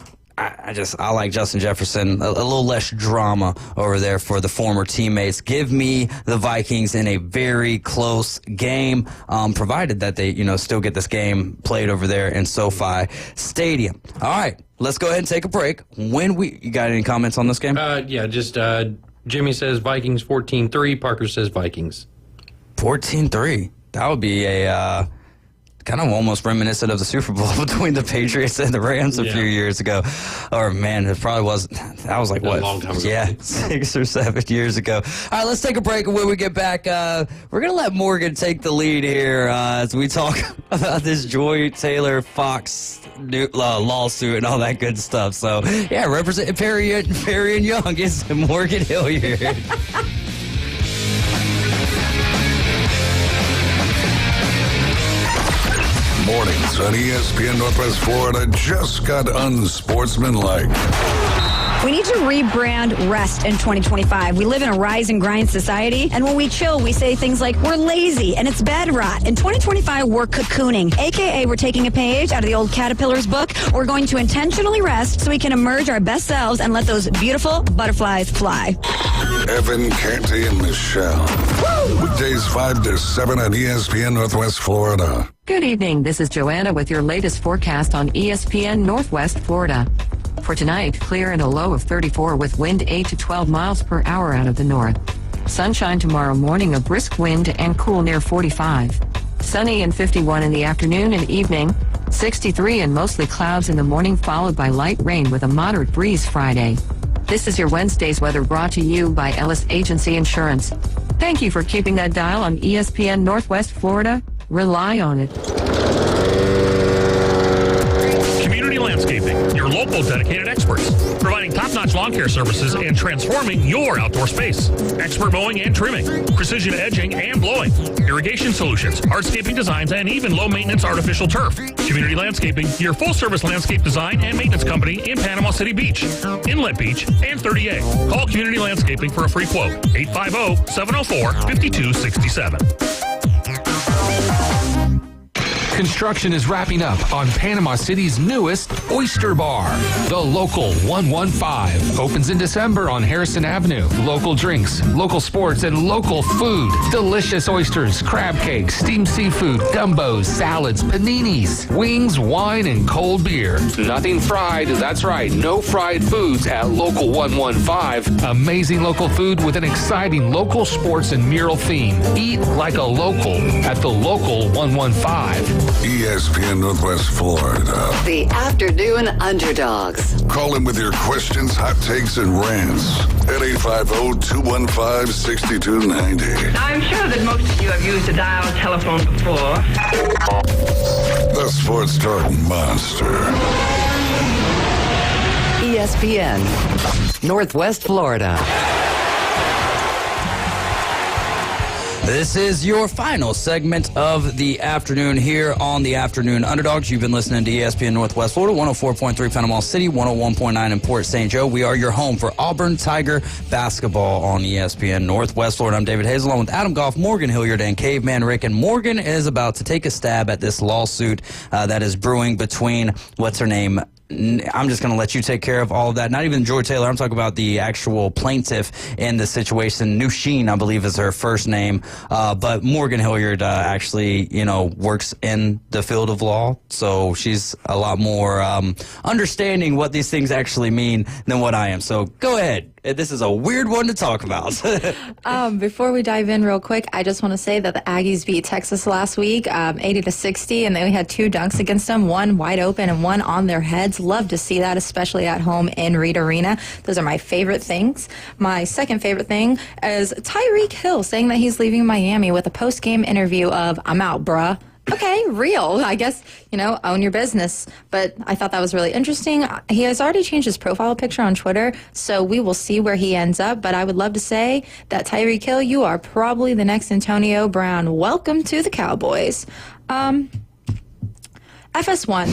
I like Justin Jefferson. A little less drama over there for the former teammates. Give me the Vikings in a very close game, provided that they, still get this game played over there in SoFi Stadium. All right, let's go ahead and take a break. You got any comments on this game? Jimmy says Vikings 14-3. Parker says Vikings 14-3. That would be a kind of almost reminiscent of the Super Bowl between the Patriots and the Rams a few years ago. Or, man, it probably was. That was like, what? A long time ago. Yeah, 6 or 7 years ago. All right, let's take a break. And when we get back, we're going to let Morgan take the lead here as we talk about this Joy Taylor Fox lawsuit and all that good stuff. So, yeah, representing Perry and Young is Morgan Hilliard. Mornings on ESPN Northwest Florida just got unsportsmanlike. We need to rebrand rest in 2025. We live in a rise and grind society, and when we chill, we say things like, we're lazy, and it's bed rot. In 2025, we're cocooning, a.k.a. we're taking a page out of the old Caterpillar's book. We're going to intentionally rest so we can emerge our best selves and let those beautiful butterflies fly. Evan, Canty, and Michelle. Weekdays 5 to 7 on ESPN Northwest Florida. Good evening. This is Joanna with your latest forecast on ESPN Northwest Florida. For tonight, clear and a low of 34 with wind 8 to 12 miles per hour out of the north. Sunshine tomorrow morning, a brisk wind and cool near 45. Sunny and 51 in the afternoon and evening. 63 and mostly clouds in the morning, followed by light rain with a moderate breeze Friday. This is your Wednesday's weather brought to you by Ellis Agency Insurance. Thank you for keeping that dial on ESPN Northwest Florida. Rely on it. Community Landscaping, your local dedicated experts, providing top-notch lawn care services and transforming your outdoor space. Expert mowing and trimming, precision edging and blowing, irrigation solutions, hardscaping designs, and even low-maintenance artificial turf. Community Landscaping, your full-service landscape design and maintenance company in Panama City Beach, Inlet Beach, and 30A. Call Community Landscaping for a free quote, 850-704-5267. Construction is wrapping up on Panama City's newest Oyster Bar. The Local 115 opens in December on Harrison Avenue. Local drinks, local sports, and local food. Delicious oysters, crab cakes, steamed seafood, gumbos, salads, paninis, wings, wine, and cold beer. Nothing fried. That's right. No fried foods at Local 115. Amazing local food with an exciting local sports and mural theme. Eat like a local at the Local 115. ESPN Northwest Florida. The Afternoon Underdogs. Call in with your questions, hot takes, and rants at 850-215-6290. I'm sure that most of you have used a dial telephone before. The Sports Talk Monster. ESPN Northwest Florida. This is your final segment of the afternoon here on the Afternoon Underdogs. You've been listening to ESPN Northwest Florida, 104.3 Panama City, 101.9 in Port St. Joe. We are your home for Auburn Tiger basketball on ESPN Northwest Florida. I'm David Hayes, along with Adam Goff, Morgan Hilliard, and Caveman Rick. And Morgan is about to take a stab at this lawsuit that is brewing between, what's her name? I'm just going to let you take care of all of that. Not even Joy Taylor. I'm talking about the actual plaintiff in the situation. Nusheen, I believe, is her first name. But Morgan Hilliard actually, works in the field of law. So she's a lot more understanding what these things actually mean than what I am. So go ahead. This is a weird one to talk about. Before we dive in real quick, I just want to say that the Aggies beat Texas last week, 80-60, and they had 2 dunks against them, one wide open and one on their heads. Love to see that, especially at home in Reed Arena. Those are my favorite things. My second favorite thing is Tyreek Hill saying that he's leaving Miami with a post-game interview of, "I'm out, bruh." Okay, real. I guess, own your business. But I thought that was really interesting. He has already changed his profile picture on Twitter, so we will see where he ends up. But I would love to say that Tyreek Hill, you are probably the next Antonio Brown. Welcome to the Cowboys. FS1.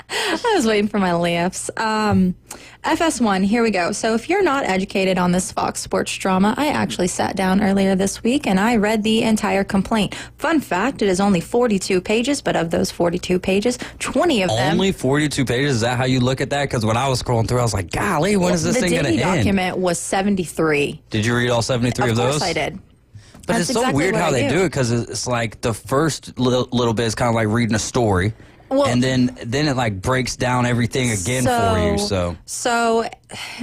I was waiting for my laughs. FS1, here we go. So if you're not educated on this Fox Sports drama, I actually sat down earlier this week and I read the entire complaint. Fun fact, it is only 42 pages, but of those 42 pages, 20 of them... Only 42 pages? Is that how you look at that? Because when I was scrolling through, I was like, golly, when is this thing going to end? The document was 73. Did you read all 73 of those? Of course I did. But That's it's so exactly weird what how I they do it, because it's like the first little bit is kind of like reading a story. Well, and then it like breaks down everything again for you. So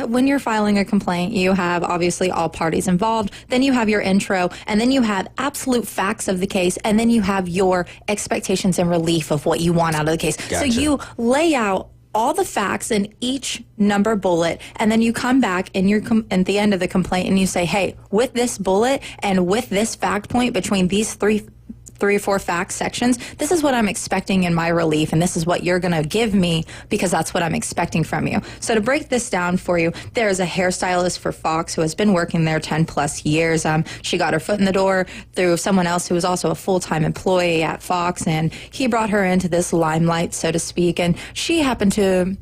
when you're filing a complaint, you have obviously all parties involved. Then you have your intro, and then you have absolute facts of the case, and then you have your expectations and relief of what you want out of the case. Gotcha. So you lay out all the facts in each number bullet, and then you come back in at the end of the complaint and you say, hey, with this bullet and with this fact point between these three or four fact sections, this is what I'm expecting in my relief, and this is what you're going to give me because that's what I'm expecting from you. So to break this down for you, there is a hairstylist for Fox who has been working there 10 plus years. She got her foot in the door through someone else who was also a full-time employee at Fox, and he brought her into this limelight, so to speak, and she happened to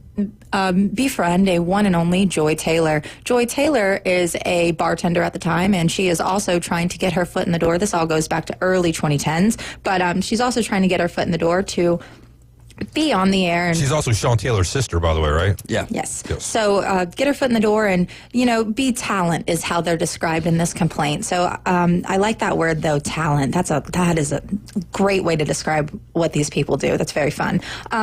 befriend a one and only Joy Taylor. Joy Taylor is a bartender at the time, and she is also trying to get her foot in the door. This all goes back to early 2010s, but she's also trying to get her foot in the door to be on the air. And she's also Sean Taylor's sister, by the way, right? Yeah. Yes. So get her foot in the door and, be talent is how they're described in this complaint. So I like that word, though, talent. That is a great way to describe what these people do. That's very fun.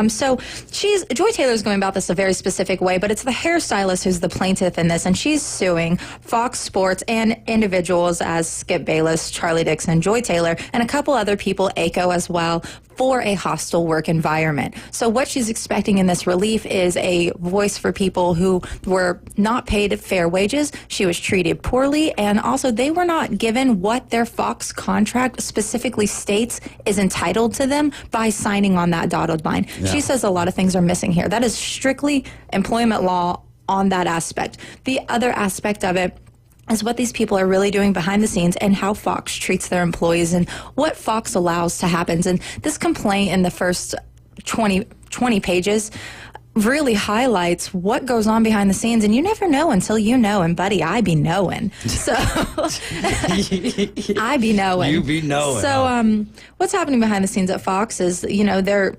So Joy Taylor's going about this a very specific way, but it's the hairstylist who's the plaintiff in this, and she's suing Fox Sports and individuals as Skip Bayless, Charlie Dixon, Joy Taylor, and a couple other people, ACO as well, for a hostile work environment. So what she's expecting in this relief is a voice for people who were not paid fair wages. She was treated poorly, and also they were not given what their Fox contract specifically states is entitled to them by signing on that dotted line. Yeah. She says a lot of things are missing here. That is strictly employment law on that aspect. The other aspect of it is what these people are really doing behind the scenes and how Fox treats their employees and what Fox allows to happen. And this complaint in the first 20 pages really highlights what goes on behind the scenes, and you never know until you know, and buddy, I be knowing. So I be knowing. You be knowing. So what's happening behind the scenes at Fox is, they're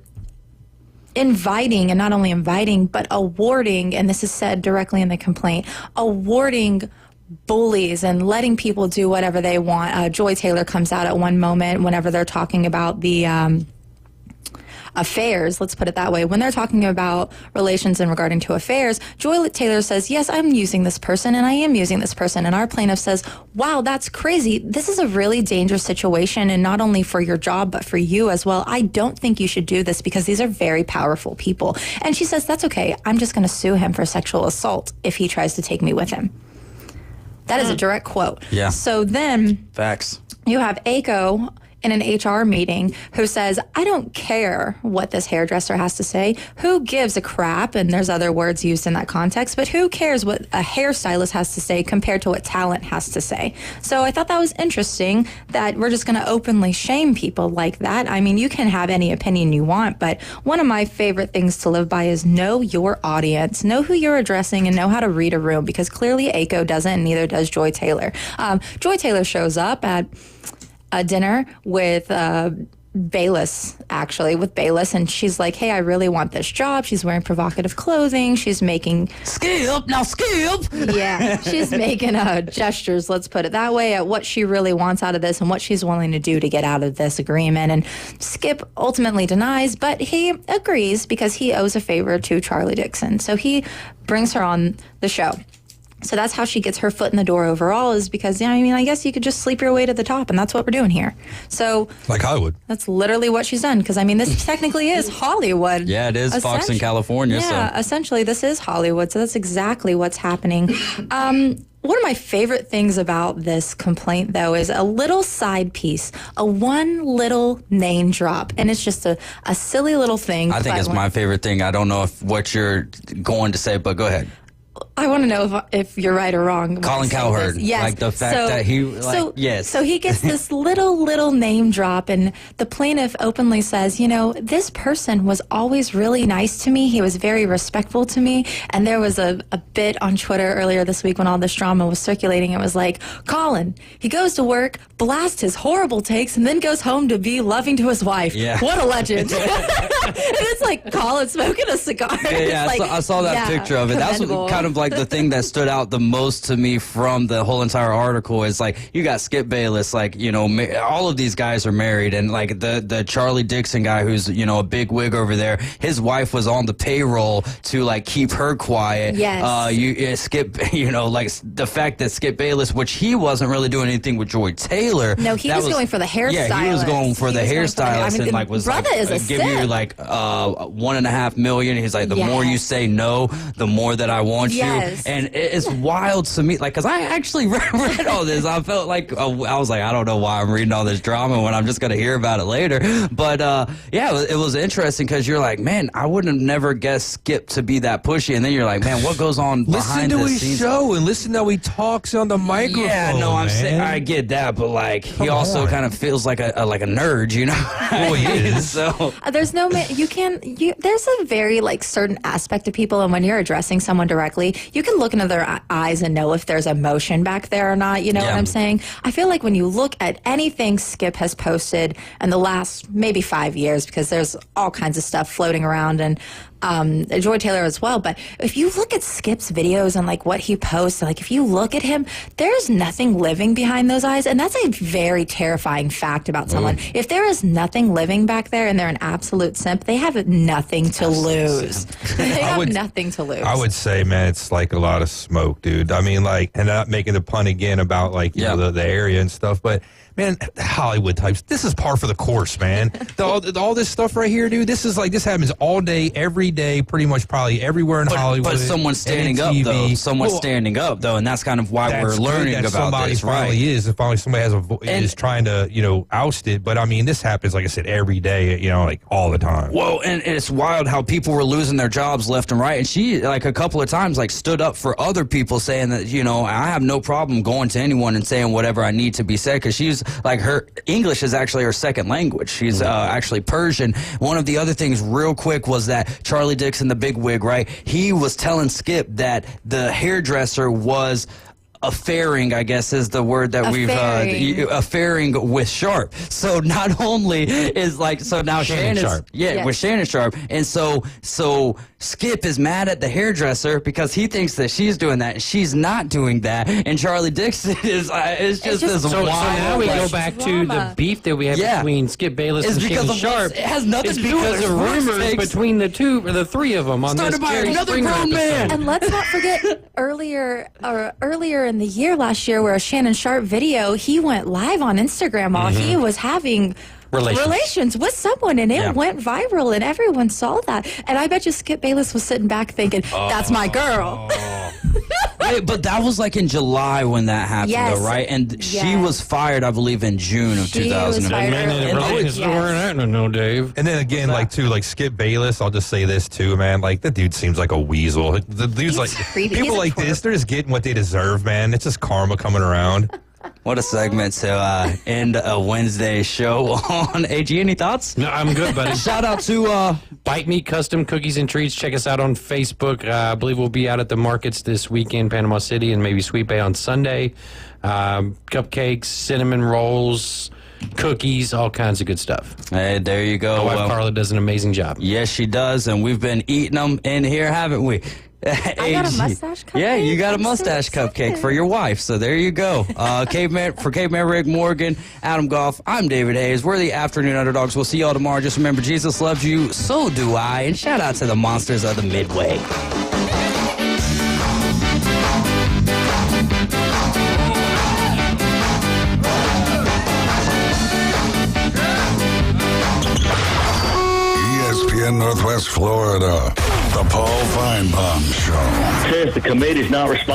inviting, and not only inviting, but awarding, and this is said directly in the complaint, awarding bullies and letting people do whatever they want. Joy Taylor comes out at one moment whenever they're talking about the affairs, let's put it that way. When they're talking about relations and regarding to affairs, Joy Taylor says, yes, I'm using this person and I am using this person. And our plaintiff says, wow, that's crazy. This is a really dangerous situation, and not only for your job, but for you as well. I don't think you should do this because these are very powerful people. And she says, that's okay. I'm just going to sue him for sexual assault if he tries to take me with him. That is a direct quote. Yeah. So then facts. You have ACO in an HR meeting who says, I don't care what this hairdresser has to say. Who gives a crap? And there's other words used in that context, but who cares what a hairstylist has to say compared to what talent has to say? So I thought that was interesting that we're just going to openly shame people like that. I mean, you can have any opinion you want, but one of my favorite things to live by is know your audience, know who you're addressing, and know how to read a room, because clearly ACO doesn't, and neither does Joy Taylor. Joy Taylor shows up at a dinner with Bayless, and she's like, hey, I really want this job. She's wearing provocative clothing. She's making... Skip! Yeah, she's making gestures, let's put it that way, at what she really wants out of this and what she's willing to do to get out of this agreement. And Skip ultimately denies, but he agrees because he owes a favor to Charlie Dixon. So he brings her on the show. So that's how she gets her foot in the door overall, is because, I guess you could just sleep your way to the top, and that's what we're doing here. So, like Hollywood. That's literally what she's done, because, this technically is Hollywood. Yeah, it is Fox in California. Yeah, essentially, this is Hollywood, so that's exactly what's happening. One of my favorite things about this complaint, though, is a little side piece, a one little name drop, and it's just a silly little thing. I think it's my favorite thing. I don't know what you're going to say, but go ahead. I want to know if you're right or wrong. when Colin I say Cowherd. this. Yes. Like the fact that he, like, yes. So he gets this little name drop, and the plaintiff openly says, this person was always really nice to me. He was very respectful to me. And there was a bit on Twitter earlier this week when all this drama was circulating. It was like, Colin, he goes to work, blasts his horrible takes, and then goes home to be loving to his wife. Yeah. What a legend. And it's like Colin smoking a cigar. Yeah, I saw that picture of it. That's what, kind of like the thing that stood out the most to me from the whole entire article is like you got Skip Bayless, like all of these guys are married, and like the Charlie Dixon guy who's a big wig over there, his wife was on the payroll to like keep her quiet. Yes. Skip, like the fact that Skip Bayless, which he wasn't really doing anything with Joy Taylor. No, he was going for the hairstylist. Yeah, he was going for the hairstylist, and like was brother like is a give you simp. like $1.5 million. He's like, the more you say no, the more that I want you. And it's wild to me, like, because I actually read all this. I felt like I was like, I don't know why I'm reading all this drama when I'm just gonna hear about it later. But it was interesting because you're like, man, I wouldn't have never guessed Skip to be that pushy, and then you're like, man, what goes on behind the scenes? Listen to his show and listen to how he talks on the microphone. Yeah, no, I'm man. saying I get that, but like he also kind of feels like a nerd, Well, he is. So there's no there's a very like certain aspect of people, and when you're addressing someone directly, you can look into their eyes and know if there's emotion back there or not. You know what I'm saying? I feel like when you look at anything Skip has posted in the last maybe 5 years, because there's all kinds of stuff floating around, and Joy Taylor as well. But if you look at Skip's videos and like what he posts, like if you look at him, there's nothing living behind those eyes, and that's a very terrifying fact about someone. If there is nothing living back there and they're an absolute simp, they have nothing to lose. They have nothing to lose. I would say, man, it's like a lot of smoke, dude. I mean, like, and I'm not making the pun again about like the area and stuff, but man, Hollywood types, this is par for the course, man. all this stuff right here, dude, this happens all day, every day, pretty much probably everywhere in Hollywood. But someone's standing up, though. Someone's standing up, though, and that's kind of why we're learning about somebody this, finally right? is. If finally somebody is trying to, oust it. But, I mean, this happens, like I said, every day, like all the time. Well, and it's wild how people were losing their jobs left and right. And she, like, a couple of times, like, stood up for other people saying that, I have no problem going to anyone and saying whatever I need to be said, because she's like, her English is actually her second language. She's actually Persian. One of the other things real quick was that Charlie Dixon, the big wig, right? He was telling Skip that the hairdresser was affairing, I guess is the word that affairing with Sharp. So not only is like, so now Shannon Sharp. With Shannon Sharp. And so Skip is mad at the hairdresser because he thinks that she's doing that and she's not doing that. And Charlie Dixon is just this so wild. So now we go back to the beef that we have between Skip Bayless and Shannon Sharp. It has nothing to do with because of rumors between the three of them on this Jerry Springer episode. And let's not forget earlier in the year, last year, where a Shannon Sharp video, he went live on Instagram while he was having relations with someone, and it went viral, and everyone saw that. And I bet you Skip Bayless was sitting back thinking, that's my girl. Wait, but that was like in July when that happened, though, right? And she was fired, I believe, in June of 2000. No, Dave. And then again, like Skip Bayless, I'll just say this too, man. Like, the dude seems like a weasel. The dude's like, creepy. people like this, they're just getting what they deserve, man. It's just karma coming around. What a segment to end a Wednesday show on. AG, any thoughts? No, I'm good, buddy. Shout out to Bite Me Custom Cookies and Treats. Check us out on Facebook. I believe we'll be out at the markets this weekend, Panama City, and maybe Sweet Bay on Sunday. Cupcakes, cinnamon rolls, cookies, all kinds of good stuff. Hey, there you go. My wife Carla does an amazing job. Yes, she does, and we've been eating them in here, haven't we? I got a mustache cupcake. Yeah, you got a mustache cupcake for your wife, so there you go. Caveman Rick Morgan, Adam Goff, I'm David Hayes. We're the Afternoon Underdogs. We'll see y'all tomorrow. Just remember, Jesus loves you, so do I. And shout out to the monsters of the Midway. ESPN Northwest Florida, the Paul Feinbaum Show. Says the committee's not responsible.